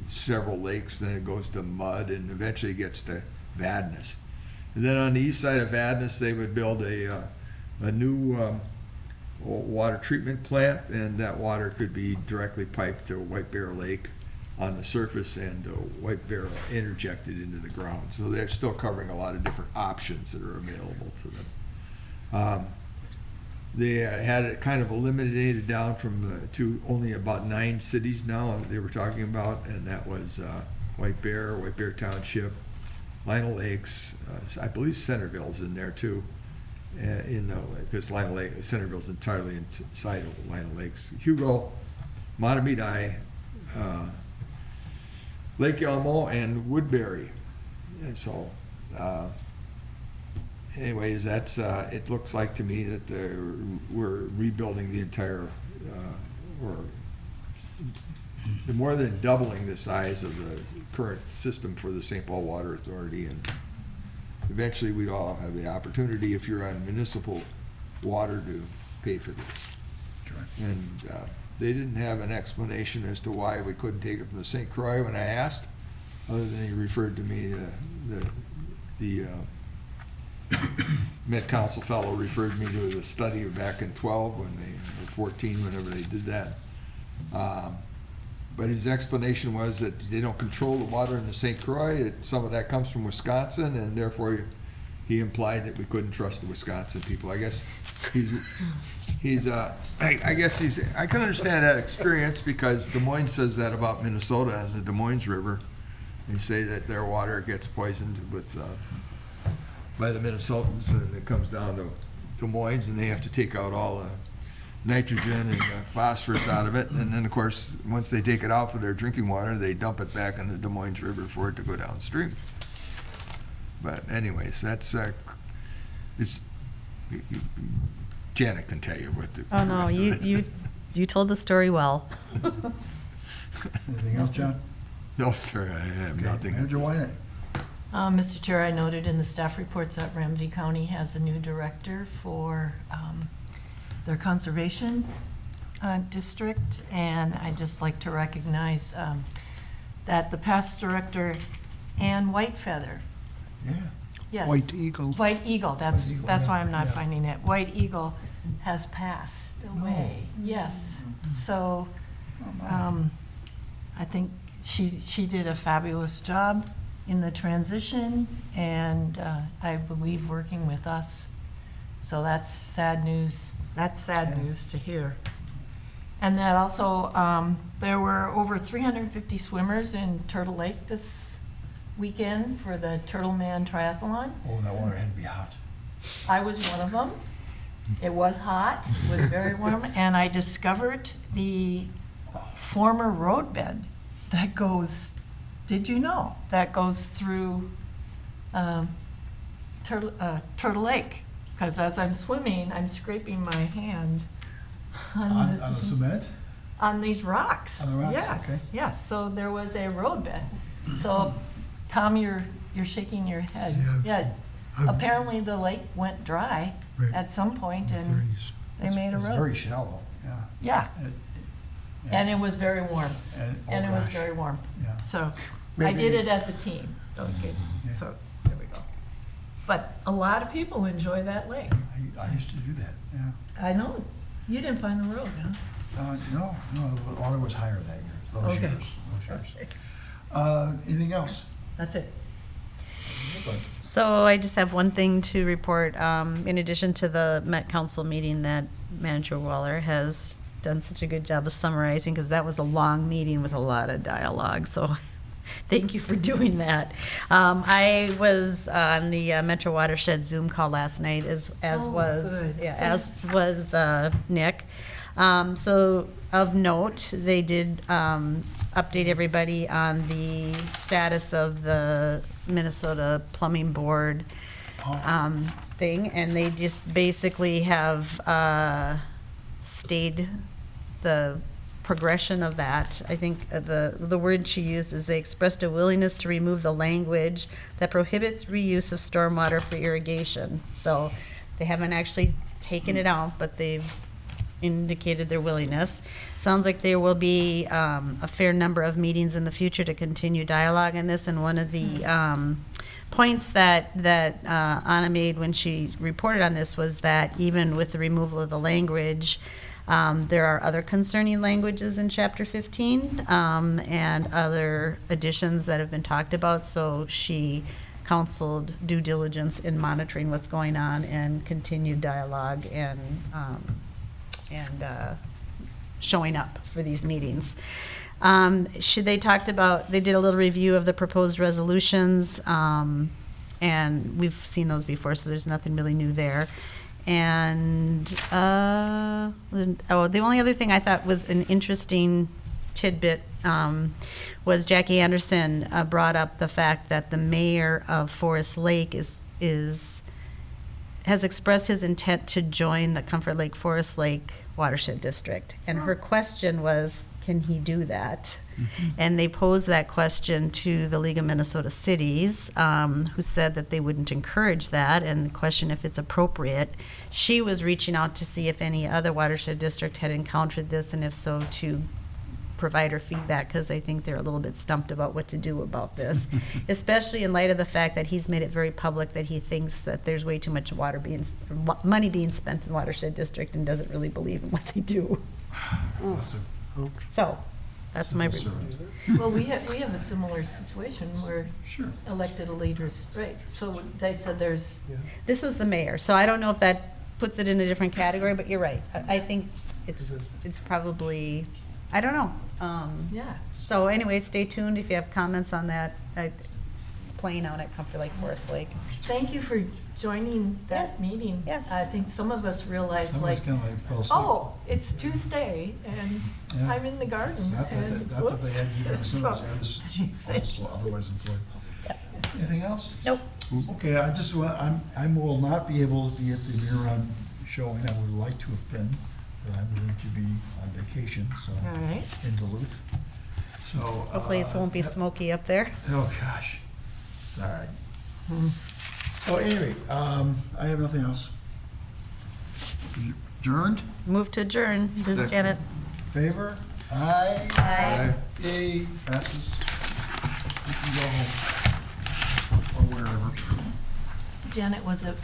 Several lakes, then it goes to Mud, and eventually gets to Vadnais. And then on the east side of Vadnais, they would build a new water treatment plant, and that water could be directly piped to White Bear Lake on the surface, and White Bear interjected into the ground. So they're still covering a lot of different options that are available to them. They had it kind of eliminated down from to only about 9 cities now that they were talking about, and that was White Bear Township, Lionel Lakes, I believe Centerville's in there too, because Centerville's entirely inside of Lionel Lakes. Hugo, Matamidi, Lake Elmo, and Woodbury. And so, anyways, that's it looks like to me that we're rebuilding the entire, or more than doubling the size of the current system for the St. Paul Water Authority, and eventually we'd all have the opportunity, if you're on municipal water, to pay for this. Sure. And they didn't have an explanation as to why we couldn't take it from the St. Croix when I asked, other than he referred to me, the Met Council fellow referred me to the study back in 12 when they, or 14, whenever they did that. But his explanation was that they don't control the water in the St. Croix. Some of that comes from Wisconsin, and therefore he implied that we couldn't trust the Wisconsin people. I guess I can understand that experience, because Des Moines says that about Minnesota and the Des Moines River. They say that their water gets poisoned with by the Minnesotans, and it comes down to Des Moines, and they have to take out all the nitrogen and phosphorus out of it, and then of course once they take it out for their drinking water, they dump it back in the Des Moines River for it to go downstream. But anyways, that's it's Janet can tell you what the Oh, no, you told the story well. Anything else, John? No, sir, I have Okay. nothing. Manager Wynant? Mr. Chair, I noted in the staff reports that Ramsey County has a new director for their conservation district, and I'd just like to recognize that the past director, Ann Whitefeather, Yeah. yes. White Eagle. White Eagle, that's, White Eagle, that's yeah, why I'm not yeah. finding it. White Eagle has passed away, yes. So, Oh, my. I think she did a fabulous job in the transition, and I believe working with us. So that's sad news. That's sad news to hear. And that also, there were over 350 swimmers in Turtle Lake this weekend for the Turtle Man Triathlon. Oh, that water had to be hot. I was one of them. It was hot, it was very warm, and I discovered the former roadbed that goes, did you know, that goes through Turtle Lake? Because as I'm swimming, I'm scraping my hand On the cement? on these rocks. On the rocks, Yes, yes, so there was a roadbed. So, Tom, you're shaking your head. Yeah, Yeah, apparently the lake went dry Right. at some point, and 30s. they made a It's road. very shallow, yeah. Yeah, And- and it was very warm, oh, and it was gosh. very warm. Yeah. So, I Maybe- did it as a team, okay, Yeah. so, there we go. But a lot of people enjoy that lake. I used to do that, yeah. I know, you didn't find the road, huh? No, the water was higher that year, those Okay. years. Anything else? That's it. So I just have one thing to report. In addition to the Met Council meeting that Manager Waller has done such a good job of summarizing, because that was a long meeting with a lot of dialogue. So thank you for doing that. I was on the Metro Watershed Zoom call last night, as Oh, was good. as was Nick. So of note, they did update everybody on the status of the Minnesota Plumbing Board thing, and they just basically have stayed the progression of that. I think the word she used is they expressed a willingness to remove the language that prohibits reuse of stormwater for irrigation. So they haven't actually taken it out, but they've indicated their willingness. Sounds like there will be a fair number of meetings in the future to continue dialogue on this, and one of the points that Anna made when she reported on this was that even with the removal of the language, there are other concerning languages in Chapter 15 and other additions that have been talked about, so she counseled due diligence in monitoring what's going on and continued dialogue and showing up for these meetings. They did a little review of the proposed resolutions, and we've seen those before, so there's nothing really new there. And, the only other thing I thought was an interesting tidbit was Jackie Anderson brought up the fact that the mayor of Forest Lake has expressed his intent to join the Comfort Lake Forest Lake Watershed District. And her question was, can he do that? And they posed that question to the League of Minnesota Cities, who said that they wouldn't encourage that, and the question if it's appropriate. She was reaching out to see if any other watershed district had encountered this, and if so, to provide her feedback, because I think they're a little bit stumped about what to do about this, especially in light of the fact that he's made it very public that he thinks that there's way too much money being spent in Watershed District and doesn't really believe in what they do. So, that's my report. Well, we have a similar situation where Sure. elected leaders, right, so they said there's, This was the mayor, so I don't know if that puts it in a different category, but you're right. I think it's probably, I don't know. yeah. So anyway, stay tuned if you have comments on that. It's playing out at Comfort Lake Forest Lake. Thank you for joining that Yeah. meeting. Yes. I think some of us realize Someone's like, kind of like fell asleep. oh, it's Tuesday and Yeah. I'm in the garden Not and that they had you down whoops. soon, I was also otherwise employed. Anything else? Nope. Okay, I will not be able to be at the Muron showing. I would like to have been, but I'm going to be on vacation, so, All right. in Duluth. So. Hopefully it won't be smoky up there. Oh, gosh. It's all right. So anyway, I have nothing else. Adjourned? Move to adjourn. This is Janet. Favor? Aye. Aye. Yay, passes. we can go, or wherever. Janet, was it